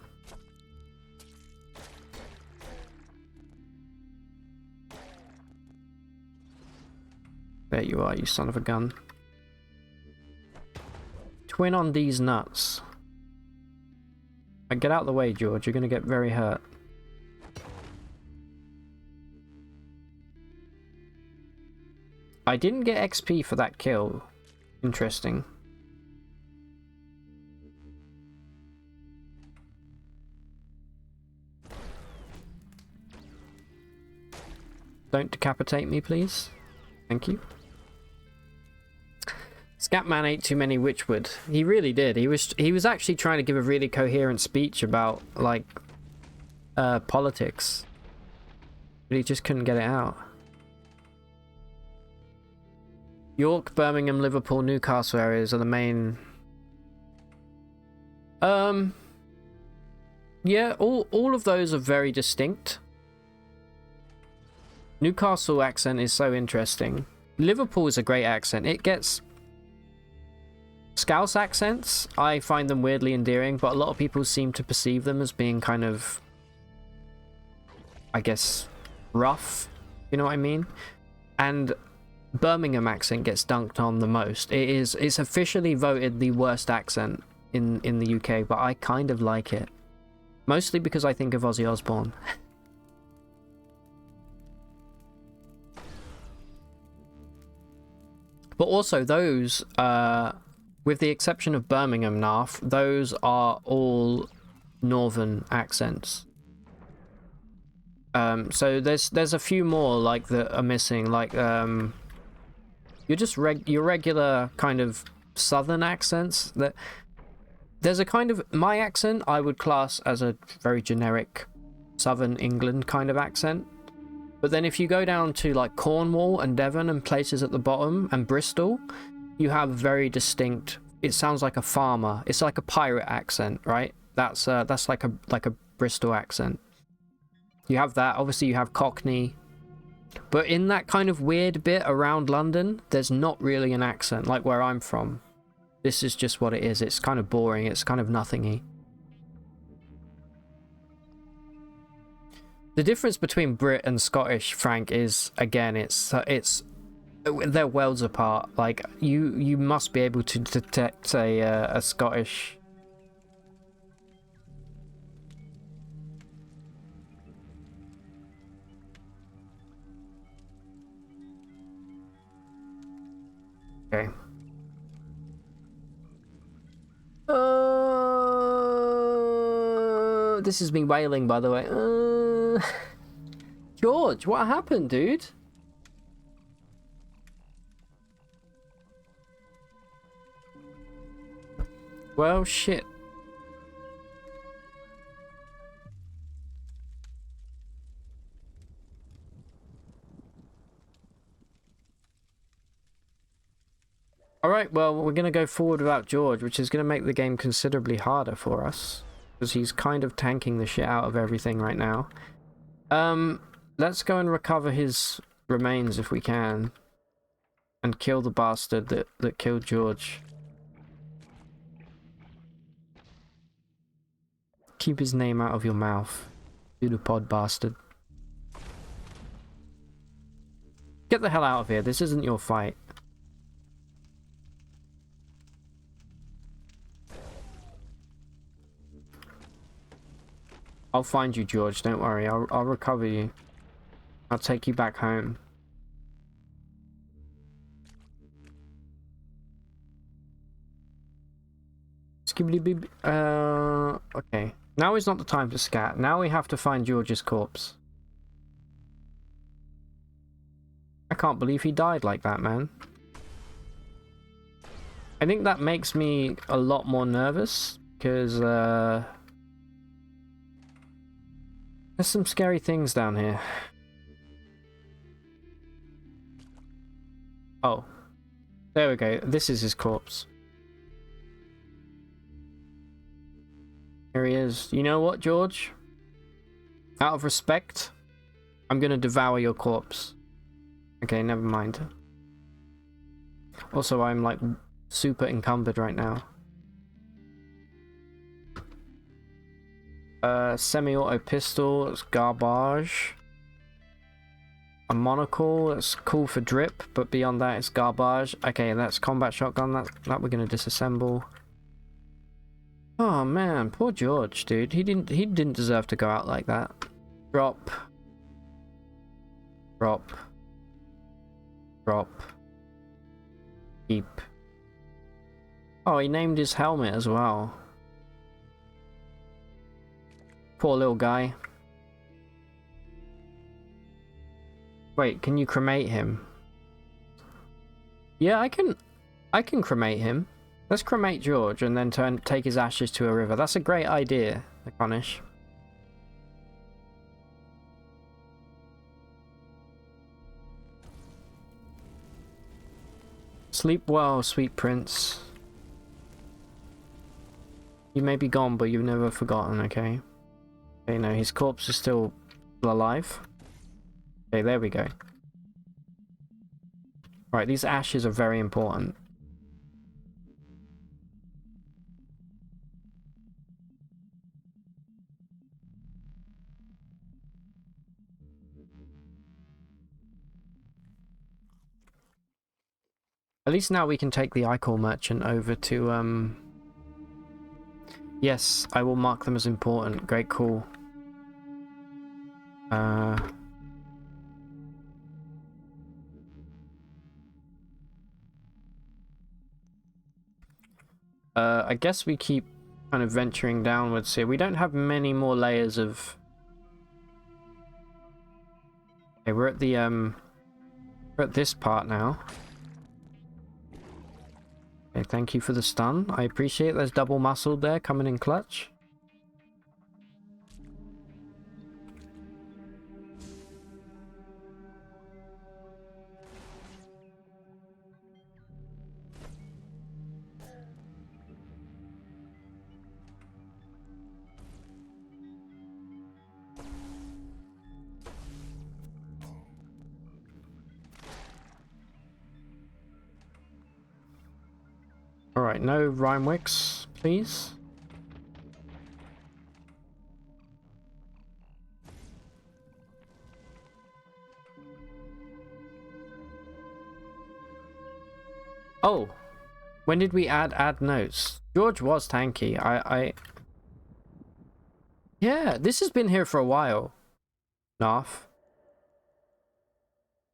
There you are, you son of a gun. Twin on these nuts. Get out of the way, George. You're gonna get very hurt. I didn't get XP for that kill. Interesting. Don't decapitate me, please. Thank you. Scatman ate too many witchwood. He really did. He was actually trying to give a really coherent speech about, like, politics. But he just couldn't get it out. York, Birmingham, Liverpool, Newcastle areas are the main... Yeah, all of those are very distinct. Newcastle accent is so interesting. Liverpool is a great accent. It gets... Scouse accents, I find them weirdly endearing, but a lot of people seem to perceive them as being kind of, I guess, rough. You know what I mean? And Birmingham accent gets dunked on the most. It's officially voted the worst accent in the UK, but I kind of like it. Mostly because I think of Ozzy Osbourne. But also those, with the exception of Birmingham Narf, those are all northern accents. So there's a few more like that are missing, like you're just your regular kind of southern accents. That there's a kind of, my accent I would class as a very generic southern England kind of accent. But then if you go down to like Cornwall and Devon and places at the bottom and Bristol, you have very distinct, it sounds like a farmer. It's like a pirate accent, right? That's like a Bristol accent. You have that. Obviously you have Cockney. But in that kind of weird bit around London, there's not really an accent like where I'm from. This is just what it is. It's kind of boring. It's kind of nothingy. The difference between Brit and Scottish, Frank, is, again, it's they're worlds apart. Like, you must be able to detect a Scottish. Okay. This is me wailing, by the way. George, what happened, dude? Well, shit. Alright, well, we're going to go forward without George, which is going to make the game considerably harder for us. Because he's kind of tanking the shit out of everything right now. Let's go and recover his remains if we can. And kill the bastard that killed George. Keep his name out of your mouth, pseudopod bastard. Get the hell out of here, this isn't your fight. I'll find you, George, don't worry, I'll recover you. I'll take you back home. Skibbly-bib. Okay. Now is not the time to scat. Now we have to find George's corpse. I can't believe he died like that, man. I think that makes me a lot more nervous, because, there's some scary things down here. Oh. There we go. This is his corpse. Here he is. You know what, George? Out of respect, I'm gonna devour your corpse. Okay, never mind. Also, I'm like super encumbered right now. Semi-auto pistol, that's garbage. A monocle, that's cool for drip, but beyond that it's garbage. Okay, that's combat shotgun, that we're gonna disassemble. Oh man, poor George, dude. He didn't deserve to go out like that. Drop. Drop. Drop. Keep. Oh, he named his helmet as well. Poor little guy. Wait, can you cremate him? Yeah, I can cremate him. Let's cremate George and then take his ashes to a river. That's a great idea, Iconish. Sleep well, sweet prince. You may be gone, but you've never forgotten, okay? Okay, no, his corpse is still alive. Okay, there we go. Right, these ashes are very important. At least now we can take the Icor Merchant over to, Yes, I will mark them as important. Great call. I guess we keep kind of venturing downwards here. We don't have many more layers of... Okay, we're at the, we're at this part now. Okay, thank you for the stun. I appreciate it. There's double muscle there coming in clutch. Alright, no Rhymewicks, please. Oh! When did we add notes? George was tanky. Yeah, this has been here for a while. Narf.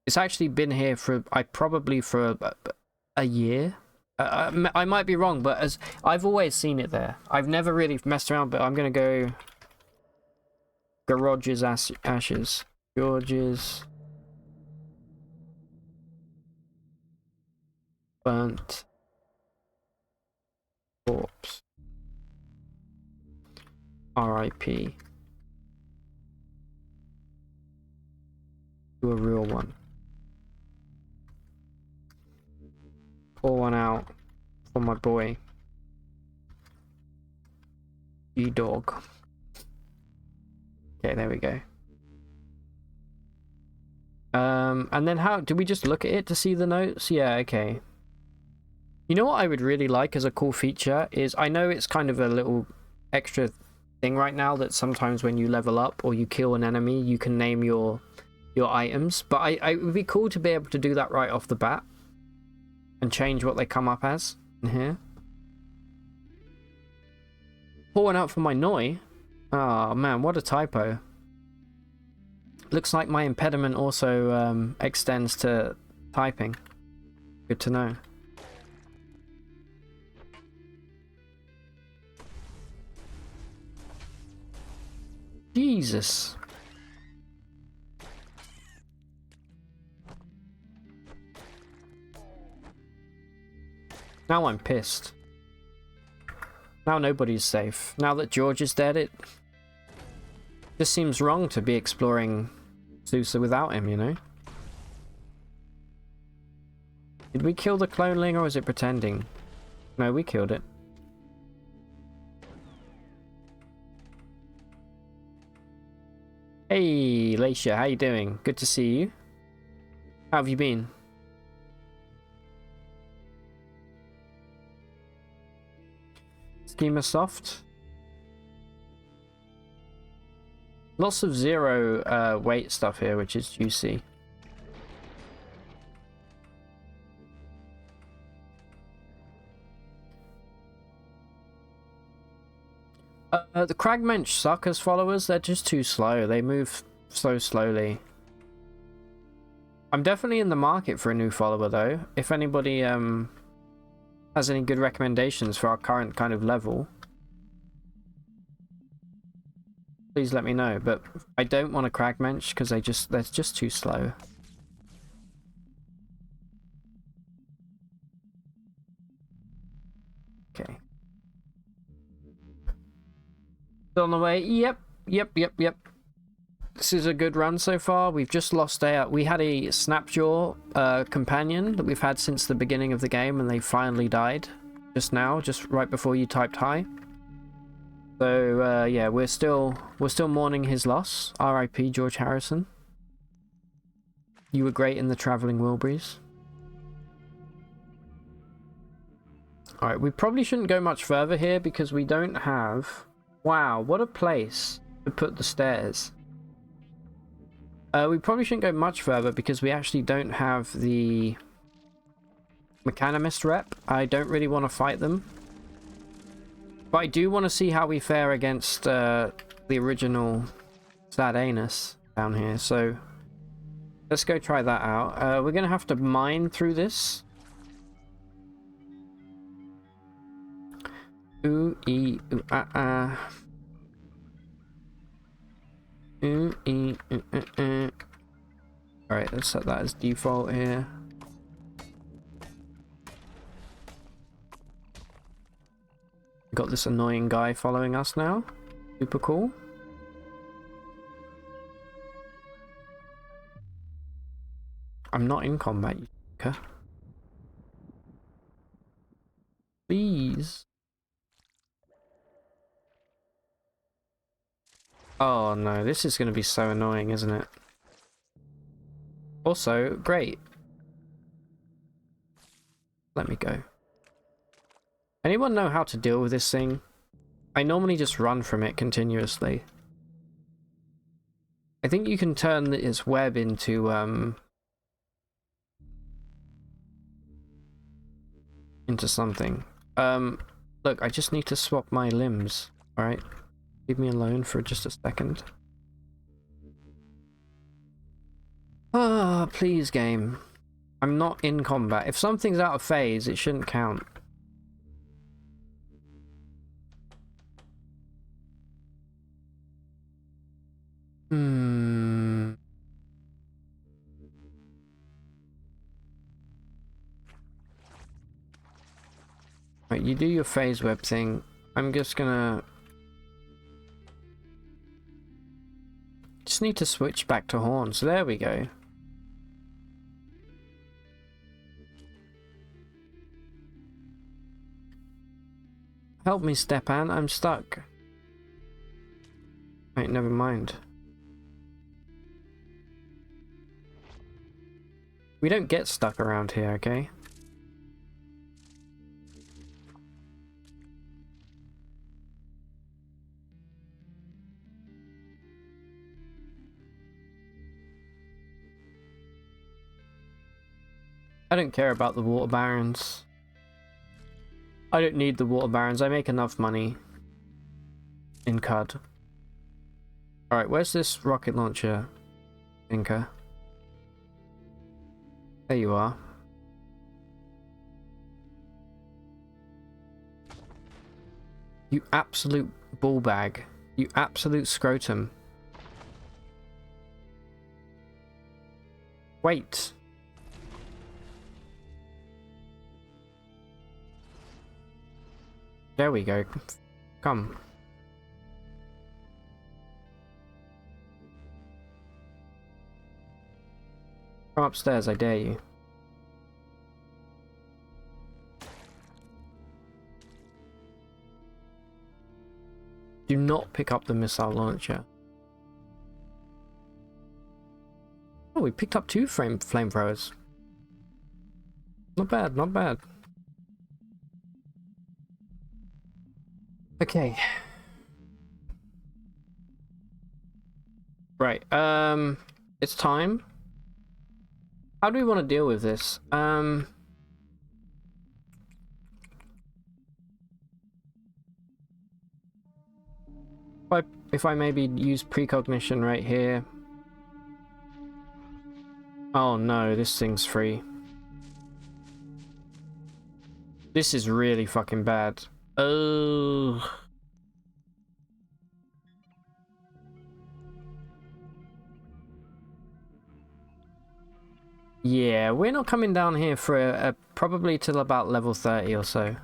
It's actually been here for, probably for a year. I might be wrong, but as I've always seen it there. I've never really messed around, but I'm gonna go Garage's ashes. George's burnt corpse. R.I.P. to a real one. Pour one out for my boy. G-Dog. Okay, there we go. And then how... Do we just look at it to see the notes? Yeah, okay. You know what I would really like as a cool feature is... I know it's kind of a little extra thing right now that sometimes when you level up or you kill an enemy, you can name your items. But it would be cool to be able to do that right off the bat. And change what they come up as in here. Pour one out for my Noi. Oh man, what a typo. Looks like my impediment also extends to typing. Good to know. Jesus. Now I'm pissed. Now nobody's safe. Now that George is dead, it just seems wrong to be exploring Susa without him, you know? Did we kill the cloneling or was it pretending? No, we killed it. Hey, Laisha, how you doing? Good to see you. How have you been? Schema soft. Lots of zero weight stuff here, which is juicy. The Cragmensch suck as followers. They're just too slow. They move so slowly. I'm definitely in the market for a new follower though. If anybody has any good recommendations for our current kind of level, please let me know. But I don't want a Cragmensch because they're just too slow. Okay. Still on the way. Yep. This is a good run so far. We've just lost we had a Snapjaw companion that we've had since the beginning of the game, and they finally died just now, just right before you typed hi. So yeah, we're still mourning his loss. R.I.P. George Harrison. You were great in the Traveling Wilburys. All right, we probably shouldn't go much further here because we don't have. Wow, what a place to put the stairs. We probably shouldn't go much further because we actually don't have the Mechanimist rep. I don't really want to fight them. But I do want to see how we fare against the original Sad Anus down here. So let's go try that out. We're going to have to mine through this. Ooh, ee, ooh, Ooh, ee, Alright, let's set that as default here. Got this annoying guy following us now. Super cool. I'm not in combat, you fucker. Please. Oh no, this is going to be so annoying, isn't it? Also, great. Let me go. Anyone know how to deal with this thing? I normally just run from it continuously. I think you can turn its web into something. Look, I just need to swap my limbs, alright? Leave me alone for just a second. Ah, please, game. I'm not in combat. If something's out of phase, it shouldn't count. Right, you do your phase web thing. I'm just gonna... Just need to switch back to horns. There we go. Help me, Stepan. I'm stuck. Wait, never mind. We don't get stuck around here, okay? I don't care about the water barons. I don't need the water barons. I make enough money in CUD. Alright, where's this rocket launcher, Inca? There you are. You absolute ballbag. You absolute scrotum. Wait. There we go. Come. Come upstairs, I dare you. Do not pick up the missile launcher. Oh, we picked up 2 flamethrowers. Not bad, not bad. Okay. Right, it's time. How do we want to deal with this? If I maybe use precognition right here. Oh no, this thing's free. This is really fucking bad. Oh. Yeah, we're not coming down here for probably till about level 30 or so.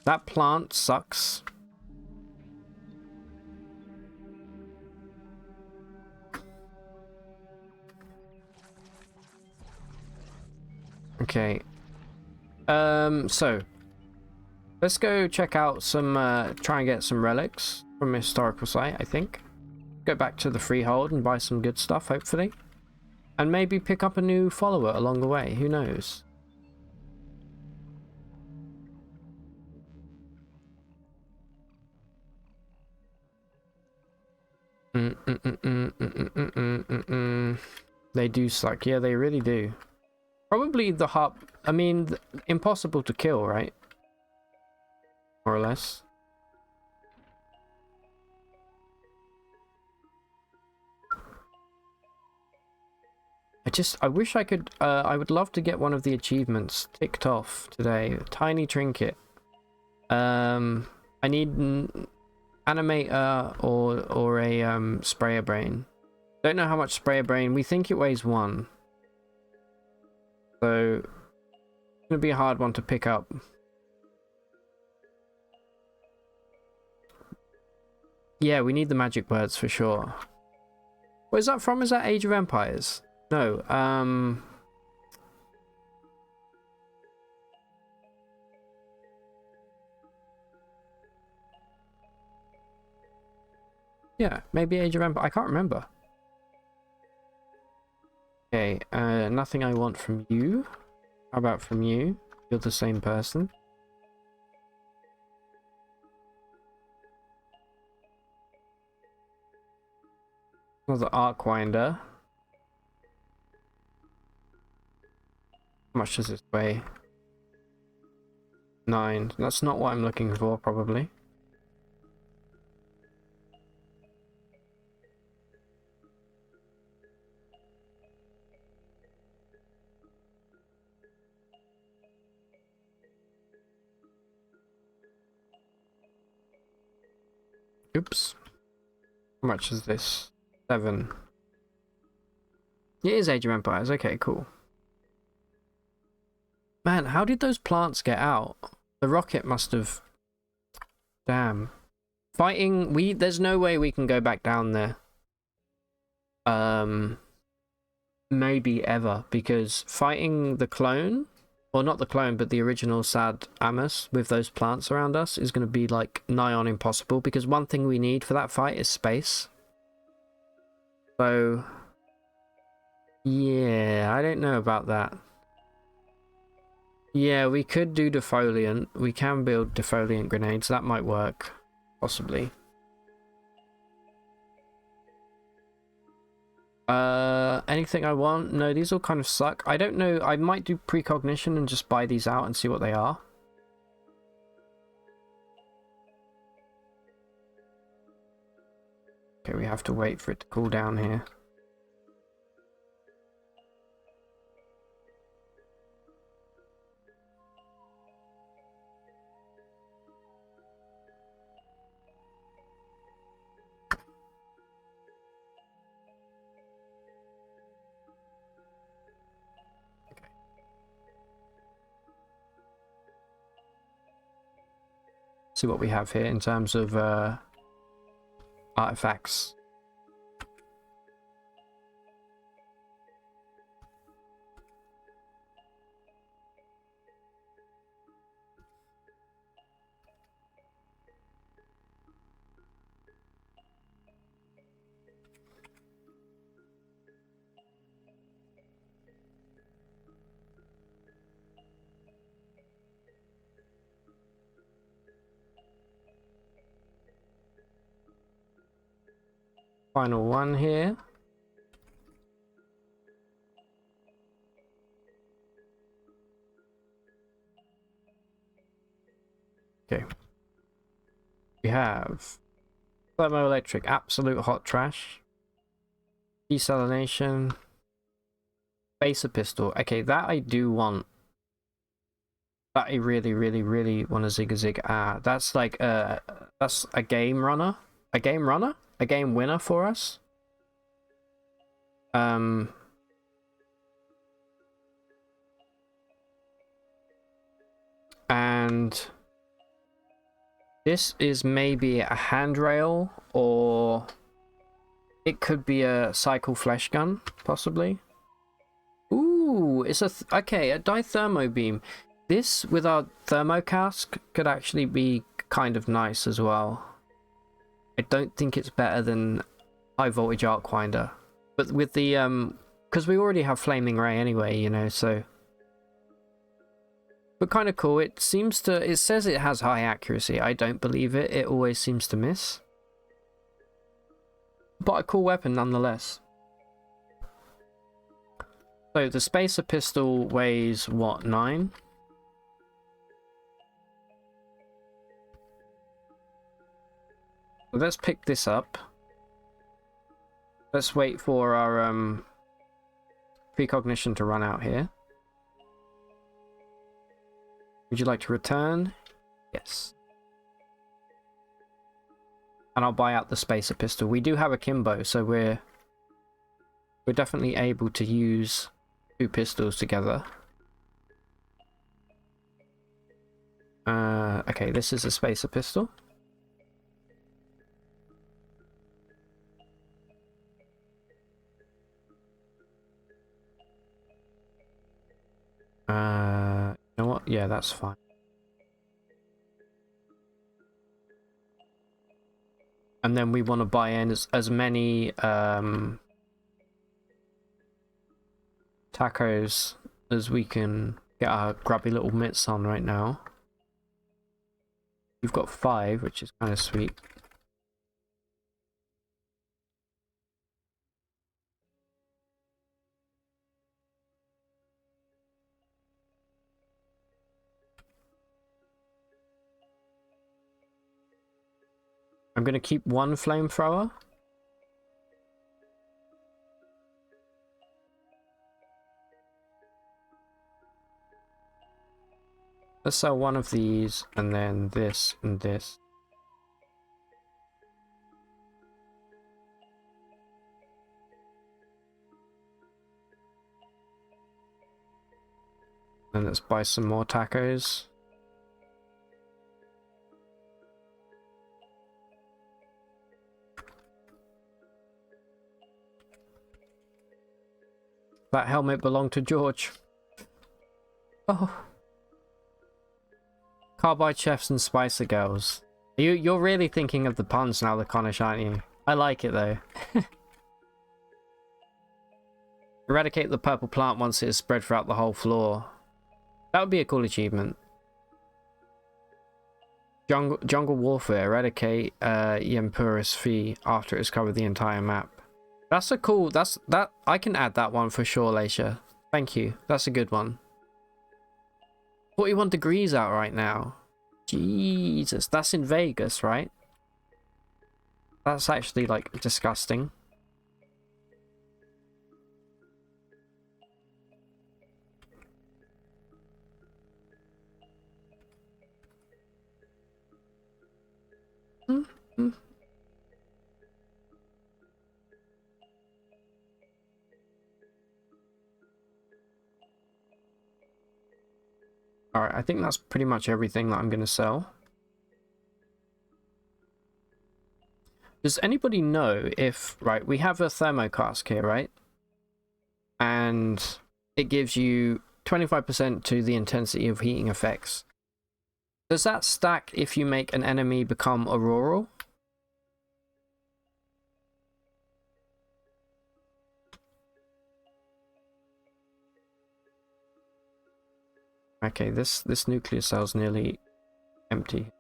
That plant sucks. Okay. So let's go check out some try and get some relics from a historical site, I think. Go back to the freehold and buy some good stuff, hopefully. And maybe pick up a new follower along the way, who knows? They do suck. Yeah, they really do. Probably the harp. I mean, impossible to kill, right? More or less. I wish I could, I would love to get one of the achievements ticked off today. Tiny trinket. I need an animator or a sprayer brain. Don't know how much sprayer brain. We think it weighs 1. So, it's gonna be a hard one to pick up. Yeah, we need the magic words for sure. Where's that from? Is that Age of Empires? No, yeah, maybe Age of Empires. I can't remember. Okay, nothing I want from you. How about from you? You're the same person. Another Arcwinder. How much does this weigh? 9. That's not what I'm looking for, probably. Oops. How much is this? 7. It is Age of Empires. Okay, cool. Man, how did those plants get out? The rocket must have... Damn. Fighting... There's no way we can go back down there. Maybe ever. Because fighting the clone... Or not the clone, but the original Sad Amos with those plants around us is going to be like nigh on impossible. Because one thing we need for that fight is space. So... Yeah, I don't know about that. Yeah, we could do defoliant. We can build defoliant grenades. That might work. Possibly. Anything I want? No, these all kind of suck. I don't know. I might do precognition and just buy these out and see what they are. Okay, we have to wait for it to cool down here. See what we have here in terms of artifacts. Final one here. Okay. We have thermoelectric, absolute hot trash. Desalination. Phaser pistol. Okay, that I do want. That I really, really, really want to zig. Ah, that's like that's a game runner. A game runner? A game winner for us. And this is maybe a handrail, or it could be a cycle flesh gun, possibly. Ooh, it's a okay, a dithermo beam. This with our thermo cask could actually be kind of nice as well. I don't think it's better than high voltage Arcwinder, but with the because we already have flaming ray anyway, you know, so. But kind of cool. It seems to. It says it has high accuracy. I don't believe it. It always seems to miss. But a cool weapon nonetheless. So the spacer pistol weighs what, 9? So let's pick this up. Let's wait for our precognition to run out here. Would you like to return? Yes. And I'll buy out the spacer pistol. We do have a Kimbo, so we're definitely able to use 2 pistols together. Okay, this is a spacer pistol. You know what? Yeah, that's fine. And then we want to buy in as many tacos as we can get our grubby little mitts on right now. We've got 5, which is kind of sweet. I'm going to keep 1 flamethrower. Let's sell 1 of these, and then this and this. And let's buy some more tacos. That helmet belonged to George. Oh. Carbide chefs and spicer girls. You're really thinking of the puns now, Laconish, aren't you? I like it though. Eradicate the purple plant once it is spread throughout the whole floor. That would be a cool achievement. Jungle warfare. Eradicate Yempurus Fee after it's covered the entire map. That's a cool. That I can add that one for sure, Laisha. Thank you. That's a good one. 41 degrees out right now. Jesus, that's in Vegas, right? That's actually like disgusting. Alright, I think that's pretty much everything that I'm going to sell. Does anybody know if... Right, we have a thermocask here, right? And it gives you 25% to the intensity of heating effects. Does that stack if you make an enemy become auroral? Okay, this nuclear cell's nearly empty.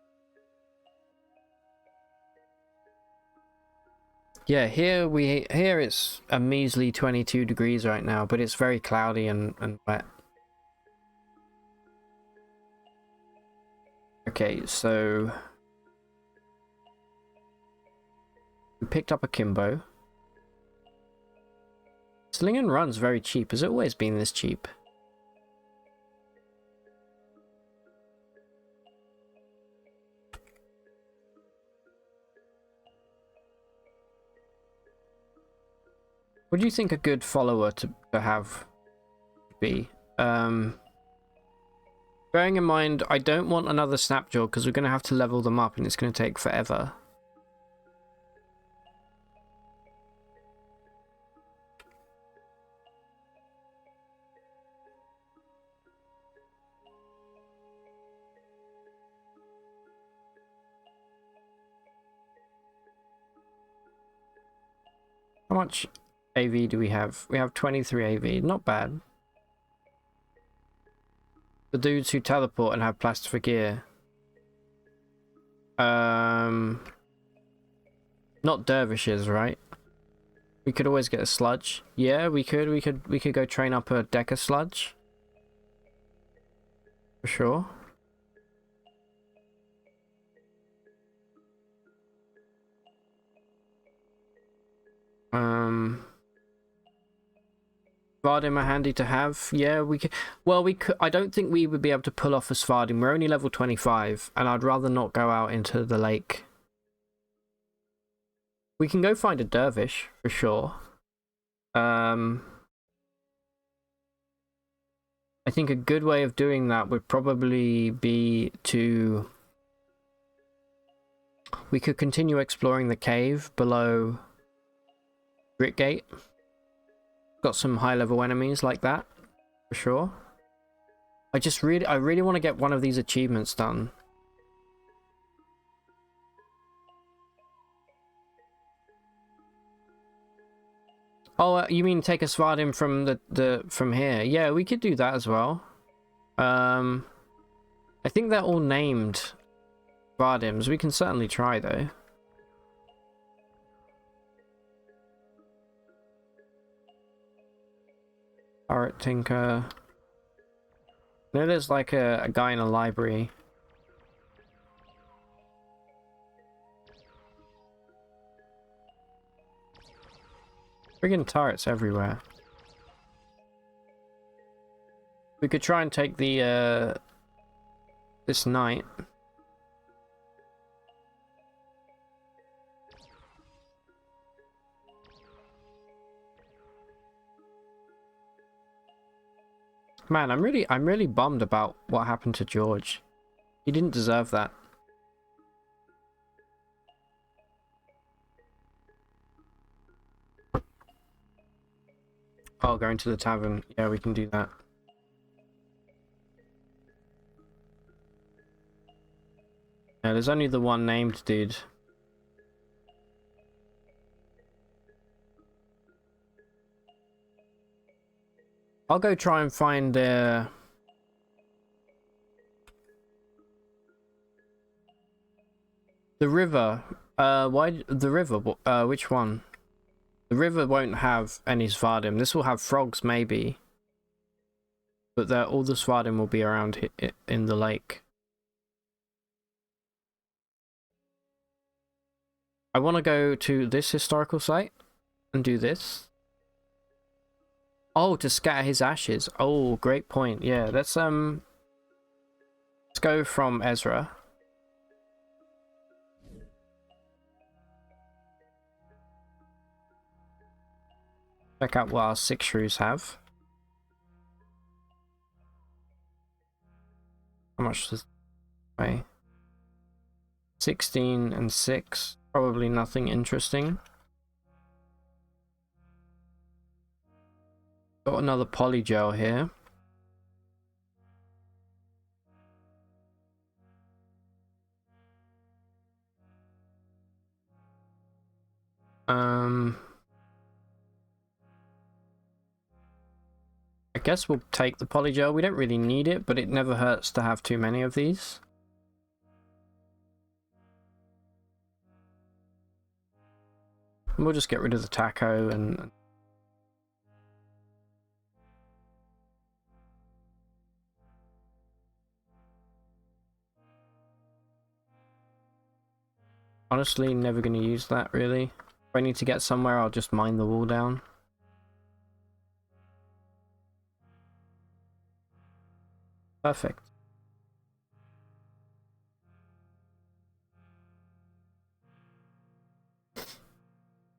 Yeah, here it's a measly 22 degrees right now, but it's very cloudy and wet. Okay, so we picked up a Kimbo. Sling and Run's very cheap. Has it always been this cheap? What do you think a good follower to have be? Bearing in mind, I don't want another Snapjaw because we're going to have to level them up and it's going to take forever. How much AV do we have? We have 23 AV. Not bad. The dudes who teleport and have plastifer gear. Not dervishes, right? We could always get a sludge. Yeah, we could go train up a deck of sludge. For sure. Svardim are handy to have. Yeah, we could. Well, we could. I don't think we would be able to pull off a Svardim. We're only level 25, and I'd rather not go out into the lake. We can go find a dervish for sure. I think a good way of doing that would probably be to. We could continue exploring the cave below Gritgate. Got some high-level enemies like that, for sure. I really want to get one of these achievements done. Oh, you mean take a Svardim from from here? Yeah, we could do that as well. I think they're all named Svardims. We can certainly try though. Art Tinker. No, there's like a guy in a library. Friggin' turrets everywhere. We could try and take the this knight. Man, I'm really bummed about what happened to George. He didn't deserve that. Oh, going to the tavern. Yeah, we can do that. Yeah, there's only the one named dude. I'll go try and find the river. Why the river? Which one? The river won't have any Svardim. This will have frogs, maybe. But all the Svardim will be around in the lake. I want to go to this historical site and do this. Oh, to scatter his ashes. Oh, great point. Yeah, let's go from Ezra. Check out what our 6 shrews have. How much does it weigh? 16 and 6. Probably nothing interesting. Got another polygel here. I guess we'll take the polygel. We don't really need it, but it never hurts to have too many of these. And we'll just get rid of the taco and honestly, never going to use that, really. If I need to get somewhere, I'll just mine the wall down. Perfect.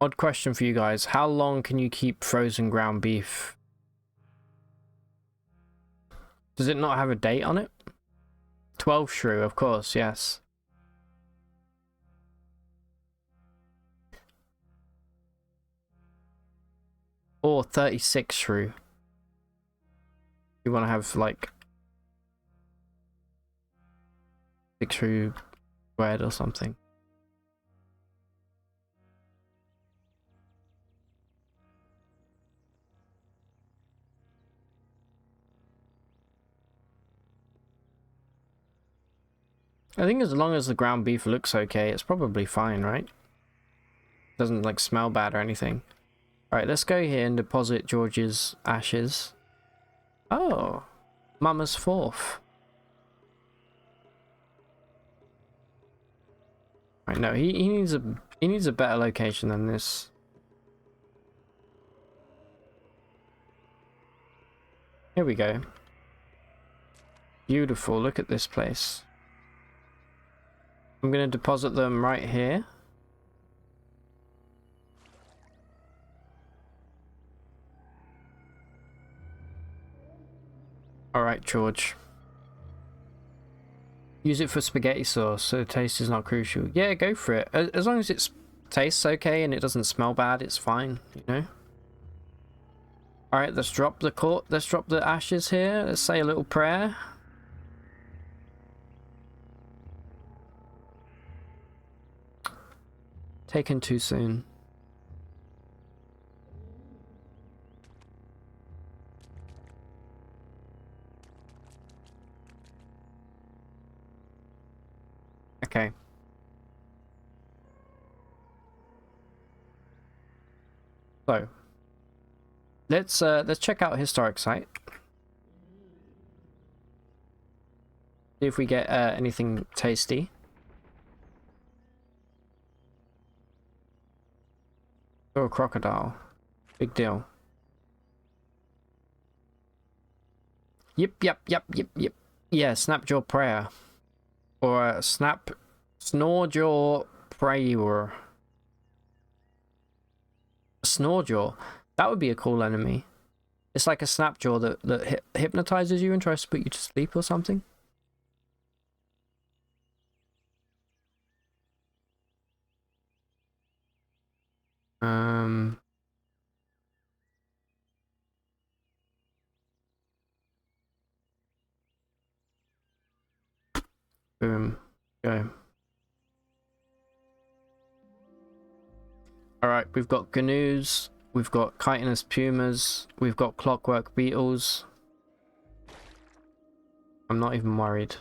Odd question for you guys. How long can you keep frozen ground beef? Does it not have a date on it? 12 shrew, of course, yes. Or 36 shrew. You want to have like 6 shrew squared or something. I think as long as the ground beef looks okay, it's probably fine, right? Doesn't like smell bad or anything. Alright, let's go here and deposit George's ashes. Oh, Mama's fourth. Right, no, he needs a better location than this. Here we go. Beautiful, look at this place. I'm gonna deposit them right here. Alright, George. Use it for spaghetti sauce, so the taste is not crucial. Yeah, go for it. As long as it tastes okay and it doesn't smell bad, it's fine, you know? Alright, let's drop the ashes here. Let's say a little prayer. Taken too soon. Okay. So let's check out a historic site. See if we get anything tasty. Or a crocodile. Big deal. Yep. Yeah, Snapjaw prayer. Or Snorejaw prayer. Snorejaw. That would be a cool enemy. It's like a Snapjaw that hypnotizes you and tries to put you to sleep or something. Boom. Go. Alright, we've got Gnu's, we've got chitinous pumas, we've got clockwork beetles. I'm not even worried.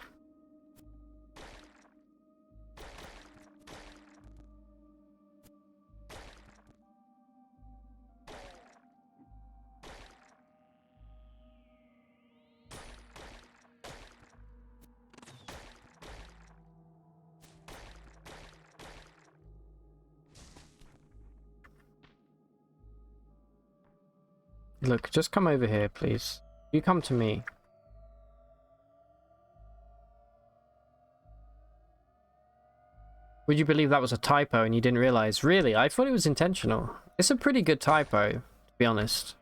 Look, just come over here, please. You come to me. Would you believe that was a typo and you didn't realize? Really? I thought it was intentional. It's a pretty good typo, to be honest.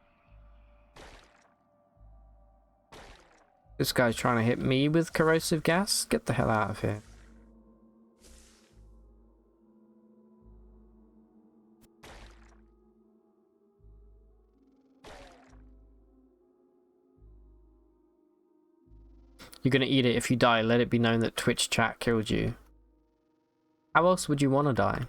This guy's trying to hit me with corrosive gas? Get the hell out of here. You're gonna eat it if you die. Let it be known that Twitch chat killed you. How else would you want to die?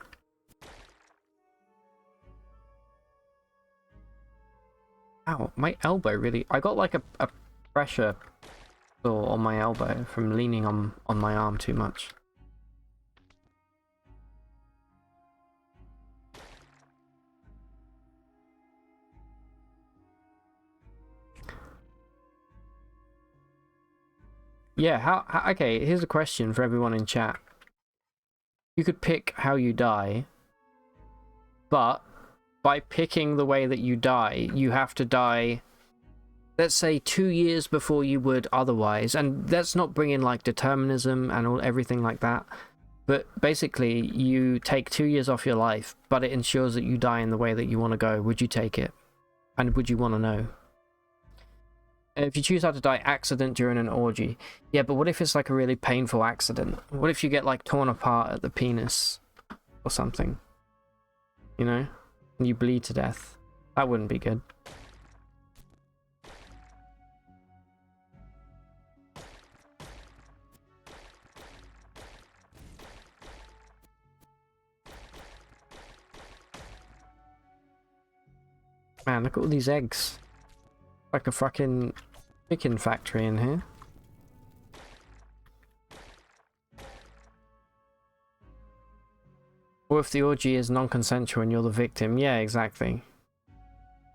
Ow, my elbow really... I got like a pressure sore on my elbow from leaning on my arm too much. Yeah, okay, here's a question for everyone in chat. You could pick how you die, but by picking the way that you die, you have to die, let's say, 2 years before you would otherwise. And let's not bring in like determinism and everything like that. But basically, you take 2 years off your life, but it ensures that you die in the way that you want to go. Would you take it? And would you want to know? If you choose how to die, accident during an orgy. Yeah, but what if it's like a really painful accident? What if you get like torn apart at the penis or something? You know? And you bleed to death. That wouldn't be good. Man, look at all these eggs. Like a fucking chicken factory in here. Or if the orgy is non-consensual and you're the victim. Yeah, exactly.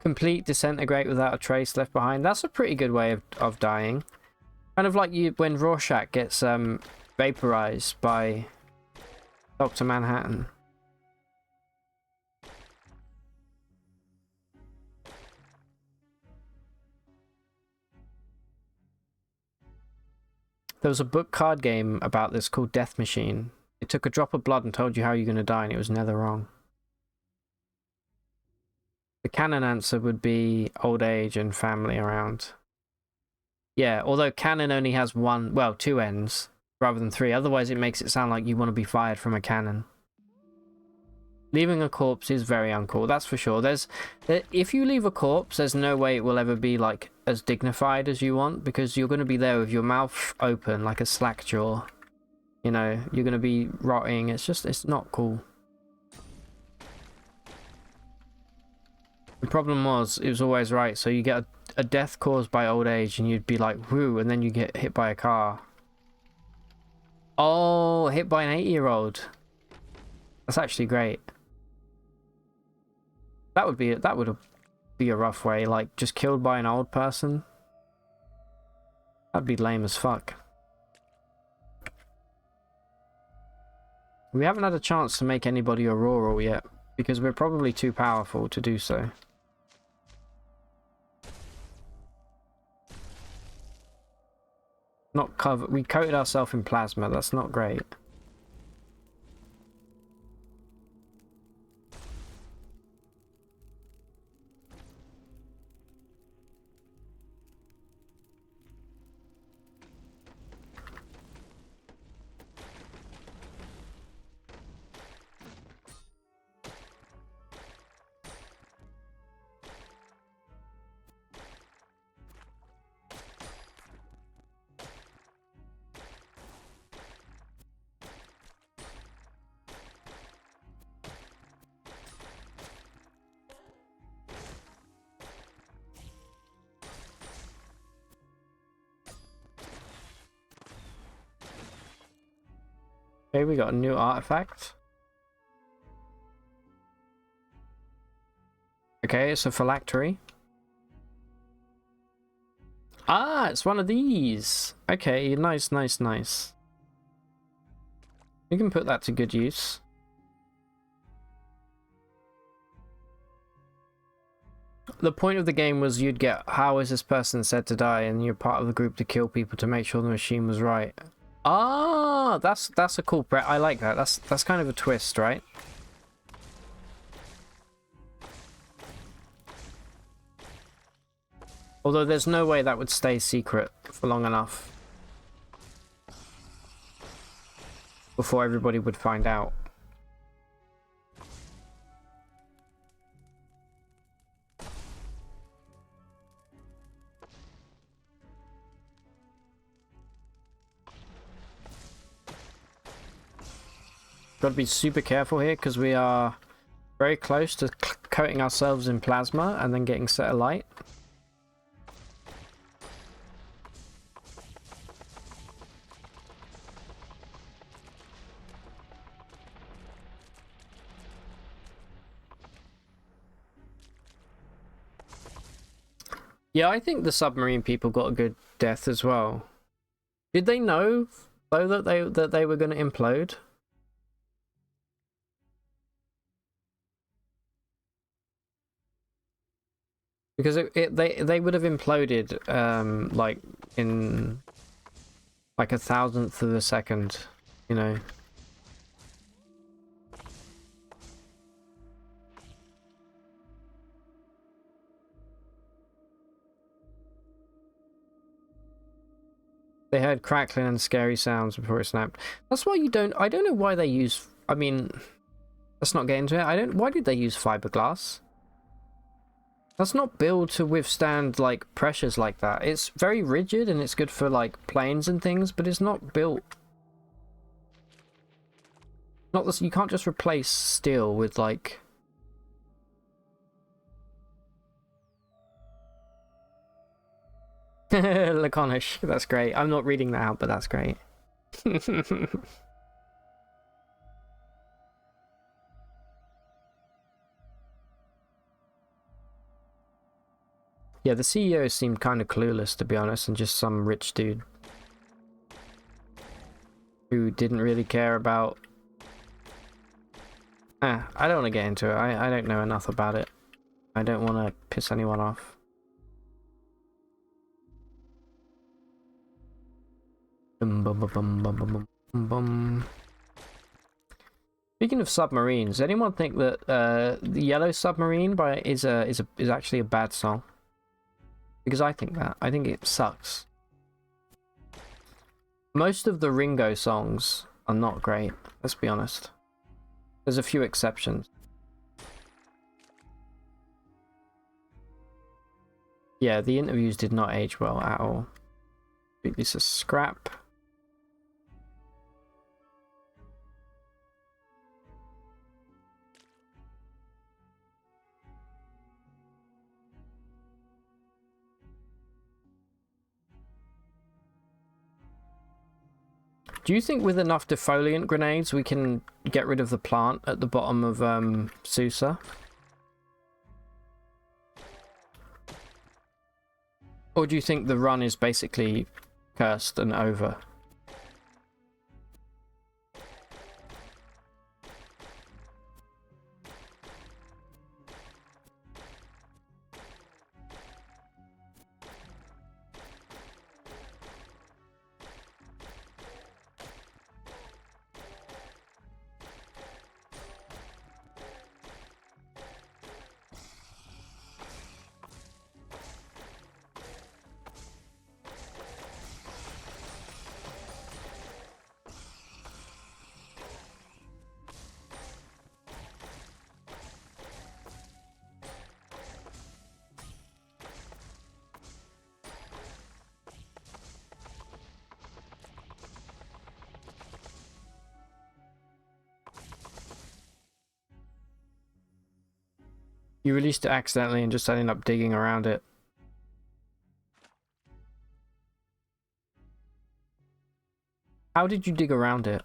Complete, disintegrate without a trace left behind. That's a pretty good way of dying. Kind of like when Rorschach gets vaporized by Dr. Manhattan. There was a book card game about this called Death Machine. It took a drop of blood and told you how you're going to die, and it was never wrong. The canon answer would be old age and family around. Yeah, although canon only has two ends rather than three. Otherwise, it makes it sound like you want to be fired from a cannon. Leaving a corpse is very uncool, that's for sure. If you leave a corpse, there's no way it will ever be like as dignified as you want, because you're going to be there with your mouth open like a slack jaw. You know, you're going to be rotting. It's not cool. The problem was, it was always right. So you get a death caused by old age and you'd be like, whoo, and then you get hit by a car. Oh, hit by an 8-year-old. That's actually great. That would be a rough way, like just killed by an old person. That'd be lame as fuck. We haven't had a chance to make anybody auroral yet, because we're probably too powerful to do so. Not cover. We coated ourselves in plasma. That's not great. Okay, we got a new artifact. Okay, it's a phylactery. Ah, it's one of these. Okay, nice, nice, nice. We can put that to good use. The point of the game was you'd get, how is this person said to die, and you're part of the group to kill people to make sure the machine was right. Ah, that's a cool I like that. That's kind of a twist, right? Although there's no way that would stay secret for long enough before everybody would find out. Got to be super careful here because we are very close to coating ourselves in plasma and then getting set alight. Yeah, I think the submarine people got a good death as well. Did they know though that they were going to implode? Because they would have imploded like in like 1,000th of a second, you know. They heard crackling and scary sounds before it snapped. That's why you don't. I don't know why they use. I mean, let's not get into it. Why did they use fiberglass? That's not built to withstand like pressures like that. It's very rigid and it's good for like planes and things, but it's not built. Not this. You can't just replace steel with like. Laconish. That's great. I'm not reading that out, but that's great. Yeah, the CEO seemed kind of clueless, to be honest, and just some rich dude who didn't really care about... I don't want to get into it. I don't know enough about it. I don't want to piss anyone off. Bum, bum, bum, bum, bum, bum, bum, bum. Speaking of submarines, anyone think that the Yellow Submarine is actually a bad song? Because I think that. I think it sucks. Most of the Ringo songs are not great, let's be honest. There's a few exceptions. Yeah, the interviews did not age well at all. This is scrap. Do you think with enough defoliant grenades we can get rid of the plant at the bottom of Susa? Or do you think the run is basically cursed and over? You released it accidentally and just ended up digging around it. How did you dig around it?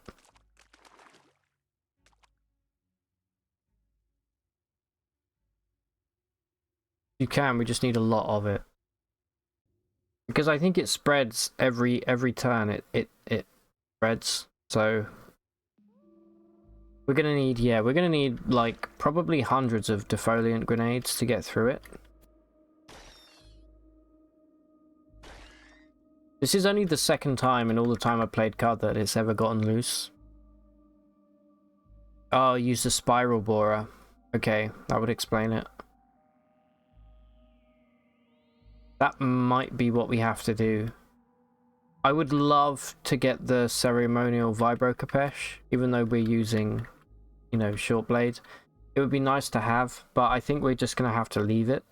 You can, we just need a lot of it. Because I think it spreads every turn, it spreads, so... We're gonna need, yeah, we're gonna need, like, probably hundreds of defoliant grenades to get through it. This is only the second time in all the time I played CUD that it's ever gotten loose. Oh, use the spiral borer. Okay, that would explain it. That might be what we have to do. I would love to get the ceremonial vibro capesh, even though we're using... you know, short blade. It would be nice to have, but I think we're just gonna have to leave it.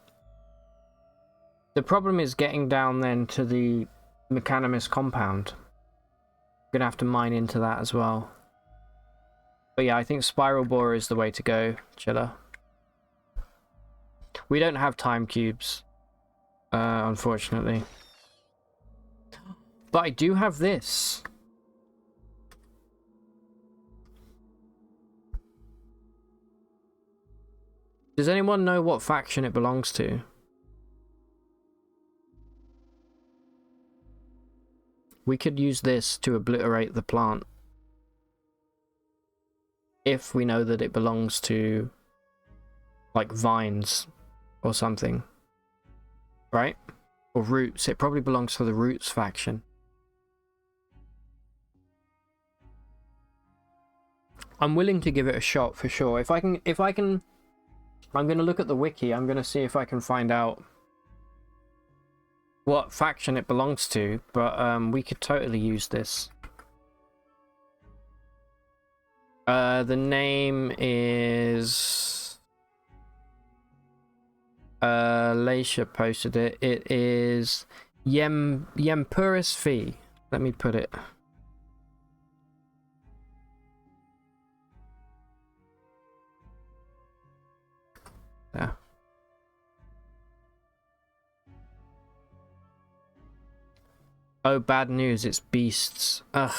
The problem is getting down then to the Mechanimus compound. We're gonna have to mine into that as well. But yeah, I think spiral borer is the way to go, Chiller. We don't have time cubes, unfortunately. But I do have this. Does anyone know what faction it belongs to? We could use this to obliterate the plant. If we know that it belongs to, like, vines or something. Right? Or roots. It probably belongs to the roots faction. I'm willing to give it a shot for sure. If I can... I'm going to look at the wiki. I'm going to see if I can find out what faction it belongs to, but we could totally use this. The name is... Leisha posted it. It is Yempuris Fee. Let me put it. Yeah. Oh, bad news, it's beasts. Ugh.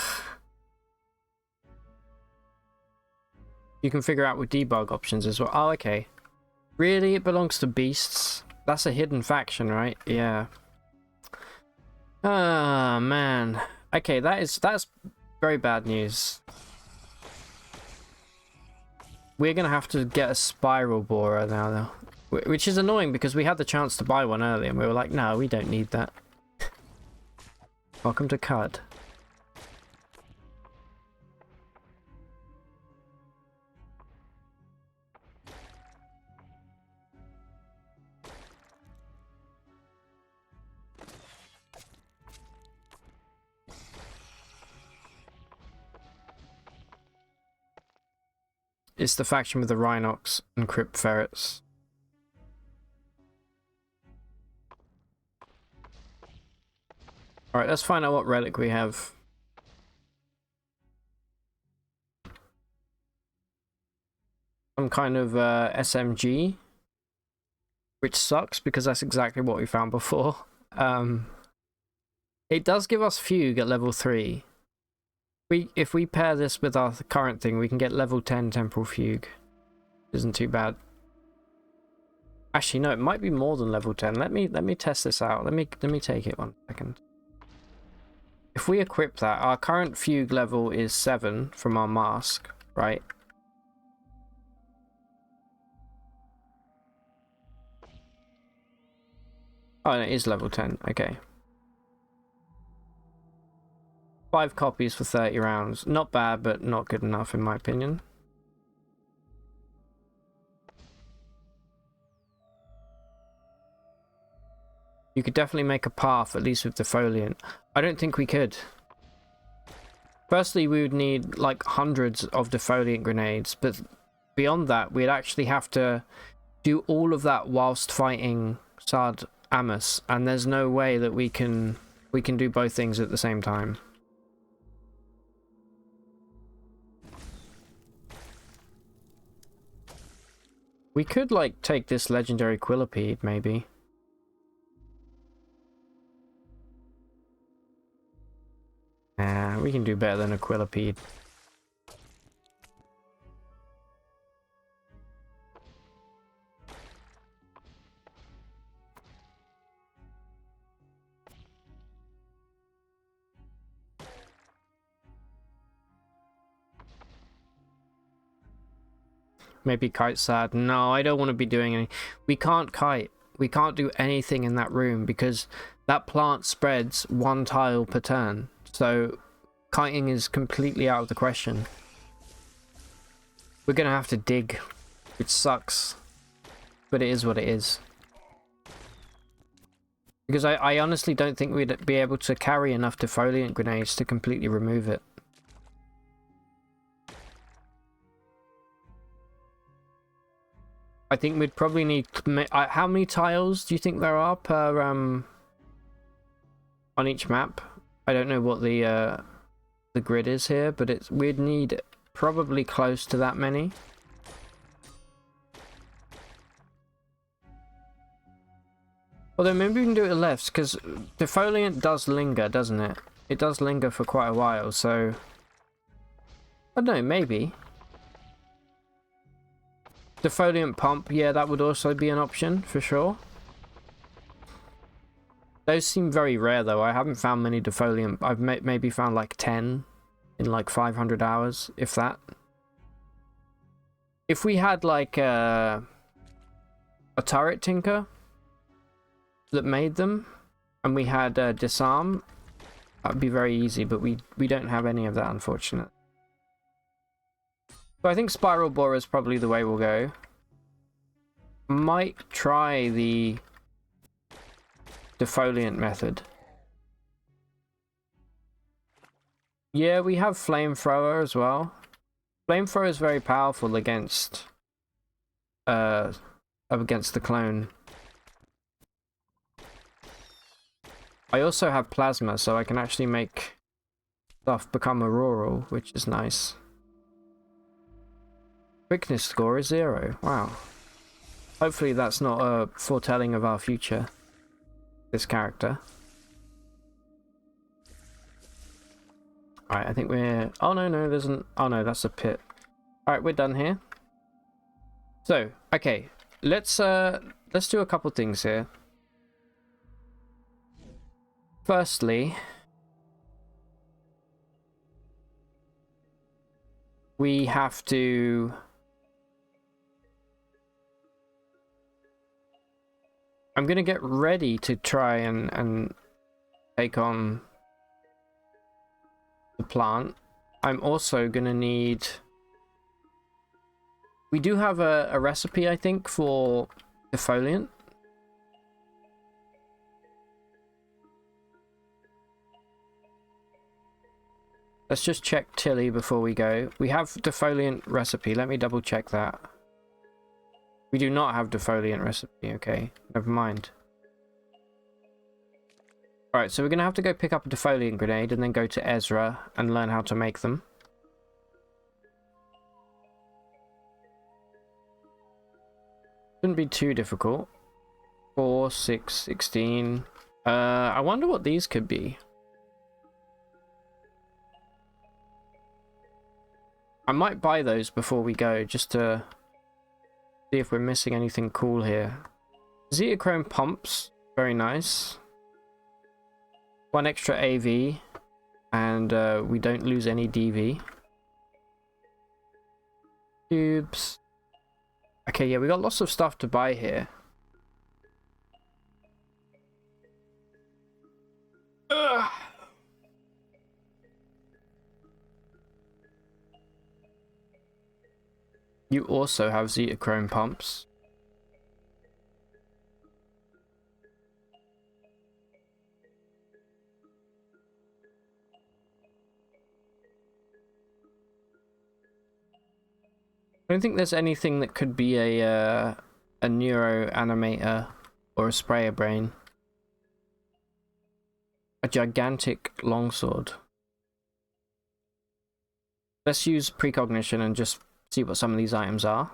You can figure out with debug options as well. Oh, okay. Really? It belongs to beasts? That's a hidden faction, right? Yeah. Ah, man. Okay, that's very bad news. We're gonna have to get a spiral borer now, though. Which is annoying because we had the chance to buy one earlier and we were like, no, we don't need that. Welcome to CUD. It's the faction with the Rhinox and Crypt Ferrets. Alright, let's find out what relic we have. Some kind of SMG. Which sucks because that's exactly what we found before. It does give us Fugue at level 3. If we pair this with our current thing, we can get level 10 Temporal Fugue. Isn't too bad. Actually, no, it might be more than level 10. Let me test this out. Let me take it 1 second. If we equip that, our current Fugue level is 7 from our mask, right? Oh, and it is level 10. Okay. 5 copies for 30 rounds. Not bad, but not good enough in my opinion. You could definitely make a path, at least with defoliant. I don't think we could. Firstly, we would need like hundreds of defoliant grenades, but beyond that, we'd actually have to do all of that whilst fighting Sard Amos, and there's no way that we can do both things at the same time. We could like take this legendary Quillipede maybe. Nah, we can do better than a Quillipede. Maybe kite sad. No, I don't want to be doing any. We can't kite. We can't do anything in that room because that plant spreads 1 tile per turn. So kiting is completely out of the question. We're gonna have to dig, which sucks, but it is what it is. Because I honestly don't think we'd be able to carry enough defoliant grenades to completely remove it. I think we'd probably need... how many tiles do you think there are per on each map? I don't know what the grid is here, but we'd need probably close to that many. Although maybe we can do it left, because defoliant does linger, doesn't it? It does linger for quite a while, so... I don't know, maybe. Defoliant pump, yeah, that would also be an option, for sure. Those seem very rare, though. I haven't found many defoliant. I've maybe found like 10 in like 500 hours, if that. If we had like a turret tinker that made them, and we had disarm, that would be very easy, but we don't have any of that, unfortunately. So I think Spiral Borer is probably the way we'll go. Might try the defoliant method. Yeah, we have Flamethrower as well. Flamethrower is very powerful against the clone. I also have Plasma, so I can actually make stuff become auroral, which is nice. Quickness score is 0. Wow. Hopefully that's not a foretelling of our future. This character. Alright, I think we're... Oh, no, there's an... Oh, no, that's a pit. Alright, we're done here. So, okay. Let's let's do a couple things here. Firstly, we have to... I'm going to get ready to try and take on the plant. I'm also going to need... We do have a recipe, I think, for defoliant. Let's just check Tilly before we go. We have defoliant recipe. Let me double check that. We do not have defoliant recipe. Okay, never mind. Alright, so we're going to have to go pick up a defoliant grenade and then go to Ezra and learn how to make them. Shouldn't be too difficult. 4, 6, 16. I wonder what these could be. I might buy those before we go, just to see if we're missing anything cool here. Zetachrome pumps, very nice. 1 extra AV, and we don't lose any DV. Tubes. Okay, yeah, we got lots of stuff to buy here. Ugh. You also have Zetachrome pumps. I don't think there's anything that could be a neuro animator or a sprayer brain. A gigantic longsword. Let's use precognition and just see what some of these items are.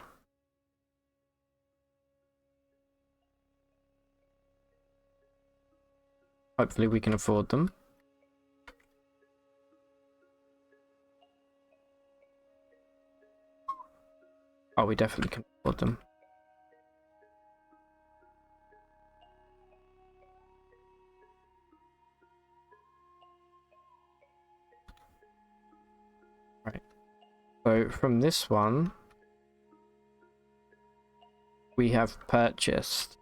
Hopefully we can afford them. Oh, we definitely can afford them. Right. So from this one, we have purchased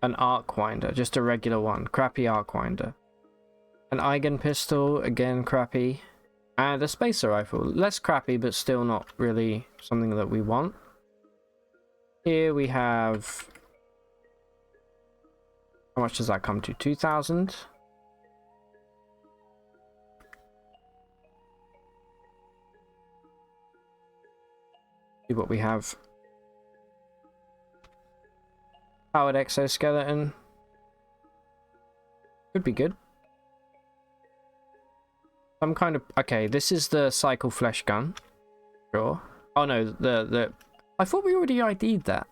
an arc winder, just a regular one, crappy arc winder. An Eigen pistol, again crappy. And a spacer rifle, less crappy, but still not really something that we want. Here we have... How much does that come to? 2,000? See what we have. Powered exoskeleton. Could be good. Some kind of... Okay, this is the cycle flesh gun. Sure. Oh no, the... I thought we already ID'd that.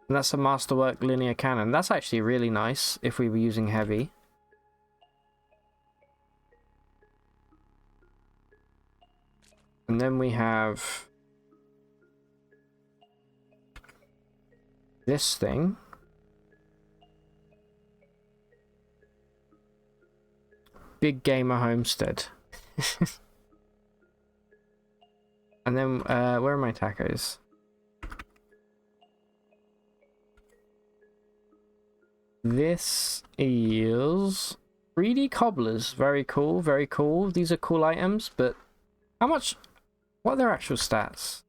And that's a masterwork linear cannon. That's actually really nice if we were using heavy. And then we have... this thing. Big Gamer Homestead. And then, where are my tacos? This is 3D cobblers. Very cool, very cool. These are cool items, but how much? What are their actual stats?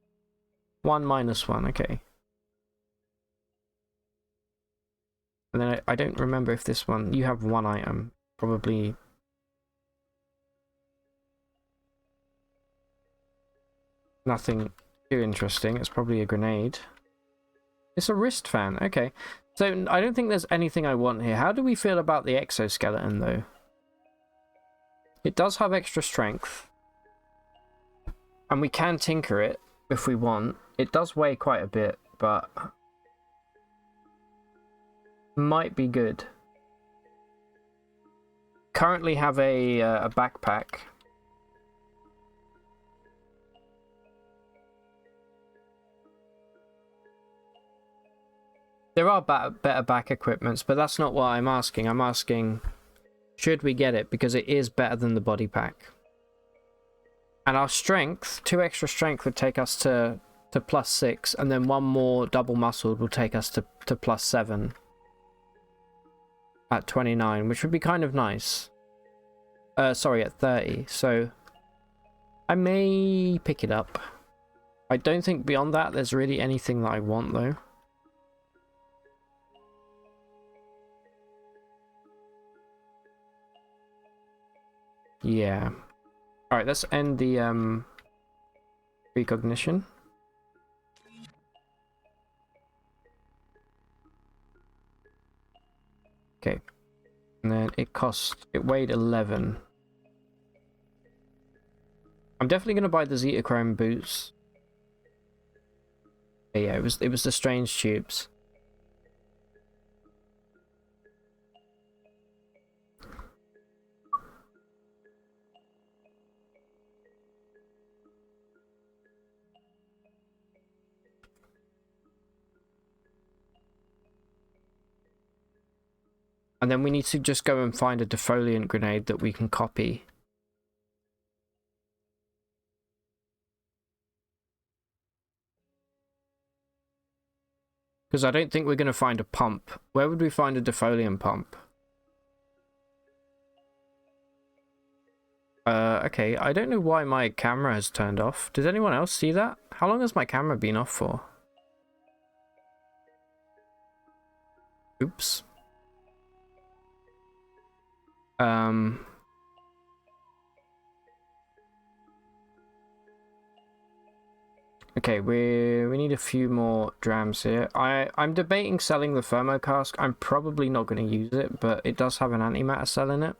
1 minus 1, okay. And then I don't remember if this one... You have 1 item. Probably... Nothing too interesting. It's probably a grenade. It's a wrist fan. Okay. So I don't think there's anything I want here. How do we feel about the exoskeleton, though? It does have extra strength. And we can tinker it if we want. It does weigh quite a bit, but... might be good. Currently have a backpack. There are better back equipments, but that's not what I'm asking. I'm asking, should we get it? Because it is better than the body pack. And our strength, 2 extra strength would take us to +6, and then 1 more double muscle will take us to +7 at 29, which would be kind of nice. Sorry, at 30. So I may pick it up. I don't think beyond that there's really anything that I want, though. Yeah. Alright, let's end the recognition. Okay. And then it weighed 11. I'm definitely gonna buy the Zetachrome boots. Yeah, it was the strange tubes. And then we need to just go and find a defoliant grenade that we can copy. Because I don't think we're going to find a pump. Where would we find a defoliant pump? Okay, I don't know why my camera has turned off. Did anyone else see that? How long has my camera been off for? Oops. Okay, we need a few more drams here. I'm debating selling the thermocask. I'm probably not going to use it, but it does have an antimatter cell in it.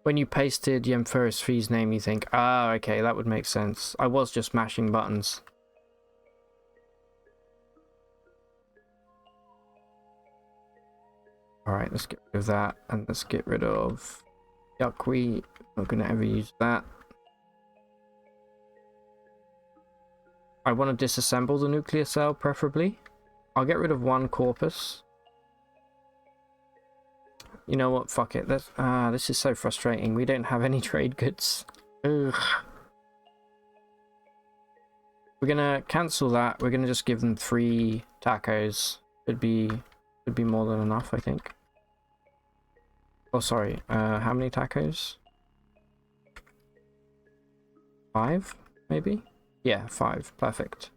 When you pasted Yemfuris Fee's name, you think, ah, okay, that would make sense. I was just mashing buttons. Alright, let's get rid of that, and let's get rid of Yuckweed. Not gonna ever use that. I want to disassemble the nuclear cell, preferably. I'll get rid of 1 corpus. You know what? Fuck it. This is so frustrating. We don't have any trade goods. Ugh. We're gonna cancel that. We're gonna just give them 3 tacos. Should be more than enough, I think. Oh, sorry. How many tacos? 5, maybe? Yeah, 5. Perfect.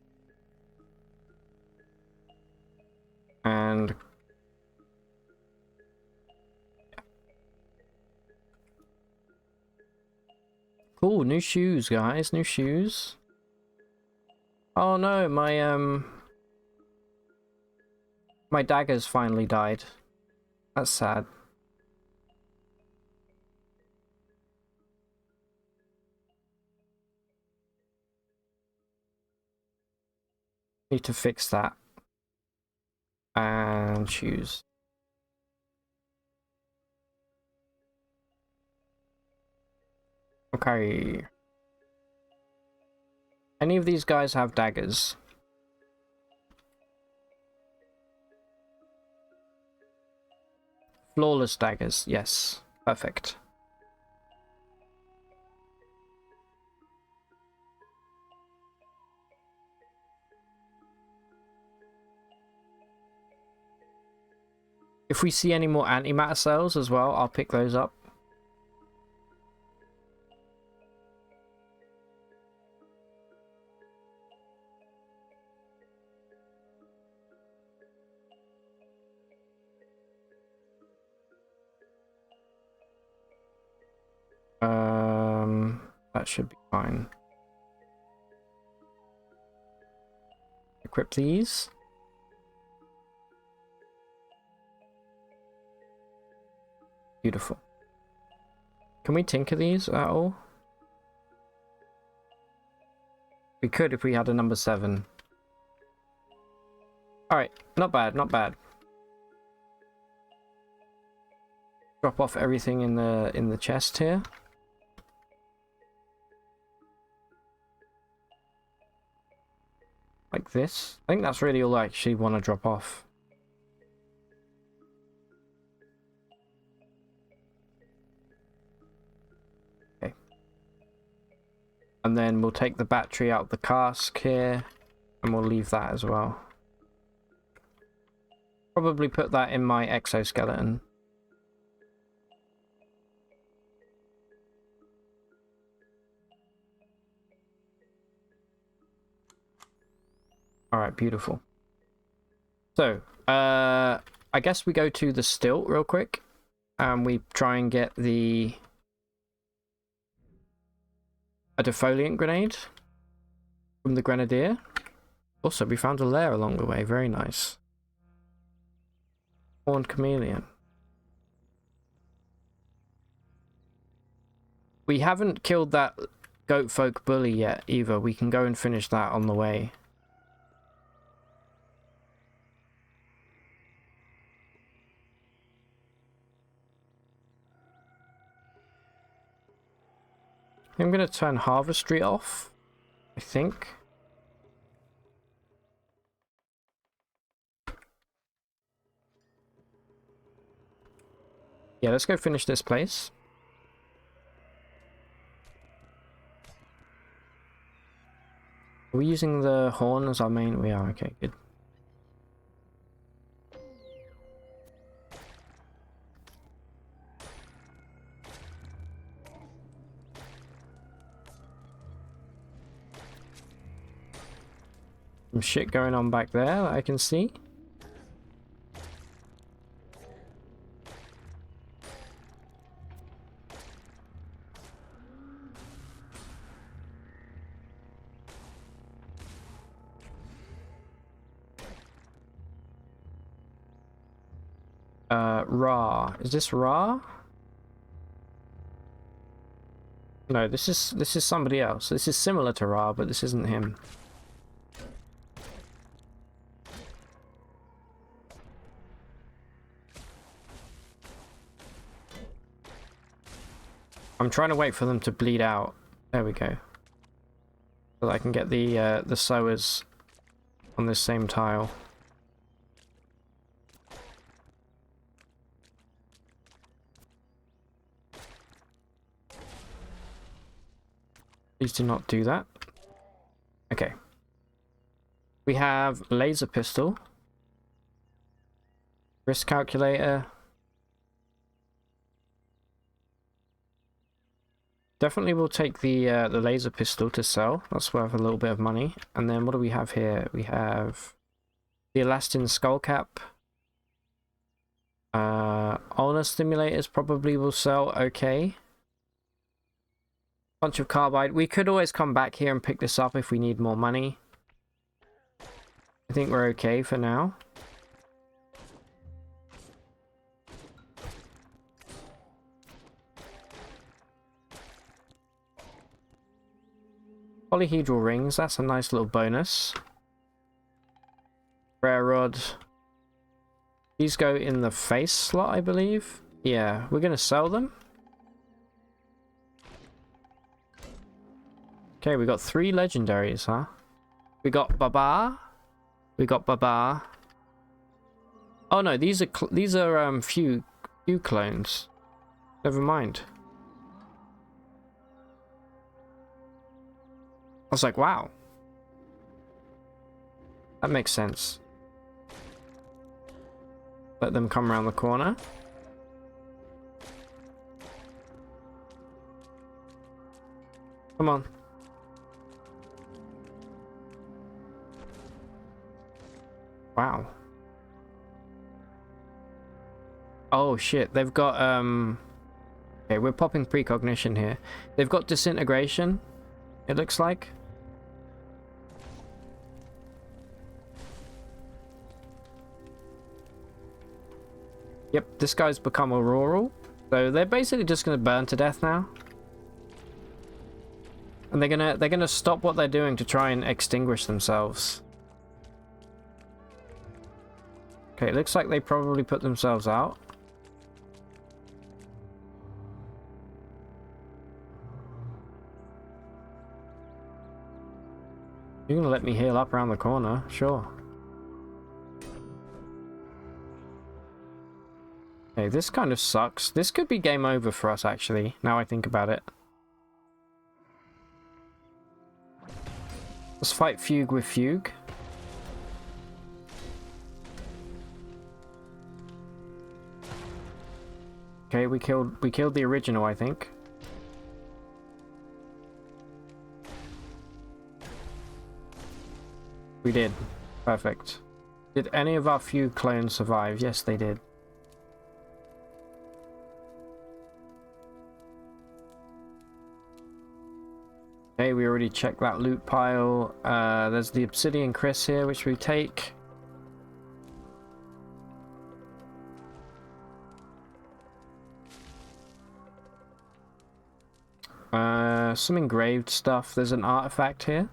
And cool, new shoes, guys. New shoes. Oh no, my daggers finally died. That's sad. Need to fix that. And choose. Okay. Any of these guys have daggers? Flawless daggers, yes. Perfect. If we see any more antimatter cells as well, I'll pick those up. That should be fine. Equip these. Beautiful. Can we tinker these at all? We could if we had a number 7. Alright, not bad, not bad. Drop off everything in the chest here. this. I think that's really all I actually want to drop off. Okay. And then we'll take the battery out of the cask here, and we'll leave that as well. Probably put that in my exoskeleton. Alright, beautiful. So, I guess we go to the stilt real quick, and we try and get a defoliant grenade from the grenadier. Also, we found a lair along the way, very nice. Horned chameleon. We haven't killed that goat folk bully yet either. We can go and finish that on the way. I'm going to turn Harvestry off, I think. Yeah, let's go finish this place. Are we using the horn as our main? We are, okay, good. Some shit going on back there that I can see. Ra. Is this Ra? No, this is somebody else. This is similar to Ra, but this isn't him. I'm trying to wait for them to bleed out. There we go. So that I can get the sowers on this same tile. Please do not do that. Okay. We have laser pistol. Risk calculator. Definitely we'll take the laser pistol to sell. That's worth a little bit of money. And then what do we have here? We have the elastin skull cap. Ulnar stimulators probably will sell okay. Bunch of carbide. We could always come back here and pick this up if we need more money. I think we're okay for now. Polyhedral rings, that's a nice little bonus. Rare rod. These go in the face slot, I believe. Yeah, we're gonna sell them. Okay, we got 3 legendaries, huh? We got Baba. We got Baba. Oh no, these are few clones. Never mind. I was like, wow. That makes sense. Let them come around the corner. Come on. Wow. Oh shit, they've got okay, we're popping precognition here. They've got disintegration, it looks like. Yep, this guy's become auroral. So they're basically just gonna burn to death now. And they're gonna stop what they're doing to try and extinguish themselves. Okay, it looks like they probably put themselves out. You're gonna let me heal up around the corner, sure. Hey, this kind of sucks. This could be game over for us, actually, now I think about it. Let's fight Fugue with Fugue. Okay, we killed the original, I think. We did. Perfect. Did any of our Fugue clones survive? Yes, they did. Okay, we already checked that loot pile. There's the Obsidian Chris here, which we take. Some engraved stuff. There's an artifact here.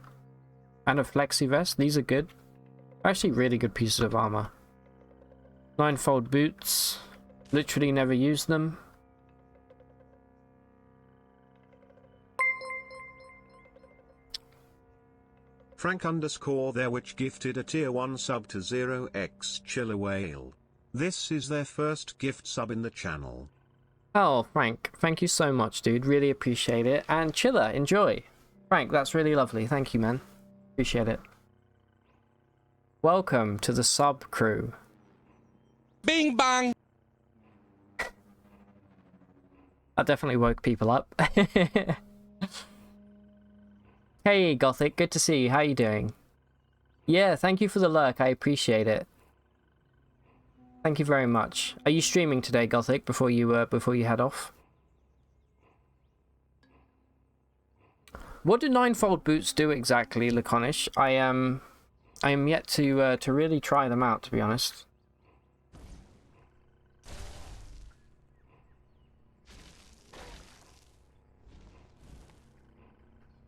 And a flexi vest. These are good. Actually, really good pieces of armor. 9-fold boots. Literally never used them. Frank_there which gifted a tier 1 sub to 0x Chiller Whale. This is their first gift sub in the channel. Oh, Frank, thank you so much, dude. Really appreciate it. And Chiller, enjoy. Frank, that's really lovely. Thank you, man. Appreciate it. Welcome to the sub crew. Bing bang! That definitely woke people up. Hey, Gothic, good to see you. How you doing? Yeah, thank you for the lurk. I appreciate it. Thank you very much. Are you streaming today, Gothic, before you head off? What do 9-fold boots do exactly, Laconish? I am yet to really try them out, to be honest.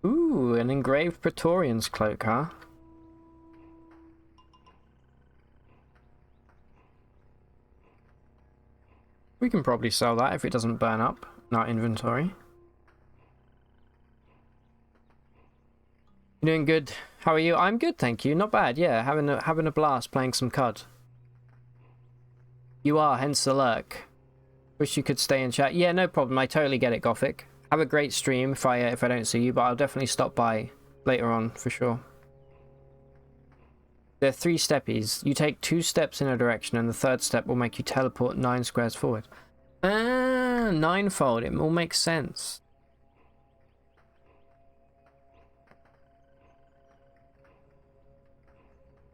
Ooh, an engraved Praetorian's cloak, huh? We can probably sell that if it doesn't burn up in our inventory. You doing good? How are you? I'm good, thank you. Not bad, yeah. Having a blast playing some COD. You are, hence the lurk. Wish you could stay and chat. Yeah, no problem. I totally get it, Gothic. Have a great stream if I don't see you, but I'll definitely stop by later on for sure. They're 3 steppies. You take 2 steps in a direction, and the 3rd step will make you teleport 9 squares forward. Ah, 9-fold. It all makes sense.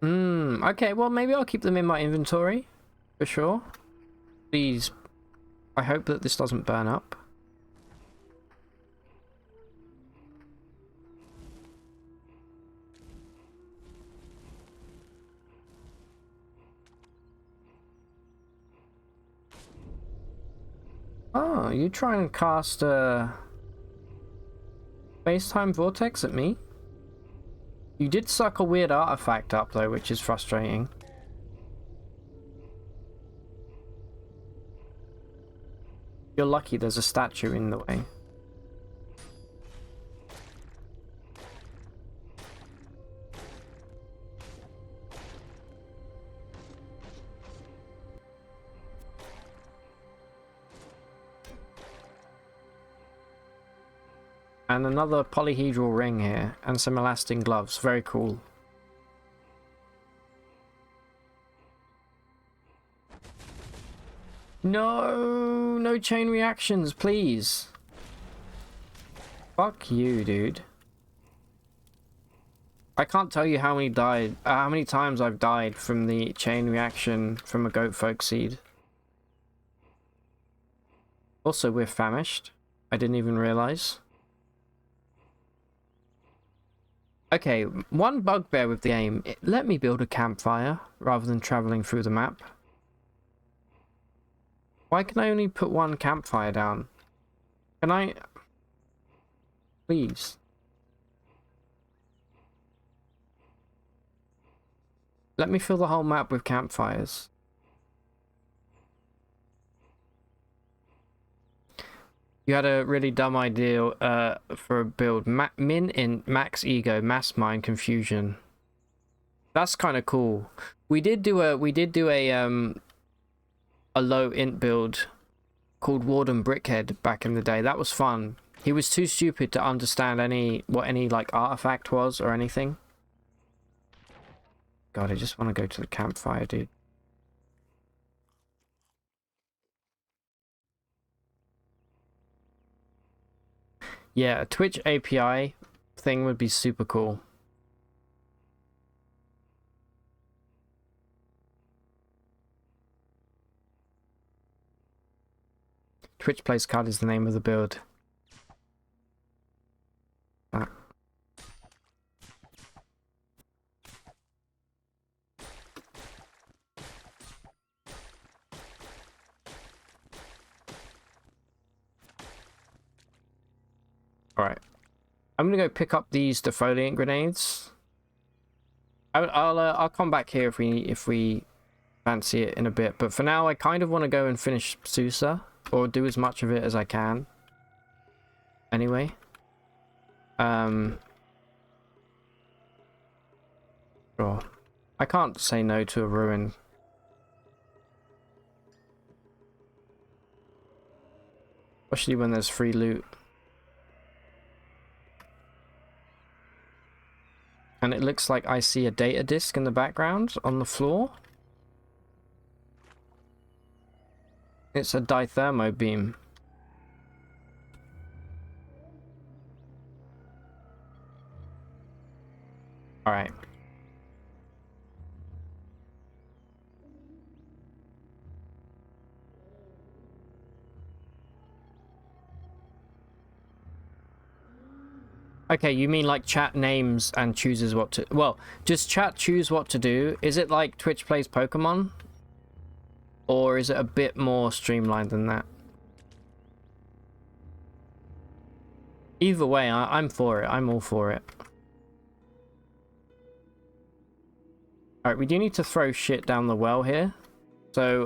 Okay, well, maybe I'll keep them in my inventory for sure. Please, I hope that this doesn't burn up. Oh, you try and cast a space-time vortex at me? You did suck a weird artifact up though, which is frustrating. You're lucky there's a statue in the way. And another polyhedral ring here, and some elastic gloves. Very cool. No, no chain reactions, please. Fuck you, dude. I can't tell you how many times I've died from the chain reaction from a goat folk seed. Also, we're famished. I didn't even realize. Okay, one bugbear with the game. Let me build a campfire rather than traveling through the map. Why can I only put one campfire down? Can I... Please. Let me fill the whole map with campfires. You had a really dumb idea for a build. Min in max ego, mass mind, confusion. That's kind of cool. We did do a low int build called Warden Brickhead back in the day. That was fun. He was too stupid to understand what any like artifact was or anything. God, I just want to go to the campfire, dude. Yeah, a Twitch API thing would be super cool. Twitch Plays Card is the name of the build. Ah. Alright. I'm gonna go pick up these defoliant grenades. I'll come back here if we fancy it in a bit, but for now I kind of want to go and finish Susa, or do as much of it as I can. Anyway. Sure. I can't say no to a ruin. Especially when there's free loot. And it looks like I see a data disk in the background on the floor. It's a dithermo beam. Alright. Okay, you mean like chat names and chooses what to... Well, just chat choose what to do. Is it like Twitch Plays Pokemon? Or is it a bit more streamlined than that? Either way, I'm for it. I'm all for it. Alright, we do need to throw shit down the well here. So,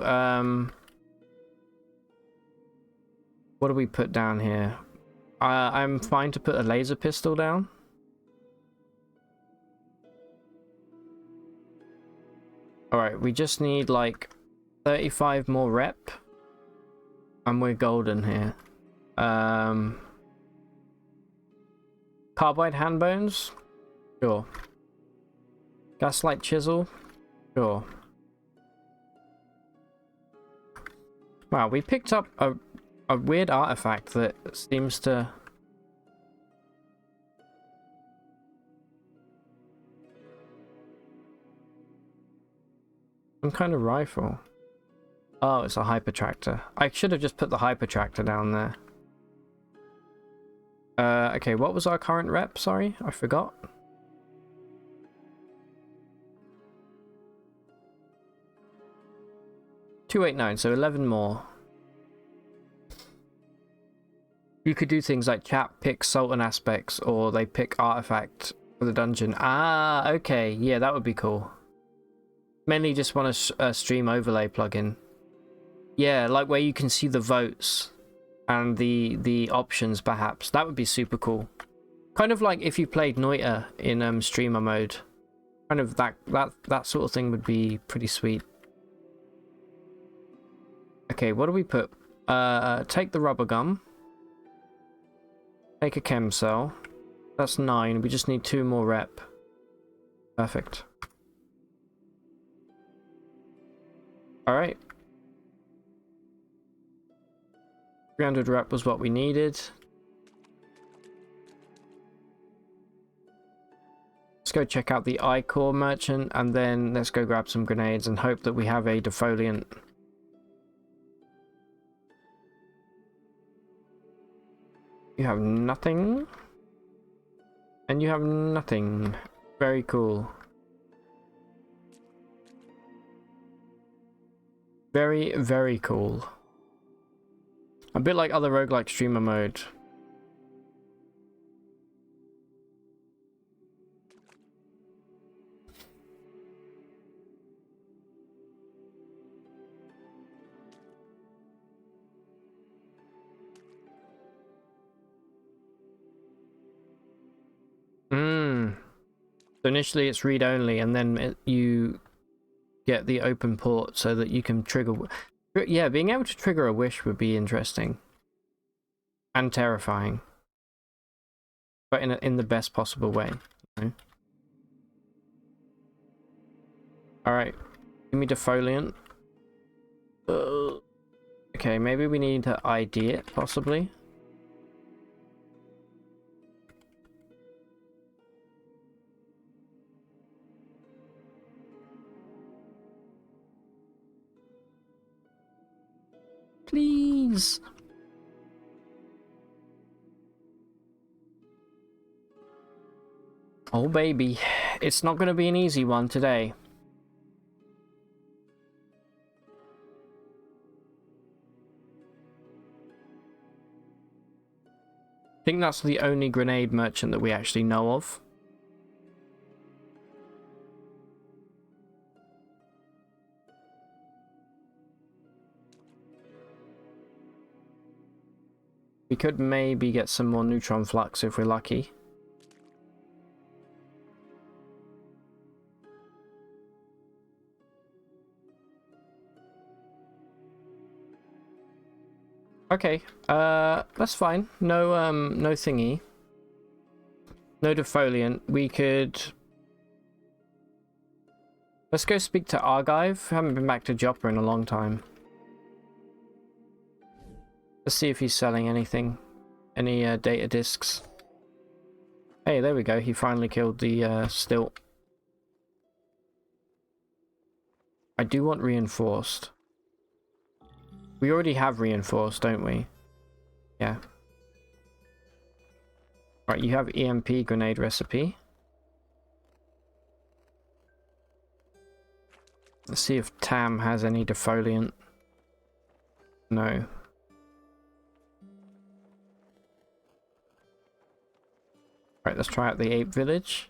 what do we put down here? I'm fine to put a laser pistol down. Alright, we just need like 35 more rep. And we're golden here. Carbide hand bones? Sure. Gaslight chisel? Sure. Wow, we picked up a weird artifact that seems to... Some kind of rifle. Oh, it's a hypertractor. I should have just put the hypertractor down there. Okay, what was our current rep? Sorry, I forgot. $289, so 11 more. You could do things like chat pick Sultan aspects, or they pick artifact for the dungeon. Ah, okay, yeah, that would be cool. Mainly just want a stream overlay plugin. Yeah, like where you can see the votes and the options, perhaps. That would be super cool. Kind of like if you played Noita in streamer mode. Kind of that sort of thing would be pretty sweet. Okay, what do we put? Take the rubber gum. Take a chem cell. That's 9. We just need 2 more rep. Perfect. Alright. 300 rep was what we needed. Let's go check out the I-Core merchant, and then let's go grab some grenades and hope that we have a defoliant. You have nothing. And you have nothing. Very cool. Very, very cool. A bit like other roguelike streamer mode. So initially it's read only, and then you get the open port so that you can trigger. Yeah, being able to trigger a wish would be interesting and terrifying, but in the best possible way. You know? All right, give me defoliant. Okay, maybe we need to ID it possibly. Please. Oh baby, it's not going to be an easy one today. I think that's the only grenade merchant that we actually know of. We could maybe get some more neutron flux if we're lucky. Okay, that's fine. No, no thingy. No defoliant. We could... Let's go speak to Argive. Haven't been back to Joppa in a long time. Let's see if he's selling anything. Any data discs. Hey, there we go. He finally killed the stilt. I do want reinforced. We already have reinforced, don't we? Yeah. Right, you have EMP grenade recipe. Let's see if Tam has any defoliant. No. Right, let's try out the ape village.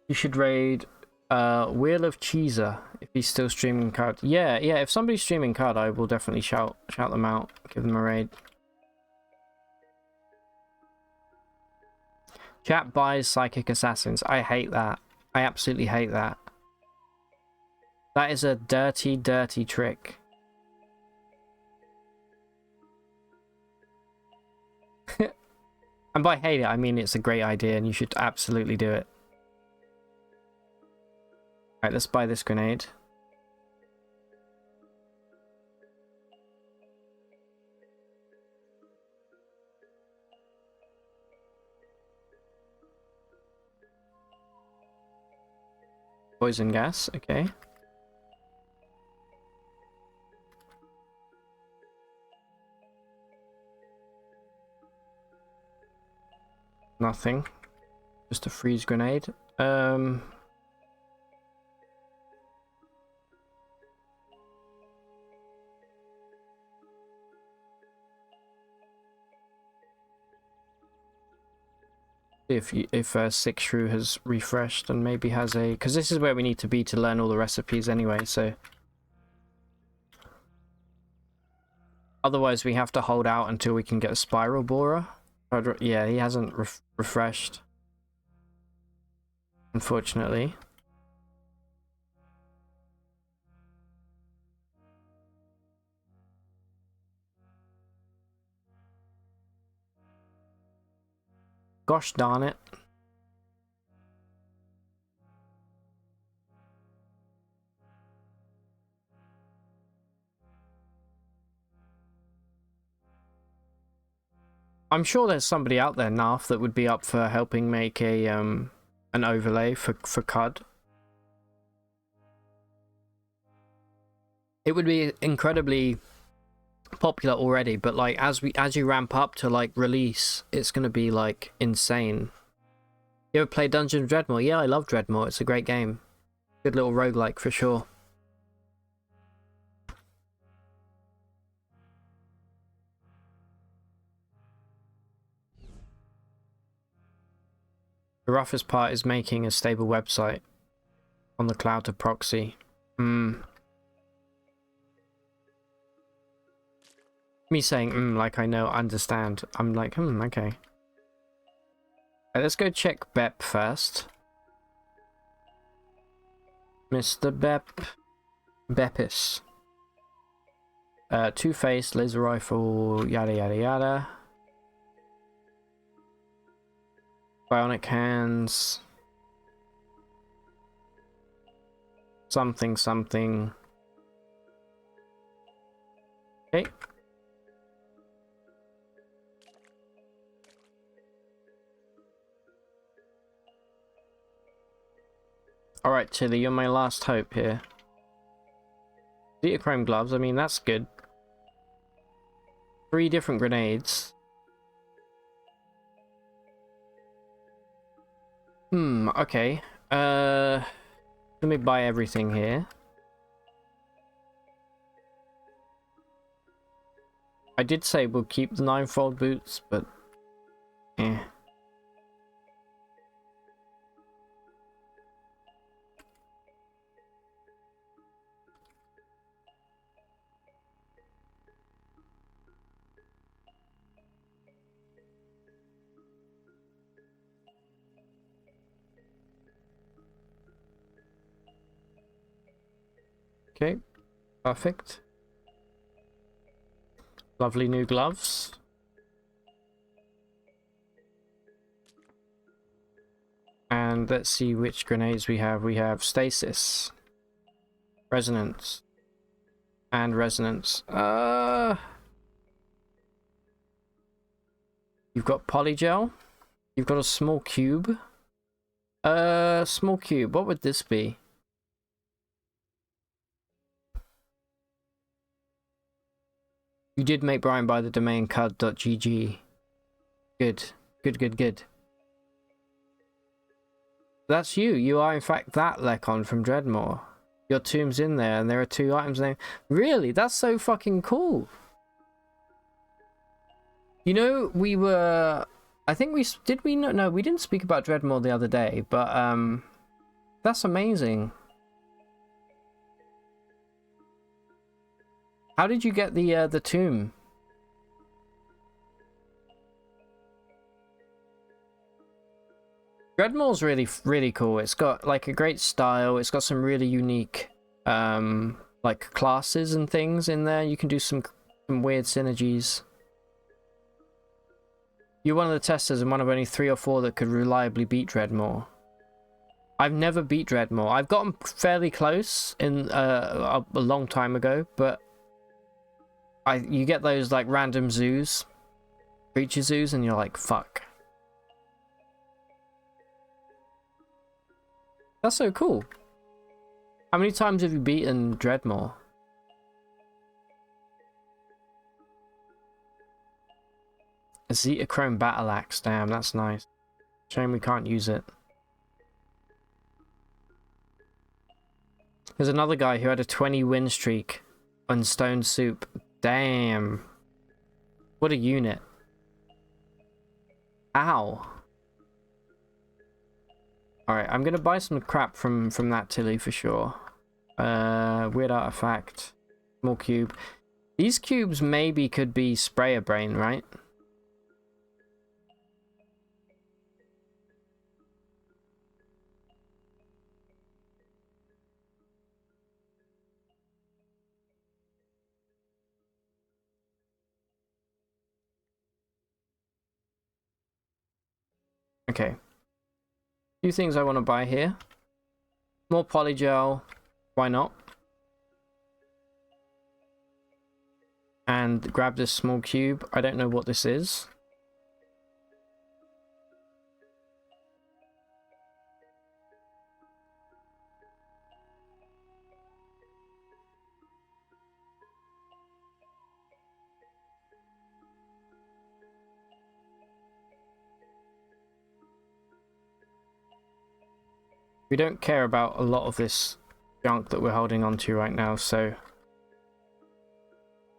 You should raid Wheel of Cheeser if he's still streaming card. Yeah, if somebody's streaming card, I will definitely shout them out, give them a raid. Chat buys psychic assassins. I hate that. I absolutely hate that. That is a dirty, dirty trick. And by hate it, I mean it's a great idea and you should absolutely do it. Alright, let's buy this grenade. Poison gas, okay. Nothing. Just a freeze grenade. If Six Shrew has refreshed and maybe has a, because this is where we need to be to learn all the recipes anyway, so otherwise we have to hold out until we can get a spiral borer. Yeah, he hasn't refreshed, unfortunately. Gosh darn it. I'm sure there's somebody out there, Narf, that would be up for helping make a an overlay for CUD. It would be incredibly popular already, but like as you ramp up to like release, it's gonna be like insane. You ever play Dungeon of Dreadmore? Yeah, I love Dreadmore. It's a great game. Good little roguelike for sure. The roughest part is making a stable website on the cloud to proxy. Me saying like I know, understand. I'm like, okay. Let's go check Bep first. Mr. Beppis. Two-faced, laser rifle, yada yada yada. Bionic hands. Something, something. Okay. Alright, Chili, you're my last hope here. Chrome gloves, I mean, that's good. 3 different grenades. Okay. Let me buy everything here. I did say we'll keep the 9-fold boots, but... eh. Okay, perfect. Lovely new gloves. And let's see which grenades we have. We have stasis, resonance, and resonance. You've got polygel. You've got a small cube. Small cube. What would this be? You did make Brian buy the domain cud.gg. Good. Good, good, good. That's you. You are, in fact, that Lekon from Dreadmore. Your tomb's in there, and there are 2 items there. Really? That's so fucking cool. You know, we were... I think we... Did we not? No, we didn't speak about Dreadmore the other day, but, that's amazing. How did you get the tomb? Dreadmore's really cool. It's got like a great style. It's got some really unique like classes and things in there. You can do some weird synergies. You're one of the testers and one of only 3 or 4 that could reliably beat Dreadmore. I've never beat Dreadmore. I've gotten fairly close in a long time ago, but you get those like random zoos, creature zoos, and you're like, fuck. That's so cool. How many times have you beaten Dreadmore? A Zetachrome Battle Axe, damn, that's nice. Shame we can't use it. There's another guy who had a 20 win streak on Stone Soup. Damn. What a unit. Ow. Alright, I'm gonna buy some crap from that Tilly for sure. Weird artifact. Small cube. These cubes maybe could be Sprayer Brain, right? Okay. Few things I want to buy here. More polygel. Why not? And grab this small cube. I don't know what this is. We don't care about a lot of this junk that we're holding on to right now, so...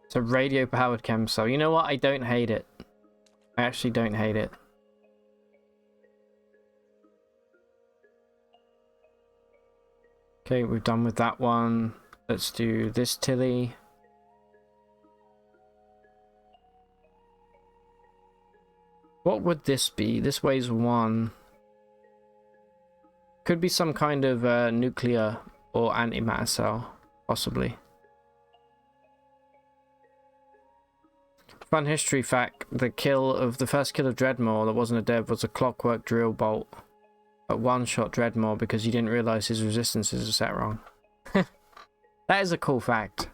It's a radio-powered chem cell. You know what? I don't hate it. I actually don't hate it. Okay, we're done with that one. Let's do this Tilly. What would this be? This weighs 1. Could be some kind of nuclear or antimatter cell, possibly. Fun history fact, the first kill of Dreadmore that wasn't a dev was a clockwork drill bolt at one-shot Dreadmore because he didn't realize his resistances were set wrong. That is a cool fact.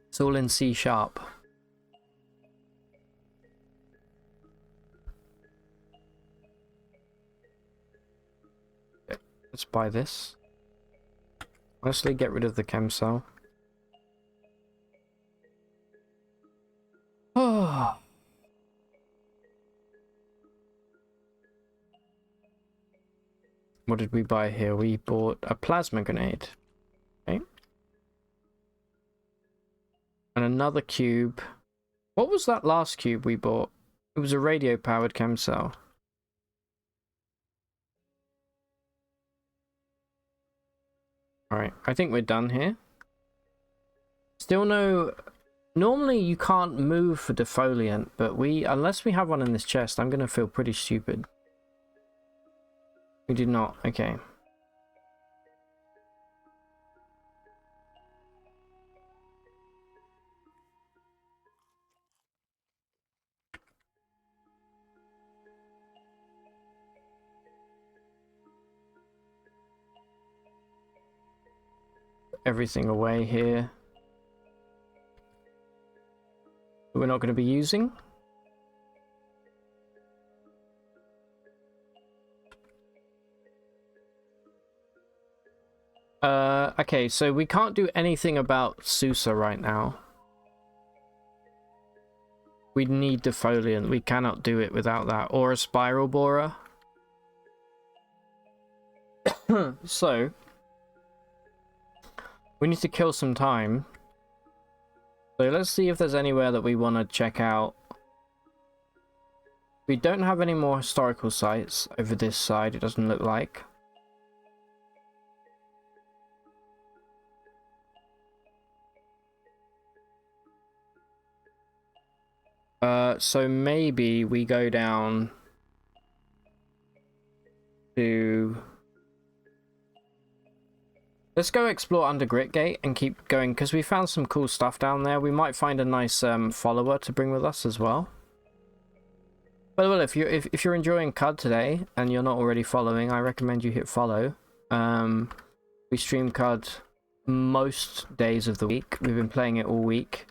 It's all in C#. Let's buy this. Honestly, get rid of the chem cell. Oh. What did we buy here? We bought a plasma grenade. Okay. And another cube. What was that last cube we bought? It was a radio-powered chem cell. Alright, I think we're done here. Still no... Normally you can't move for defoliant, but unless we have one in this chest, I'm gonna feel pretty stupid. We did not, okay. Everything away here. We're not going to be using. Okay, so we can't do anything about Susa right now. We need defoliant. We cannot do it without that. Or a spiral borer. So, we need to kill some time. So let's see if there's anywhere that we want to check out. We don't have any more historical sites over this side, it doesn't look like. So maybe we go down to... Let's go explore under Gritgate and keep going, because we found some cool stuff down there. We might find a nice follower to bring with us as well. But well, if you're enjoying CUD today and you're not already following, I recommend you hit follow. We stream CUD most days of the week. We've been playing it all week.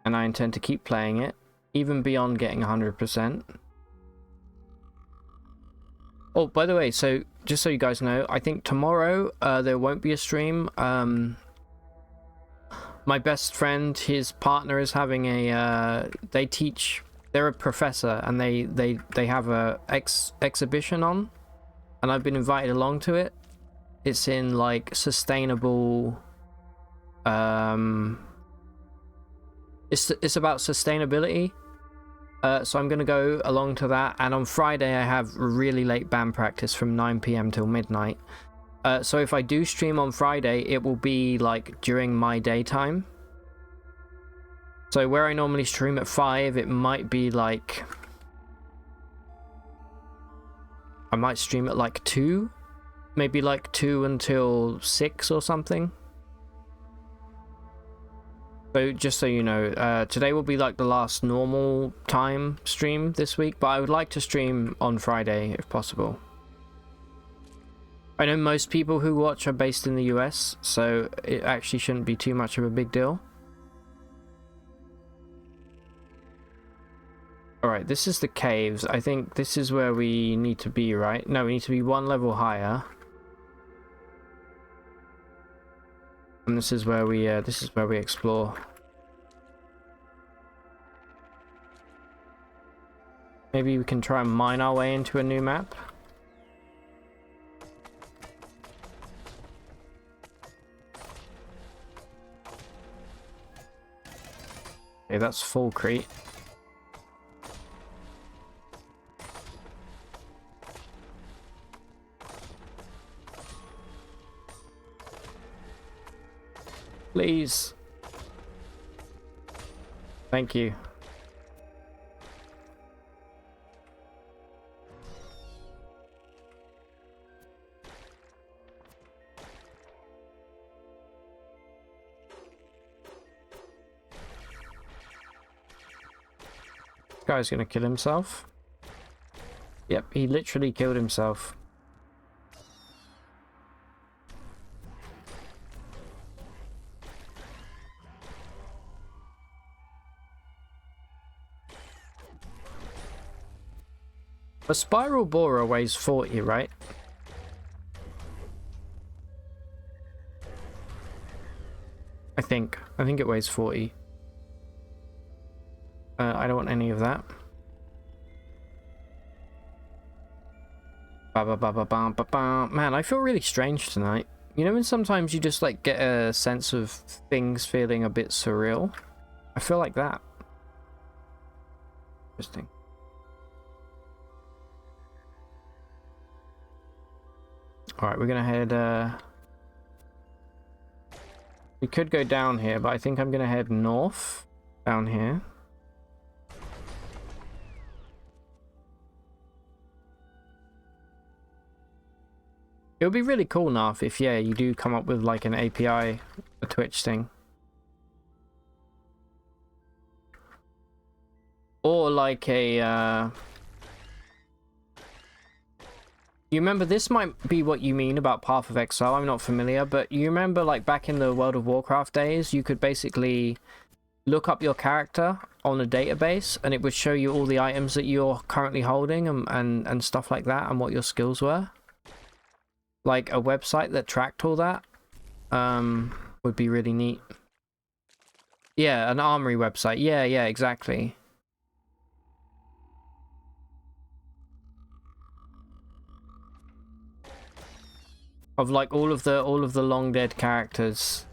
And I intend to keep playing it, even beyond getting 100%. Oh, by the way, so just so you guys know, I think tomorrow there won't be a stream. My best friend, his partner is having a... they're a professor, and they have a exhibition on, and I've been invited along to it. It's in like sustainable... It's about sustainability. So I'm going to go along to that, and on Friday I have really late band practice from 9 PM till midnight. So if I do stream on Friday, it will be like during my daytime. So where I normally stream at 5, it might be like... I might stream at like 2? Maybe like 2 until 6 or something. So just so you know, today will be like the last normal time stream this week, but I would like to stream on Friday if possible. I know most people who watch are based in the US, so it actually shouldn't be too much of a big deal. Alright, this is the caves. I think this is where we need to be, right? No, we need to be one level higher. And this is where we explore. Maybe we can try and mine our way into a new map. Okay, that's full crate. Please. Thank you. This guy's gonna kill himself. Yep, he literally killed himself. A spiral borer weighs 40, right? I think it weighs 40. I don't want any of that. Man, I feel really strange tonight. You know when sometimes you just like get a sense of things feeling a bit surreal? I feel like that. Interesting. Alright, we're gonna head, we could go down here, but I think I'm gonna head north. Down here. It would be really cool, Narf, if, yeah, you do come up with, like, an API, a Twitch thing. Or, like, a, You remember, this might be what you mean about Path of Exile, I'm not familiar, but you remember, like, back in the World of Warcraft days, you could basically look up your character on a database, and it would show you all the items that you're currently holding and stuff like that, and what your skills were. Like a website that tracked all that would be really neat. Yeah, an armory website. Yeah, exactly. Of like all of the long dead characters.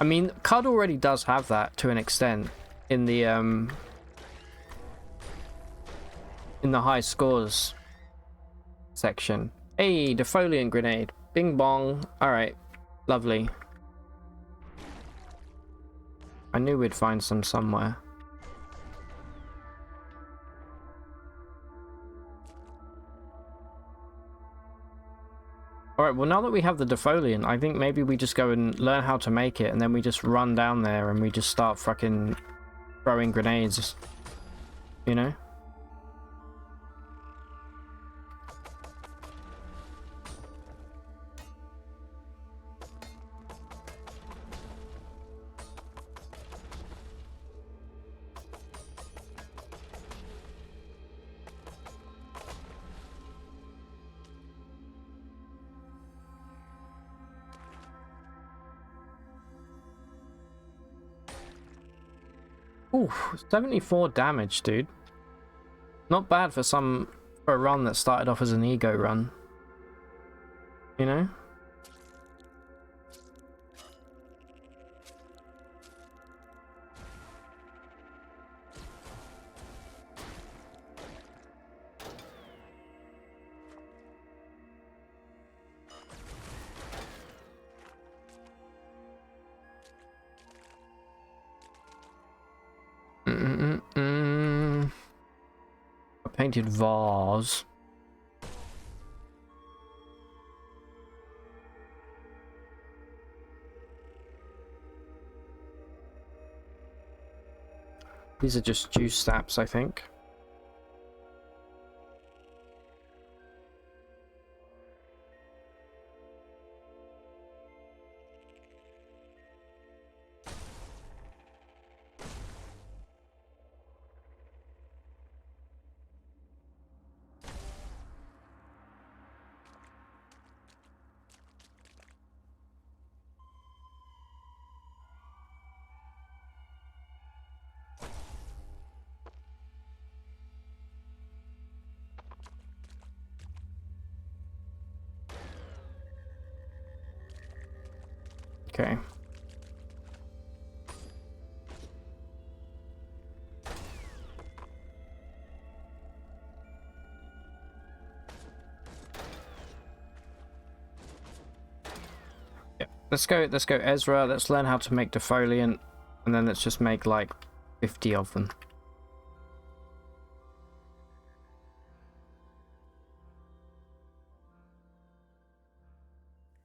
I mean, CUD already does have that to an extent in the high scores section. Hey, defoliant grenade. Bing bong. Alright. Lovely. I knew we'd find some somewhere. Alright, well now that we have the defoliant, I think maybe we just go and learn how to make it, and then we just run down there and we just start fucking throwing grenades. You know? Ooh, 74 damage, dude. Not bad for a run that started off as an ego run. You know? A painted vase. These are just juice saps, I think. Okay. Yep. Let's go Ezra, let's learn how to make defoliant, and then let's just make like 50 of them.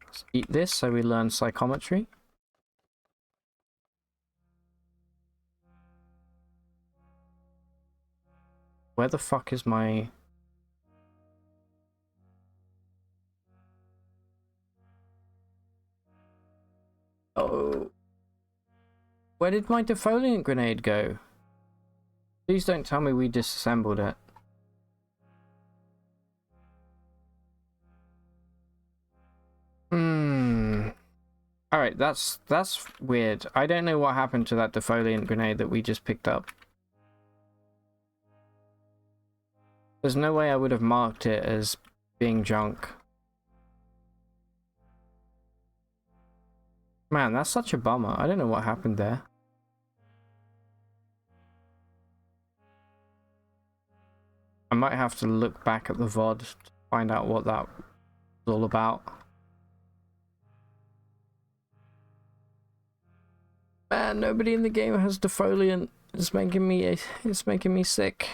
Let's eat this so we learn psychometry. Where the fuck is my... Oh. Where did my defoliant grenade go? Please don't tell me we disassembled it. Alright, that's weird. I don't know what happened to that defoliant grenade that we just picked up. There's no way I would have marked it as being junk. Man, that's such a bummer. I don't know what happened there. I might have to look back at the VOD to find out what that was all about. Man, nobody in the game has defoliant. It's making me sick.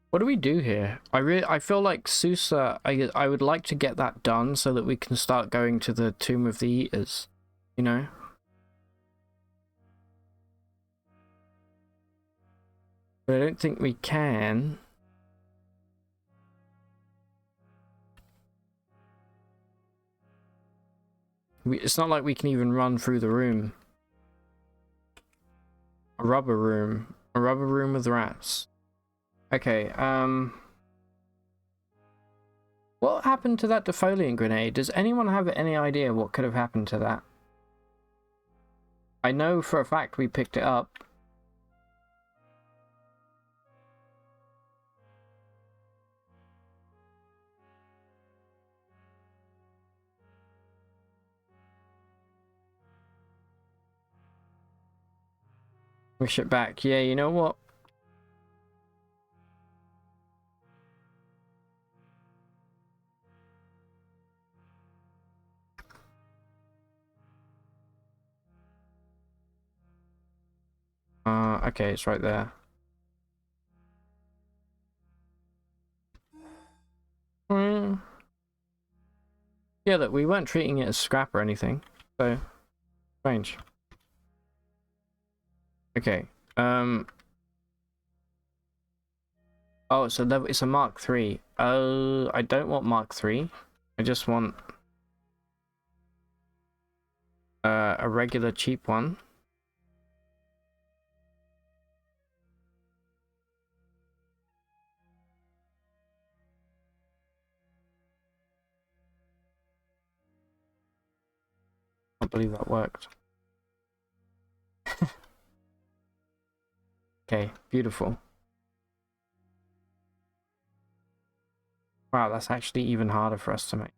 What do we do here? I feel like Susa, I would like to get that done so that we can start going to the Tomb of the Eaters, you know? But I don't think we can. It's not like we can even run through the room. A rubber room with rats. Okay, what happened to that defoliant grenade? Does anyone have any idea what could have happened to that? I know for a fact we picked it up. Push it back. Yeah, you know what? Okay, it's right there. Yeah, look, we weren't treating it as scrap or anything, so strange. Okay. Oh, it's a Mark III. Oh, I don't want Mark III. I just want a regular cheap one. I can't believe that worked. Okay, beautiful. Wow, that's actually even harder for us to make.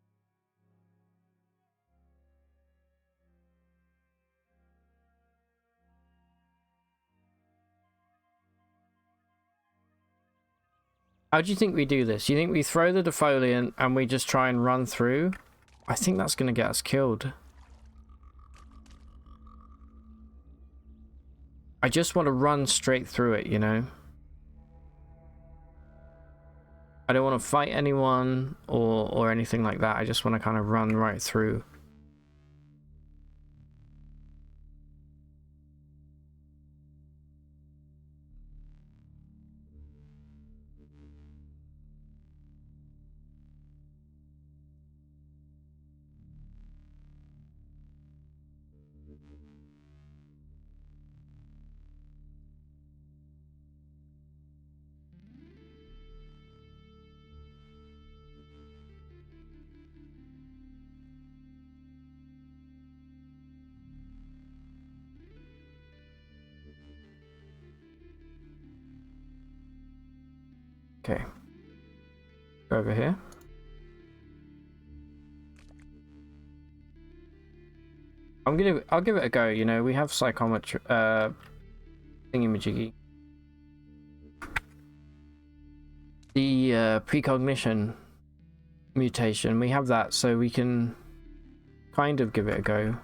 How do you think we do this? You think we throw the defoliant and we just try and run through? I think that's going to get us killed. I just want to run straight through it, you know? I don't want to fight anyone or anything like that. I just want to kind of run right through. Okay. Go over here. I'll give it a go, you know, we have psychometry thingamajiggy. The precognition mutation, we have that, so we can kind of give it a go.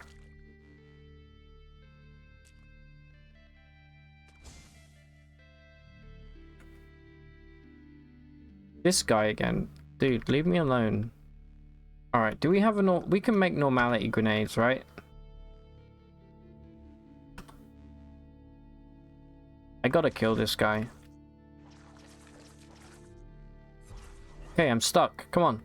This guy again. Dude, leave me alone. Alright, do we have a we can make normality grenades, right? I gotta kill this guy. Okay, I'm stuck. Come on.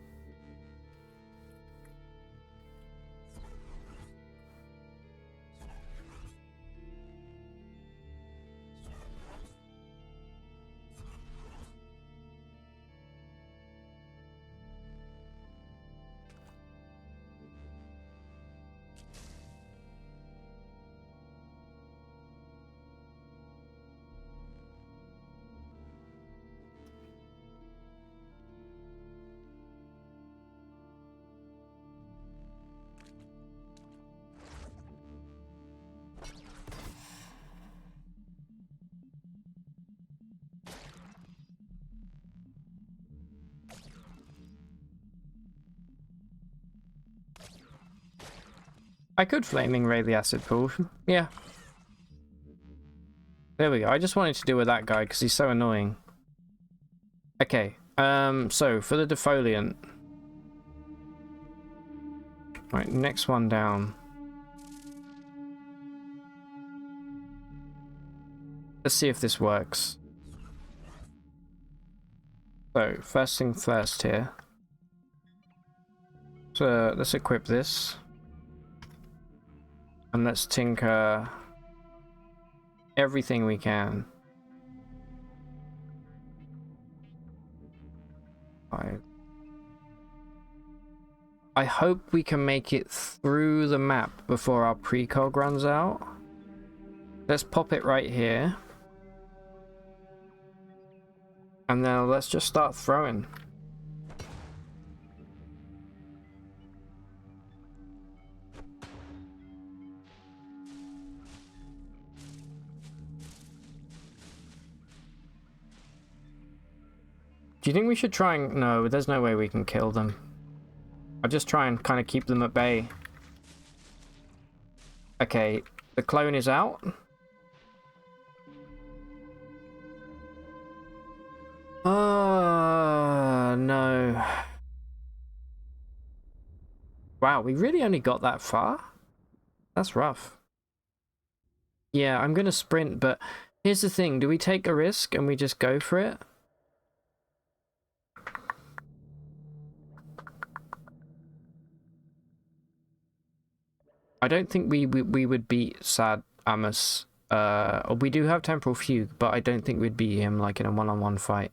I could flaming ray the acid pool. Yeah. There we go. I just wanted to deal with that guy because he's so annoying. Okay. So for the defoliant. Right, next one down. Let's see if this works. So, first thing first here. So, let's equip this. And let's tinker everything we can. 5. I hope we can make it through the map before our precog runs out. Let's pop it right here. And then let's just start throwing. Do you think we should try and... No, there's no way we can kill them. I'll just try and kind of keep them at bay. Okay, the clone is out. No. Wow, we really only got that far? That's rough. Yeah, I'm gonna sprint, but here's the thing. Do we take a risk and we just go for it? I don't think we would beat Sad Amos. We do have Temporal Fugue, but I don't think we'd beat him like in a one-on-one fight.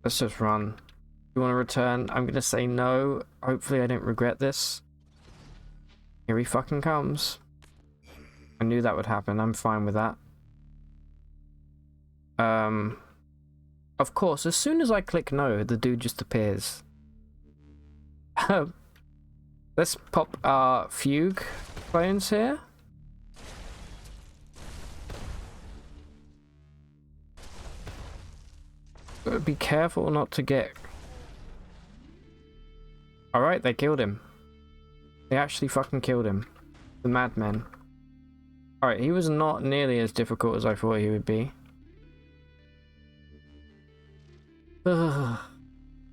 Let's just run. You want to return? I'm gonna say no. Hopefully I don't regret this. Here he fucking comes. I knew that would happen. I'm fine with that. Of course, as soon as I click no, the dude just appears. Let's pop our fugue clones here. Gotta be careful not to get... Alright, they killed him. They actually fucking killed him. The madmen. Alright, he was not nearly as difficult as I thought he would be.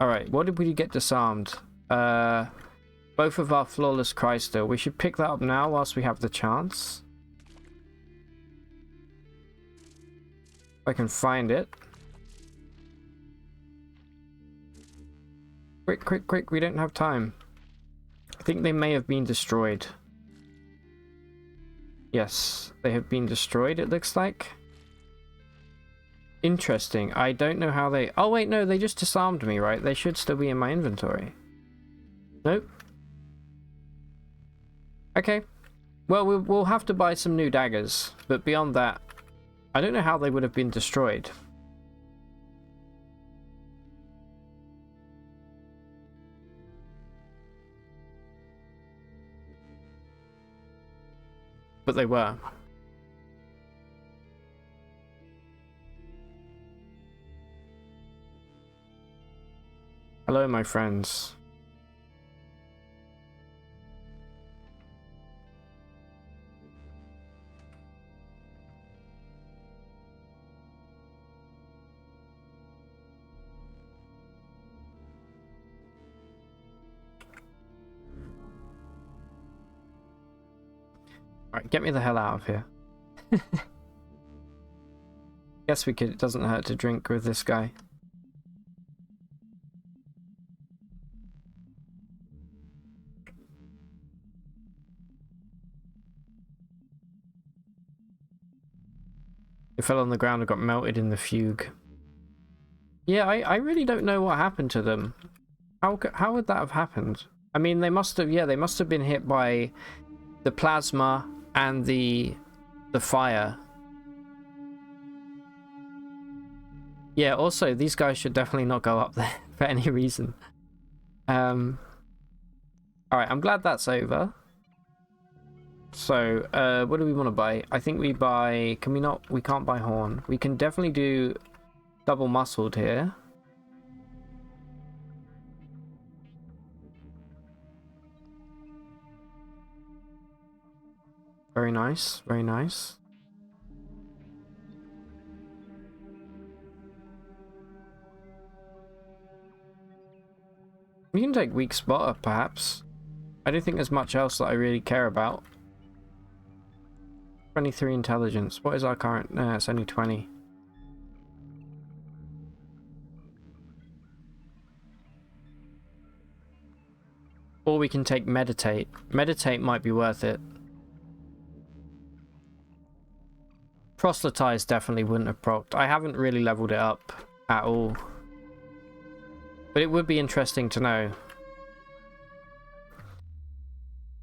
Alright, what did we get disarmed? Both of our Flawless Cryster. We should pick that up now whilst we have the chance. If I can find it. Quick, quick, quick, we don't have time. I think they may have been destroyed. Yes, they have been destroyed, it looks like. Interesting. I don't know how they... Oh, wait, no, they just disarmed me, right? They should still be in my inventory. Nope. Okay. Well, we'll have to buy some new daggers. But beyond that, I don't know how they would have been destroyed. But they were. Hello, my friends. Alright, get me the hell out of here. Guess we could, it doesn't hurt to drink with this guy. It fell on the ground and got melted in the fugue. Yeah, I really don't know what happened to them. How would that have happened? I mean, they must have, yeah, they must have been hit by the plasma and the fire. Yeah, also, these guys should definitely not go up there for any reason. Alright, I'm glad that's over. So, what do we want to buy? I think we buy... Can we not? We can't buy horn. We can definitely do double muscled here. Very nice, very nice. We can take weak spotter, perhaps. I don't think there's much else that I really care about. 23 intelligence. What is our current? No, it's only 20. Or we can take meditate. Meditate might be worth it. Prostelytise definitely wouldn't have procced. I haven't really leveled it up at all. But it would be interesting to know.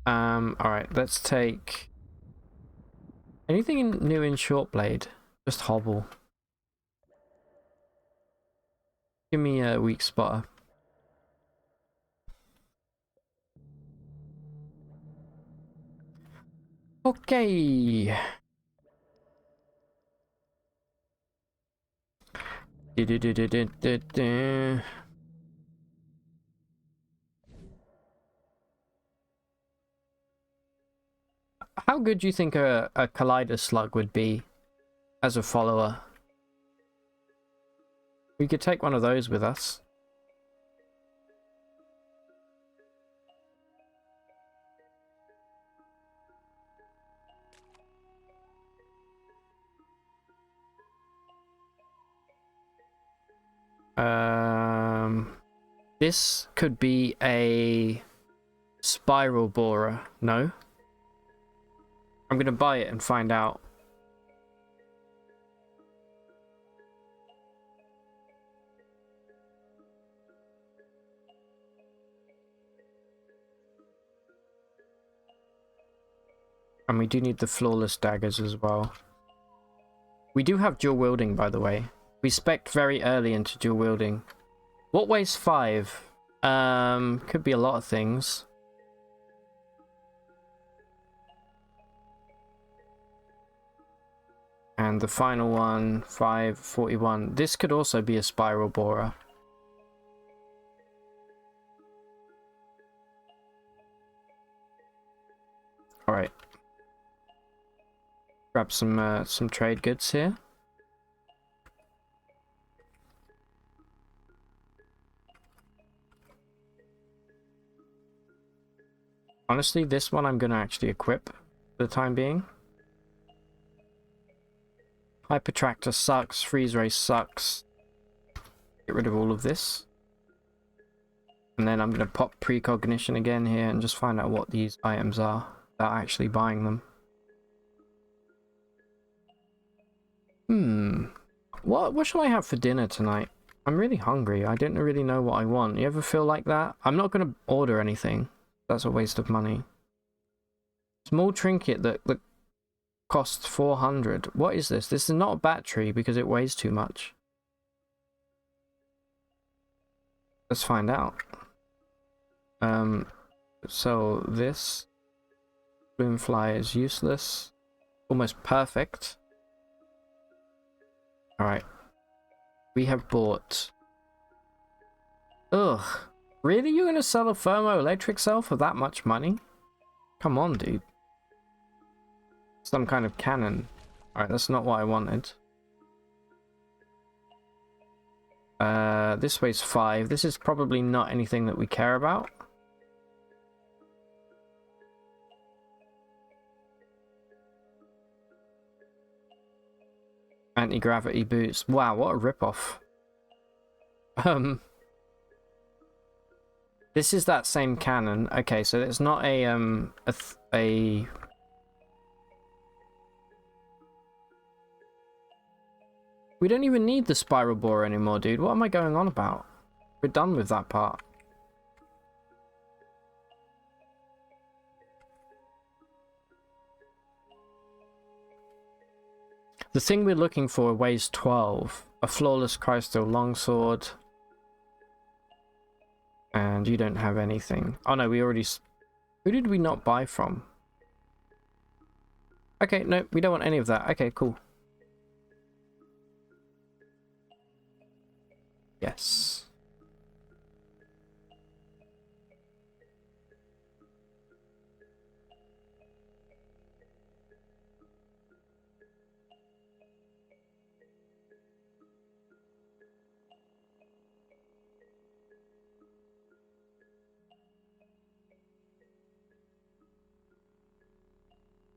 Alright, let's take... Anything new in Shortblade? Just hobble. Give me a weak spotter. Okay. How good do you think a Collider Slug would be as a follower? We could take one of those with us. This could be a spiral borer. No? I'm gonna buy it and find out. And we do need the flawless daggers as well. We do have dual wielding, by the way. We spec'd very early into dual wielding. What weighs 5? Could be a lot of things. And the final one, 541. This could also be a spiral borer. Alright. Grab some trade goods here. Honestly, this one I'm going to actually equip for the time being. Hypertractor sucks, freeze ray sucks. Get rid of all of this. And then I'm going to pop precognition again here and just find out what these items are without actually buying them. What shall I have for dinner tonight? I'm really hungry. I don't really know what I want. You ever feel like that? I'm not going to order anything. That's a waste of money. Small trinket that costs 400. What is this? This is not a battery because it weighs too much. Let's find out. So this Bloom fly is useless. Almost perfect. Alright. We have bought... Ugh. Really? You're going to sell a thermoelectric cell for that much money? Come on, dude. Some kind of cannon. Alright, that's not what I wanted. This weighs 5. This is probably not anything that we care about. Anti-gravity boots. Wow, what a ripoff. This is that same cannon. Okay, so it's not a We don't even need the spiral bore anymore, dude. What am I going on about? We're done with that part. The thing we're looking for weighs 12. A flawless crystal longsword. And you don't have anything. Oh no, we already... Who did we not buy from? Okay, no, we don't want any of that. Okay, cool. Yes.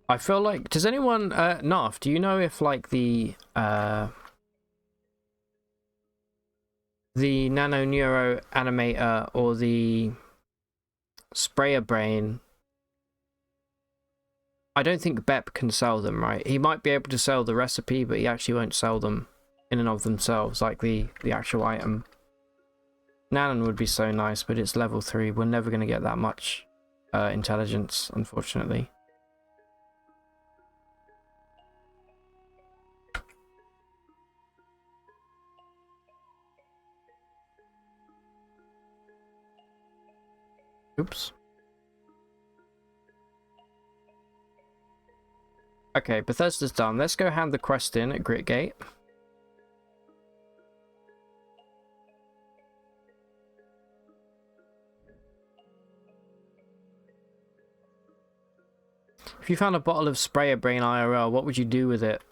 I feel like, does anyone, Narf, do you know if like the nano neuro animator or the sprayer brain, I don't think Bep can sell them, right? He might be able to sell the recipe, but he actually won't sell them in and of themselves, like the actual item. Nanon would be so nice, but it's level 3. We're never going to get that much intelligence, unfortunately. Oops. Okay, Bethesda's done. Let's go hand the quest in at Gritgate. If you found a bottle of sprayer brain IRL, what would you do with it?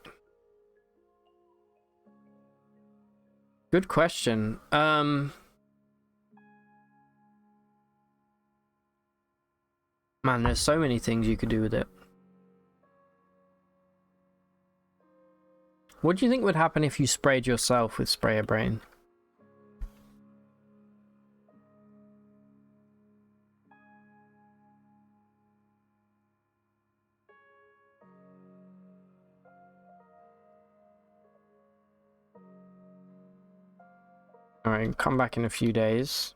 Good question. Man, there's so many things you could do with it. What do you think would happen if you sprayed yourself with sprayer brain? Alright, come back in a few days.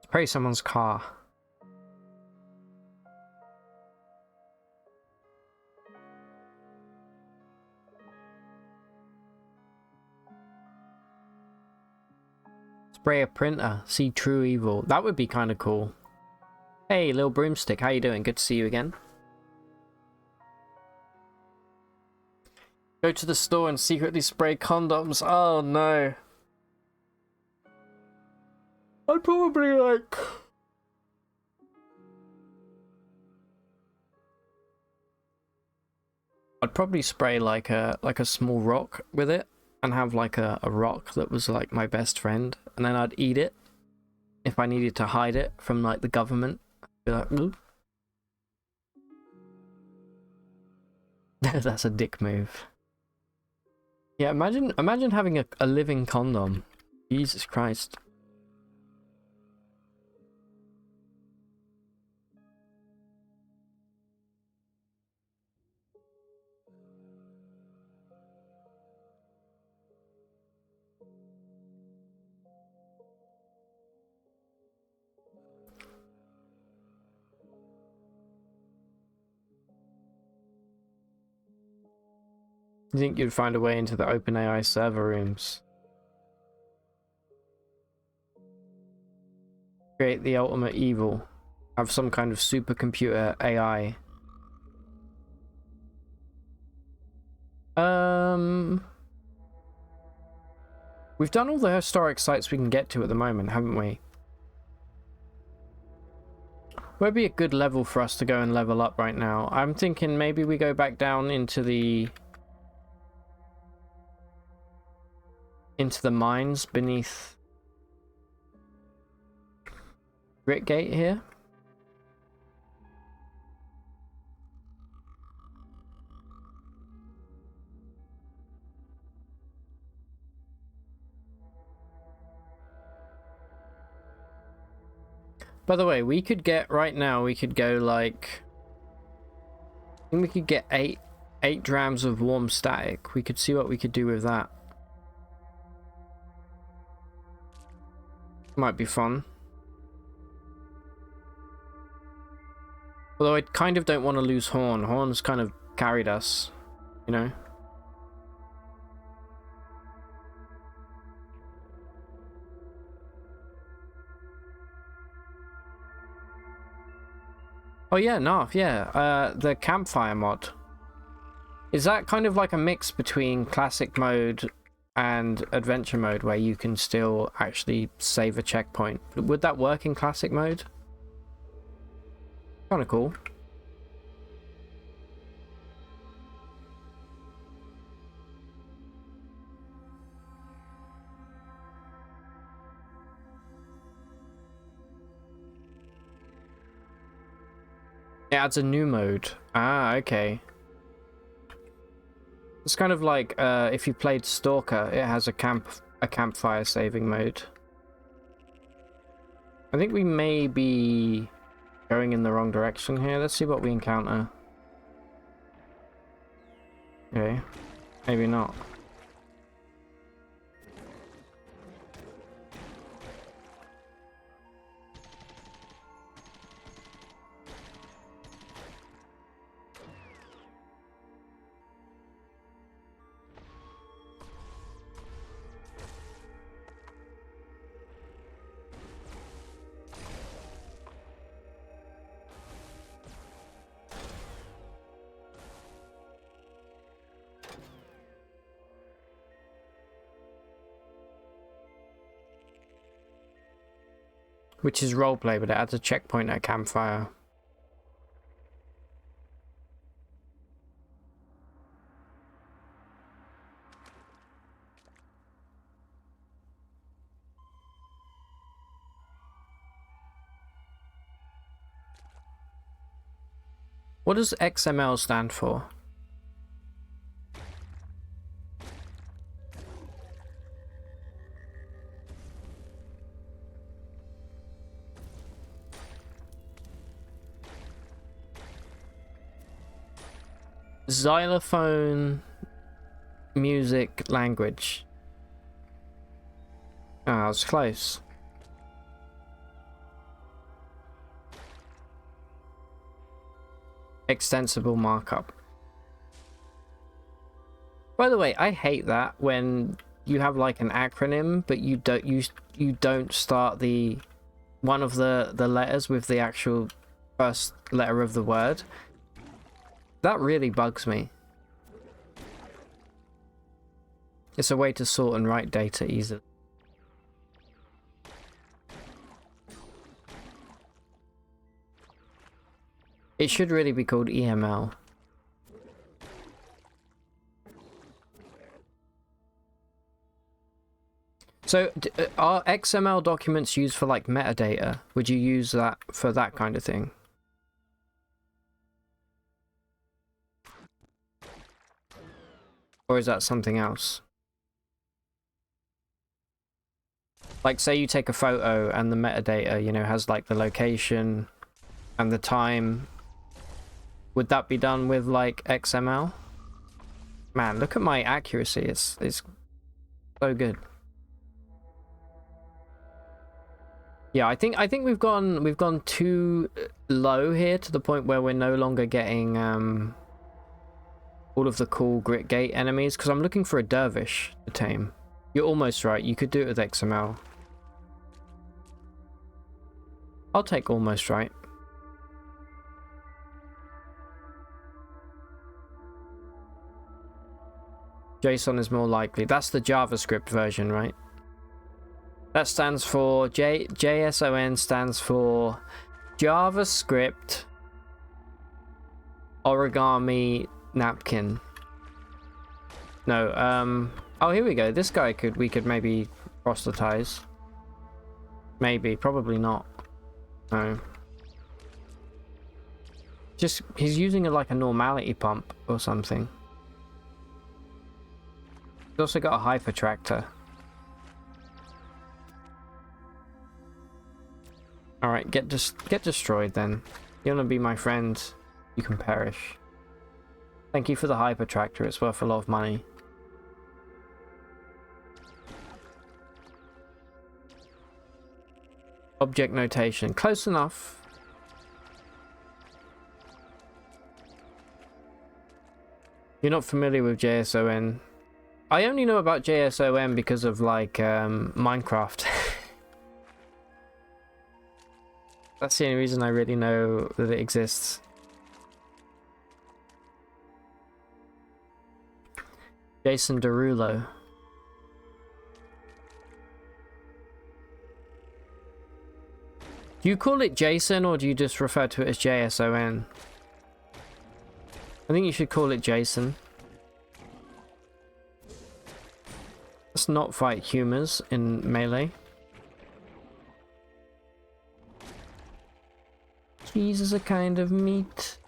Spray someone's car. Spray a printer. See true evil. That would be kind of cool. Hey, little broomstick. How you doing? Good to see you again. Go to the store and secretly spray condoms. Oh no. I'd probably like... I'd probably spray like a small rock with it and have like a rock that was like my best friend, and then I'd eat it if I needed to hide it from like the government. Be like, ooh. That's a dick move. Yeah, imagine having a living condom. Jesus Christ. You think you'd find a way into the OpenAI server rooms? Create the ultimate evil. Have some kind of supercomputer AI. We've done all the historic sites we can get to at the moment, haven't we? Where'd be a good level for us to go and level up right now? I'm thinking maybe we go back down into the mines beneath Gritgate here. By the way, we could get right now, we could go like, I think we could get eight drams of warm static. We could see what we could do with that. Might be fun. Although I kind of don't want to lose Horn. Horn's kind of carried us, you know? Oh yeah, Narf, yeah. The campfire mod. Is that kind of like a mix between classic mode and adventure mode where you can still actually save a checkpoint? Would that work in classic mode? Kind of cool. It adds a new mode. Ah, okay. It's kind of like if you played Stalker, it has a campfire saving mode. I think we may be going in the wrong direction here. Let's see what we encounter. Okay, maybe not. Which is roleplay, but it adds a checkpoint at campfire. What does XML stand for? Xylophone music language. Ah, it's close. Extensible markup. By the way, I hate that when you have like an acronym, but you don't start the one of the letters with the actual first letter of the word. That really bugs me. It's a way to sort and write data easily. It should really be called EML. So, are XML documents used for like metadata? Would you use that for that kind of thing? Or is that something else? Like, say you take a photo and the metadata, you know, has like the location and the time. Would that be done with like XML? Man, look at my accuracy. It's so good. Yeah, I think we've gone too low here to the point where we're no longer getting all of the cool Grit Gate enemies, because I'm looking for a dervish to tame. You're almost right, you could do it with XML. I'll take almost right. JSON is more likely. That's the JavaScript version, right? That stands for JSON stands for JavaScript Origami Napkin. No, oh, here we go. This guy we could maybe proselytize. Maybe, probably not. No. Just, he's using like a normality pump or something. He's also got a hyper tractor. Alright, get destroyed then. You wanna be my friend, you can perish. Thank you for the hyper tractor, it's worth a lot of money. Object notation, close enough. You're not familiar with JSON. I only know about JSON because of like Minecraft. That's the only reason I really know that it exists. Jason Derulo. Do you call it Jason or do you just refer to it as JSON? I think you should call it Jason. Let's not fight humans in melee. Cheese is a kind of meat.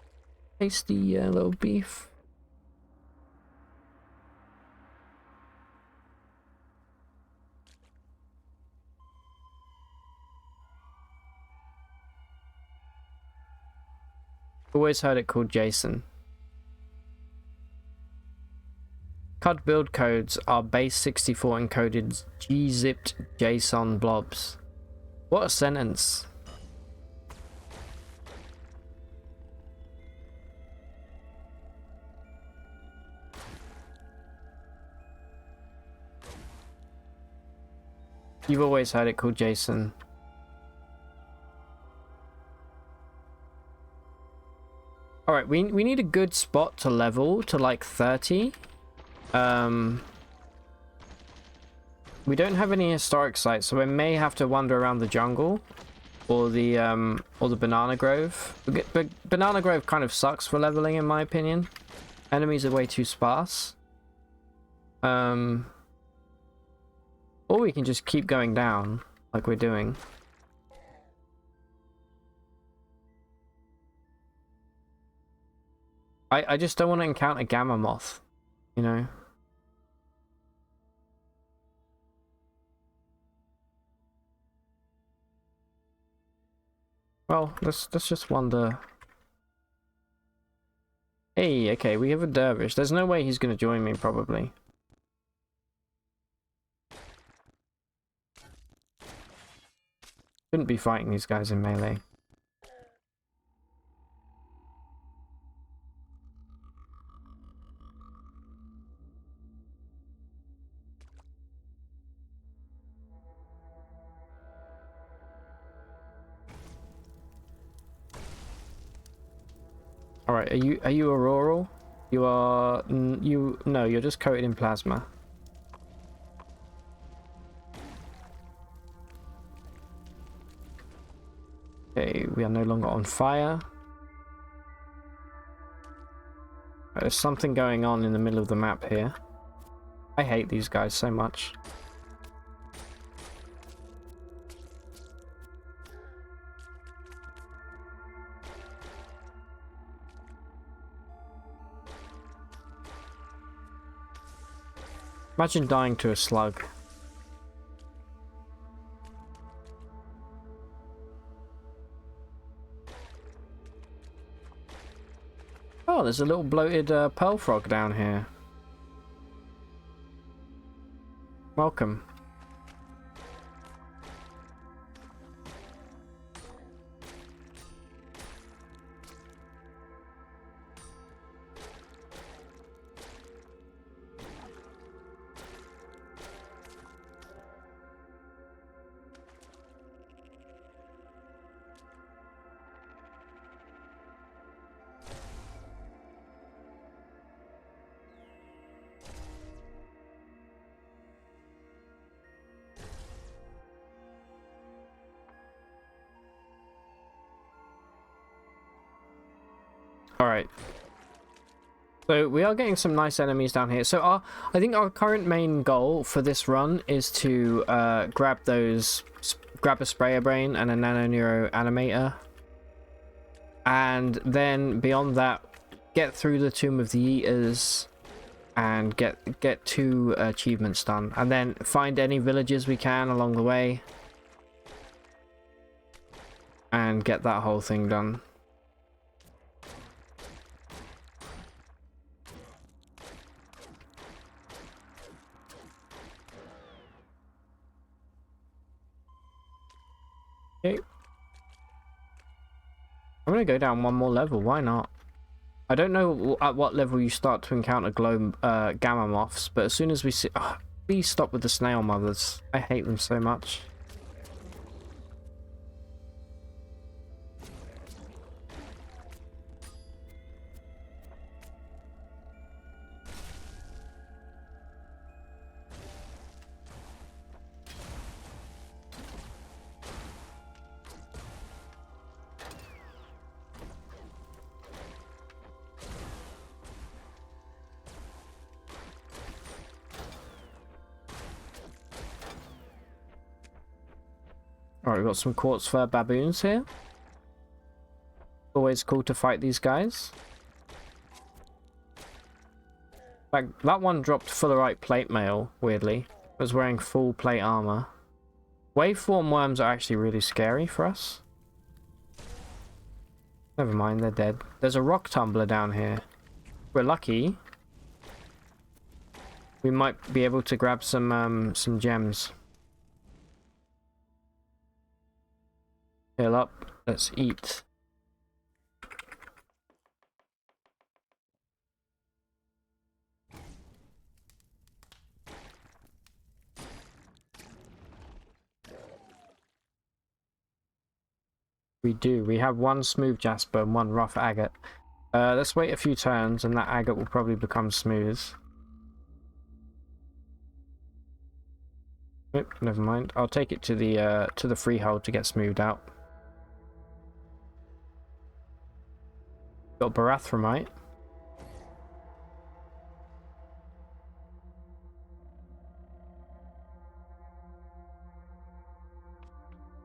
Tasty yellow beef. Always heard it called Jason. CUD build codes are base 64 encoded gzipped JSON blobs. What a sentence. You've always heard it called Jason. Alright, we need a good spot to level to like 30. We don't have any historic sites, so we may have to wander around the jungle or the banana grove. But banana grove kind of sucks for leveling in my opinion. Enemies are way too sparse. Or we can just keep going down like we're doing. I just don't want to encounter Gamma Moth, you know? Well, let's just wander. Hey, okay, we have a dervish. There's no way he's gonna join me, probably. Shouldn't be fighting these guys in melee. Alright, are you auroral? You are... no, you're just coated in plasma. Okay, we are no longer on fire. There's something going on in the middle of the map here. I hate these guys so much. Imagine dying to a slug. Oh, there's a little bloated pearl frog down here. Welcome. Alright. So we are getting some nice enemies down here. So I think our current main goal for this run is to grab a sprayer brain and a nano neuro animator. And then beyond that, get through the Tomb of the Eaters and get 2 achievements done. And then find any villages we can along the way. And get that whole thing done. Okay. I'm gonna go down one more level, why not? I don't know at what level you start to encounter gamma moths, but as soon as we see... Oh, please stop with the snail mothers. I hate them so much. Alright, we've got some quartz fur baboons here. Always cool to fight these guys. Like, that one dropped Fullerite plate mail, weirdly. Was wearing full plate armor. Waveform worms are actually really scary for us. Never mind, they're dead. There's a rock tumbler down here. We're lucky. We might be able to grab some gems. Heal up. Let's eat. We do. We have 1 smooth jasper and 1 rough agate. Let's wait a few turns and that agate will probably become smooth. Nope, never mind. I'll take it to the freehold to get smoothed out. Got barathramite.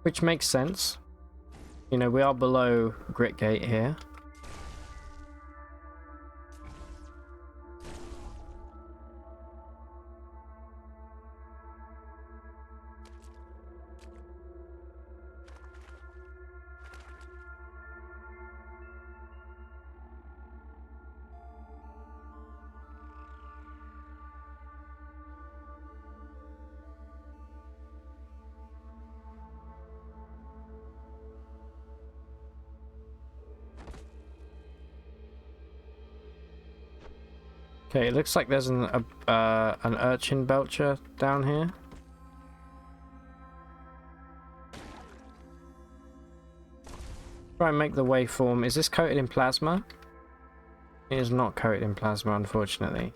Which makes sense. You know, we are below Gritgate here. Okay, it looks like there's an urchin belcher down here. Try and make the waveform. Is this coated in plasma? It is not coated in plasma, unfortunately.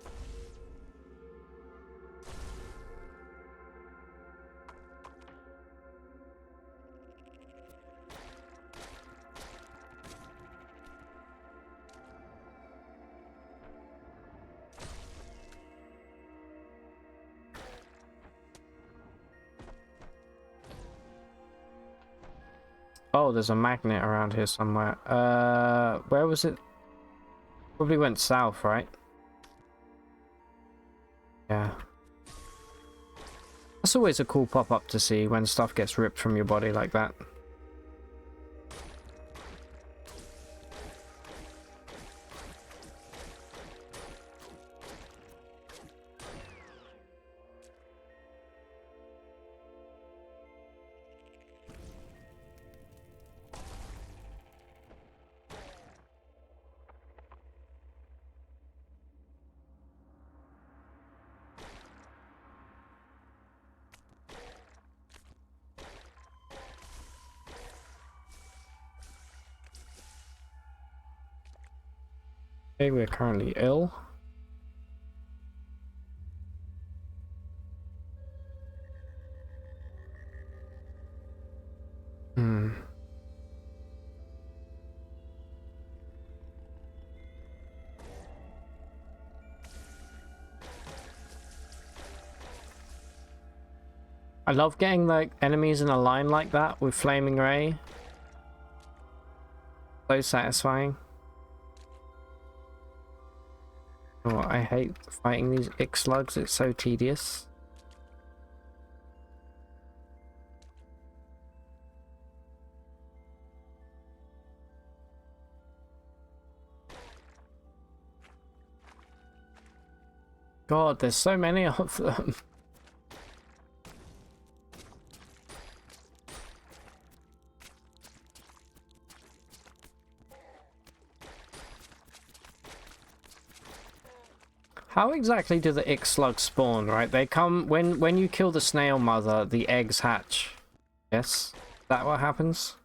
Oh, there's a magnet around here somewhere. Where was it? Probably went south, right? Yeah. That's always a cool pop-up to see when stuff gets ripped from your body like that. Okay, we're currently ill. I love getting like enemies in a line like that with Flaming Ray. So satisfying. Oh, I hate fighting these ick slugs, it's so tedious. God, there's so many of them. How exactly do the ick slugs spawn, right? They come when you kill the snail mother, the eggs hatch. Yes? Is that what happens?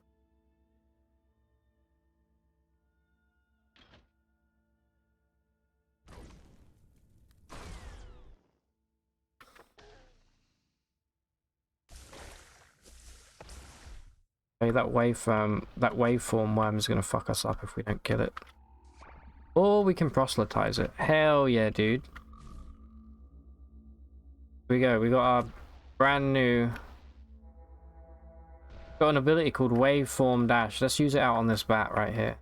Okay, that waveform worm is gonna fuck us up if we don't kill it. Or we can proselytize it. Hell yeah, dude. Here we go. We got our brand new. Got an ability called Waveform Dash. Let's use it out on this bat right here.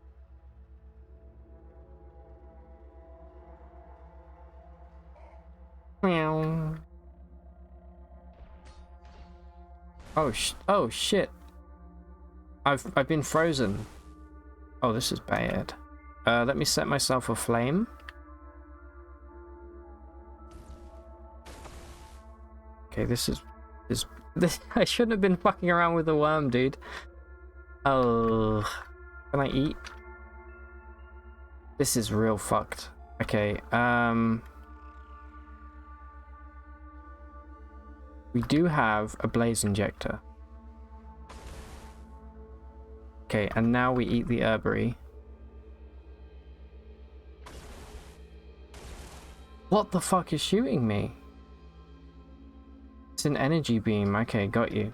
Meow. Oh shit. I've been frozen. Oh, this is bad. Let me set myself aflame. Okay, this I shouldn't have been fucking around with the worm, dude. Oh, can I eat? This is real fucked. Okay, we do have a blaze injector. Okay, and now we eat the herbery. What the fuck is shooting me? It's an energy beam. Okay, got you.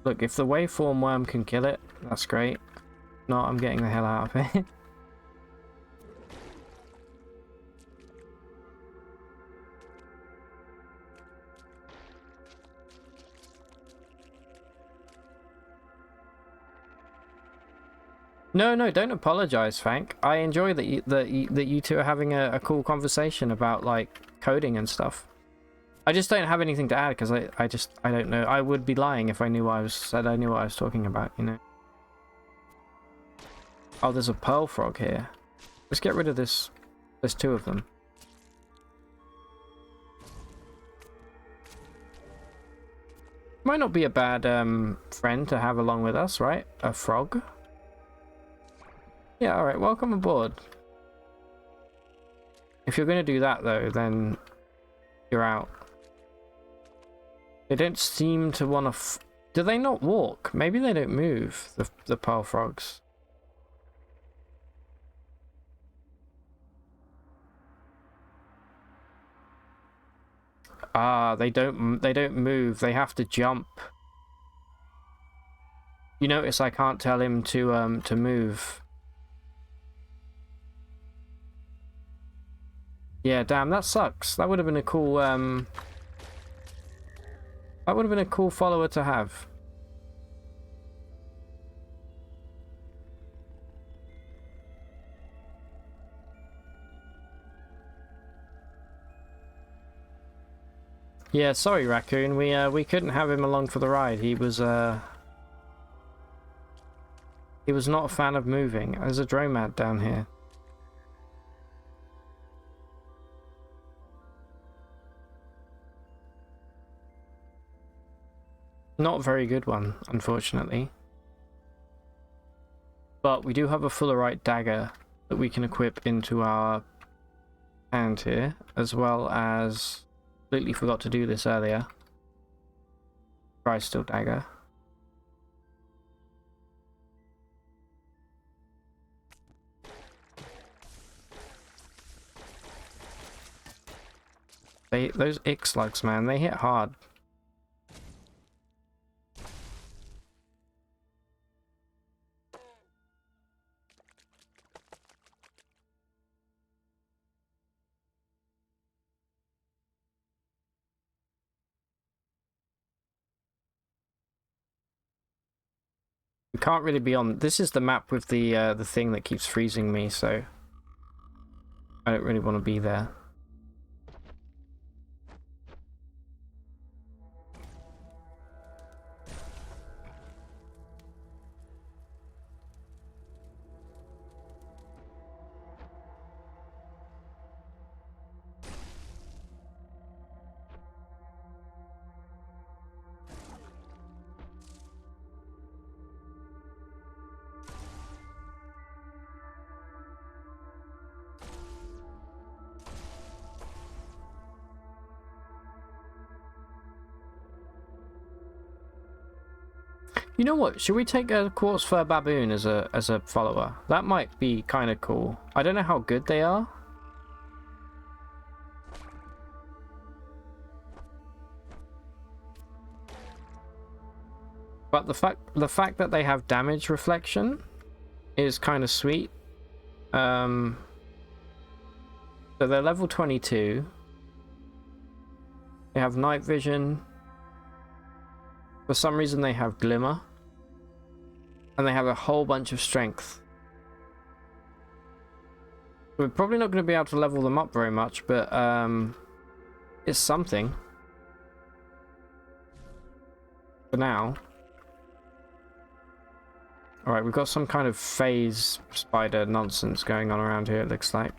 Look, if the waveform worm can kill it, that's great. No, I'm getting the hell out of it. No, don't apologize, Fank. I enjoy that you two are having a cool conversation about like coding and stuff. I just don't have anything to add because I don't know. I would be lying if I knew what I knew what I was talking about, you know. Oh, there's a pearl frog here. Let's get rid of this. There's two of them. Might not be a bad friend to have along with us, right? A frog. Yeah, alright, welcome aboard. If you're going to do that, though, then you're out. They don't seem to want to... Do they not walk? Maybe they don't move, the pearl frogs. Ah, they don't move. They have to jump. You notice I can't tell him to move. Yeah, damn, that sucks. That would have been a cool, that would have been a cool follower to have. Yeah, sorry, Raccoon. We couldn't have him along for the ride. He was not a fan of moving. There's a dromad down here. Not a very good one, unfortunately. But we do have a Fullerite dagger that we can equip into our hand here, as well as... Completely forgot to do this earlier. Crystal dagger. Those ick slugs, man, they hit hard. Can't really be on... This is the map with the thing that keeps freezing me, so... I don't really want to be there. You know what? Should we take a quartz fur baboon as a follower? That might be kind of cool. I don't know how good they are. But the fact that they have damage reflection is kind of sweet. So they're level 22. They have night vision. For some reason they have glimmer. And they have a whole bunch of strength. We're probably not going to be able to level them up very much, but it's something. For now. Alright, we've got some kind of phase spider nonsense going on around here, it looks like.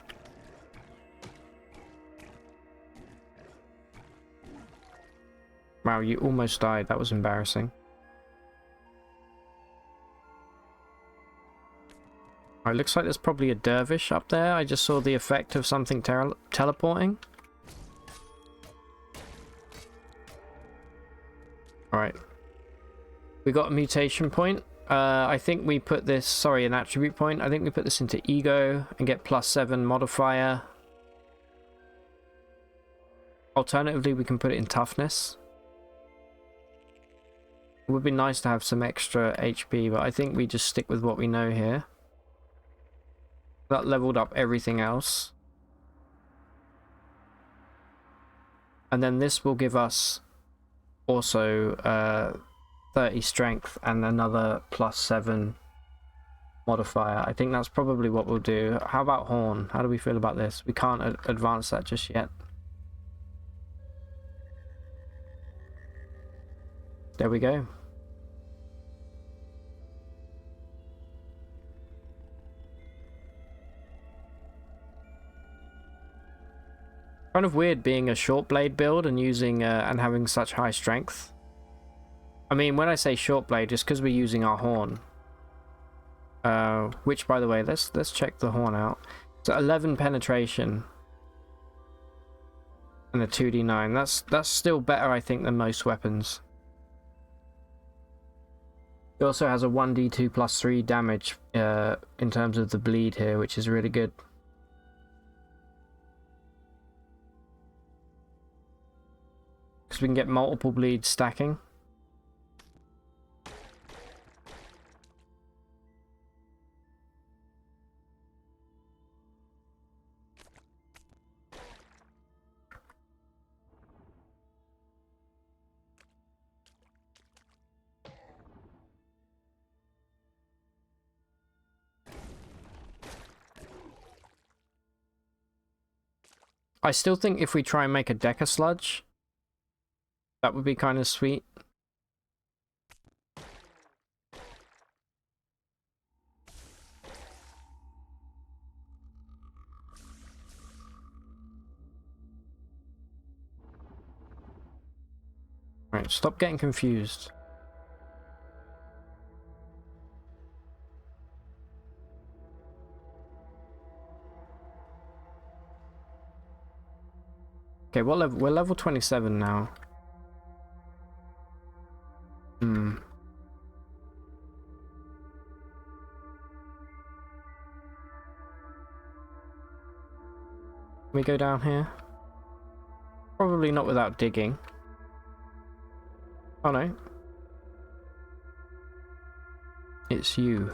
Wow, you almost died. That was embarrassing. It looks like there's probably a dervish up there. I just saw the effect of something teleporting. Alright. We got a mutation point. I think we put this... Sorry, an attribute point. I think we put this into ego and get +7 modifier. Alternatively, we can put it in toughness. It would be nice to have some extra HP, but I think we just stick with what we know here. That leveled up everything else. And then this will give us also 30 strength and another +7 modifier. I think that's probably what we'll do. How about horn? How do we feel about this? We can't advance that just yet. There we go. Kind of weird being a short blade build and using and having such high strength. I mean, when I say short blade, just because we're using our horn. Which, by the way, let's check the horn out. So 11 penetration and a 2d9. That's still better, I think, than most weapons. It also has a 1d2 +3 damage in terms of the bleed here, which is really good. Because we can get multiple bleeds stacking. I still think if we try and make a Deca Sludge, that would be kind of sweet. Right, stop getting confused. Okay, what level? We're level 27 now. Can we go down here? Probably not without digging. Oh no. It's you.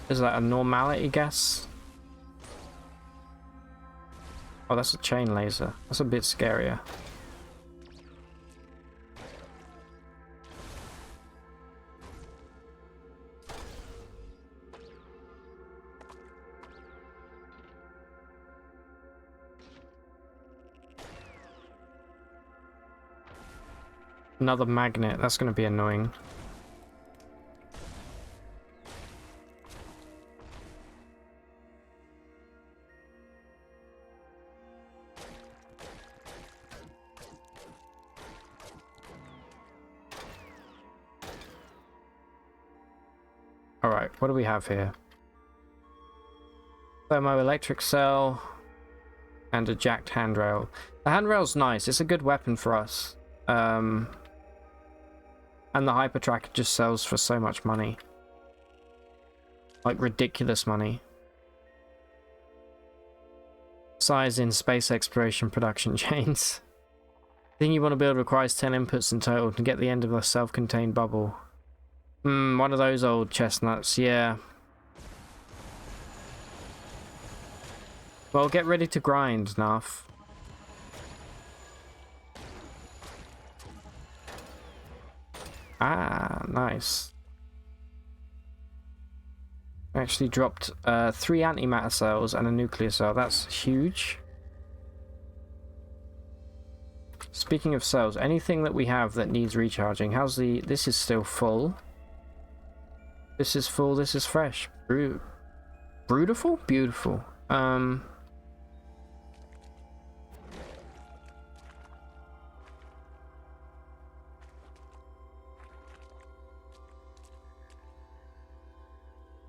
Is that a normality guess? Oh, that's a chain laser. That's a bit scarier. Another magnet. That's going to be annoying. Alright, what do we have here? Thermoelectric cell and a jacked handrail. The handrail's nice. It's a good weapon for us. And the hyper tracker just sells for so much money. Like ridiculous money. Size in space exploration production chains. The thing you want to build requires 10 inputs in total to get the end of a self-contained bubble. One of those old chestnuts, yeah. Well, get ready to grind, Narf. Ah, nice. Actually dropped 3 antimatter cells and a nuclear cell. That's huge. Speaking of cells, anything that we have that needs recharging, how's the... This is still full. This is full, this is fresh. Beautiful? Beautiful.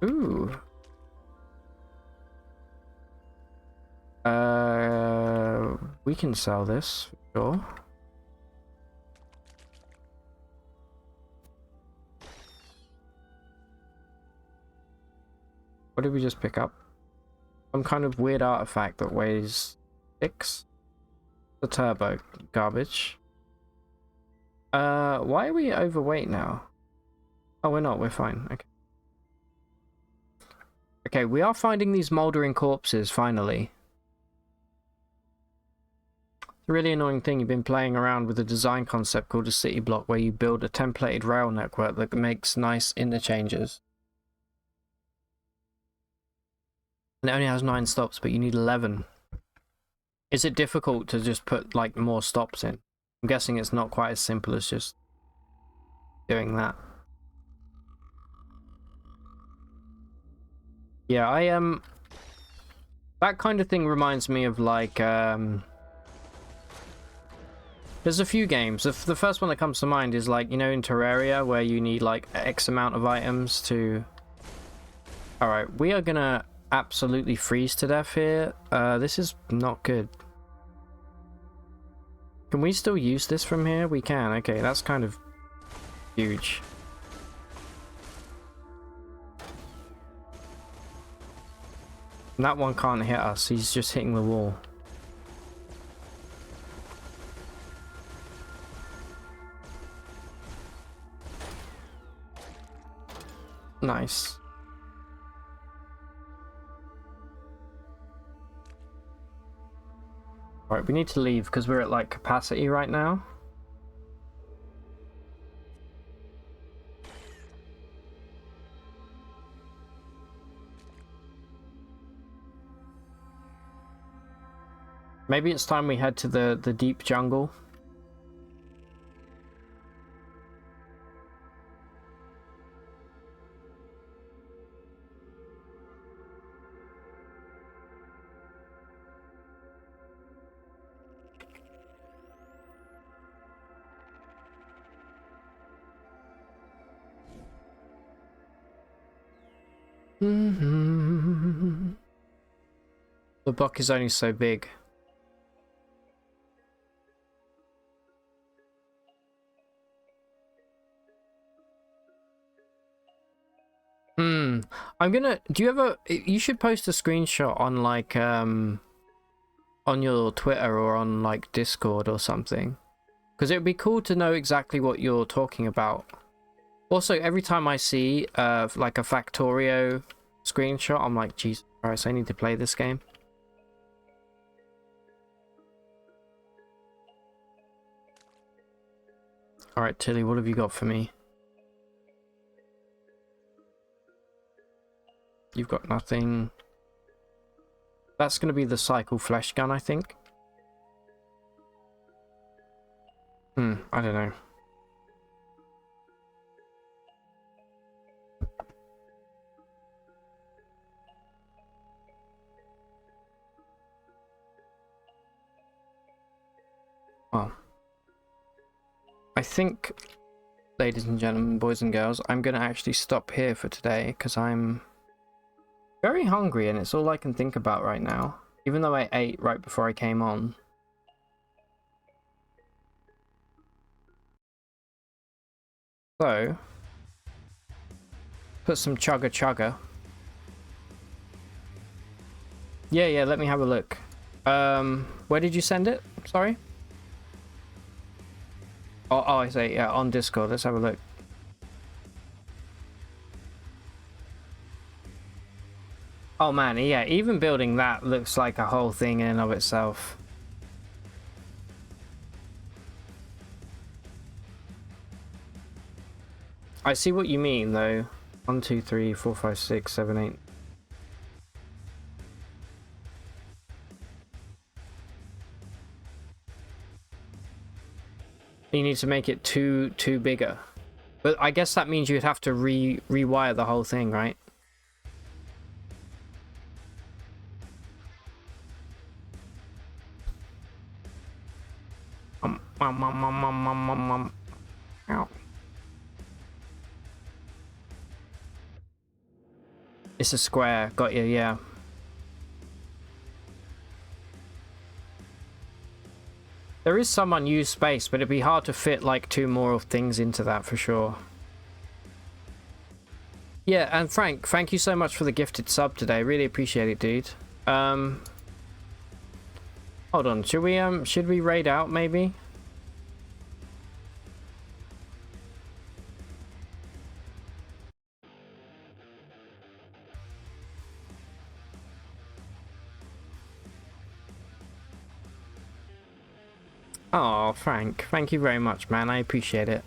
Ooh. We can sell this, for sure. What did we just pick up? Some kind of weird artifact that weighs 6? The turbo. Garbage. Why are we overweight now? Oh, we're not. We're fine. Okay. Okay, we are finding these mouldering corpses, finally. It's a really annoying thing. You've been playing around with a design concept called a city block where you build a templated rail network that makes nice interchanges. And it only has 9 stops, but you need 11. Is it difficult to just put, like, more stops in? I'm guessing it's not quite as simple as just doing that. Yeah, that kind of thing reminds me of, like, there's a few games. The first one that comes to mind is, like, you know, in Terraria, where you need, like, X amount of items to... Alright, we are gonna absolutely freeze to death here. This is not good. Can we still use this from here? We can. Okay, that's kind of huge. And that one can't hit us. He's just hitting the wall. Nice. Right, we need to leave because we're at, like, capacity right now. Maybe it's time we head to the deep jungle. The block is only so big. I'm gonna... Do you ever... You should post a screenshot on, like, on your Twitter or on, like, Discord or something. Because it would be cool to know exactly what you're talking about. Also, every time I see, like, a Factorio screenshot, I'm like, Jesus Christ, I need to play this game. Alright, Tilly, what have you got for me? You've got nothing. That's going to be the cycle flesh gun, I think. I don't know. Well, I think, ladies and gentlemen, boys and girls, I'm going to actually stop here for today because I'm very hungry and it's all I can think about right now. Even though I ate right before I came on. So, put some chugga chugga. Yeah, let me have a look. Where did you send it? Sorry? Oh, I say, yeah, on Discord. Let's have a look. Oh man, yeah, even building that looks like a whole thing in and of itself. I see what you mean though. 1, 2, 3, 4, 5, 6, 7, 8. You need to make it too bigger. But I guess that means you'd have to rewire the whole thing, right? Ow. It's a square, got you, yeah. There is some unused space, but it'd be hard to fit like 2 more things into that for sure. Yeah, and Frank, thank you so much for the gifted sub today. Really appreciate it, dude. Hold on, should we raid out maybe? Oh, Frank, thank you very much, man. I appreciate it.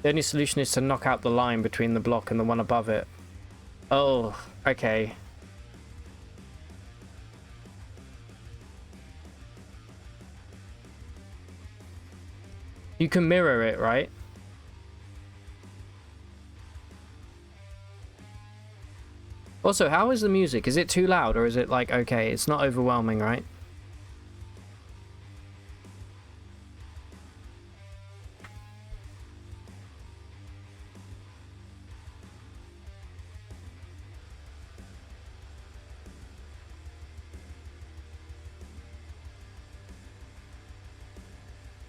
The only solution is to knock out the line between the block and the one above it. Oh, okay. You can mirror it, right? Also, how is the music? Is it too loud or is it like, okay, it's not overwhelming, right?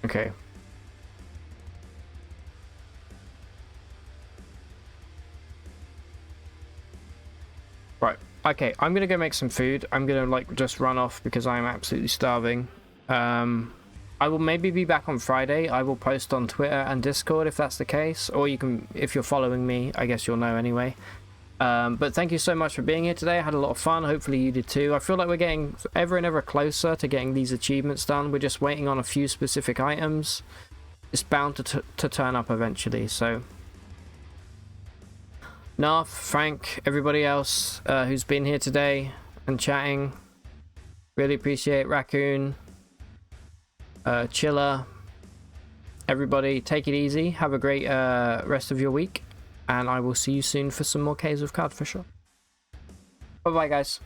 Okay. Right. Okay, I'm gonna go make some food. I'm gonna like just run off because I'm absolutely starving. I will maybe be back on Friday. I will post on Twitter and Discord if that's the case, or you can, if you're following me, I guess you'll know anyway. But thank you so much for being here today. I had a lot of fun. Hopefully you did too. I feel like we're getting ever and ever closer to getting these achievements done. We're just waiting on a few specific items. It's bound to turn up eventually, so... Narf, Frank, everybody else who's been here today and chatting. Really appreciate Raccoon, Chiller, everybody. Take it easy. Have a great rest of your week. And I will see you soon for some more Caves of Cud for sure. Bye-bye, guys.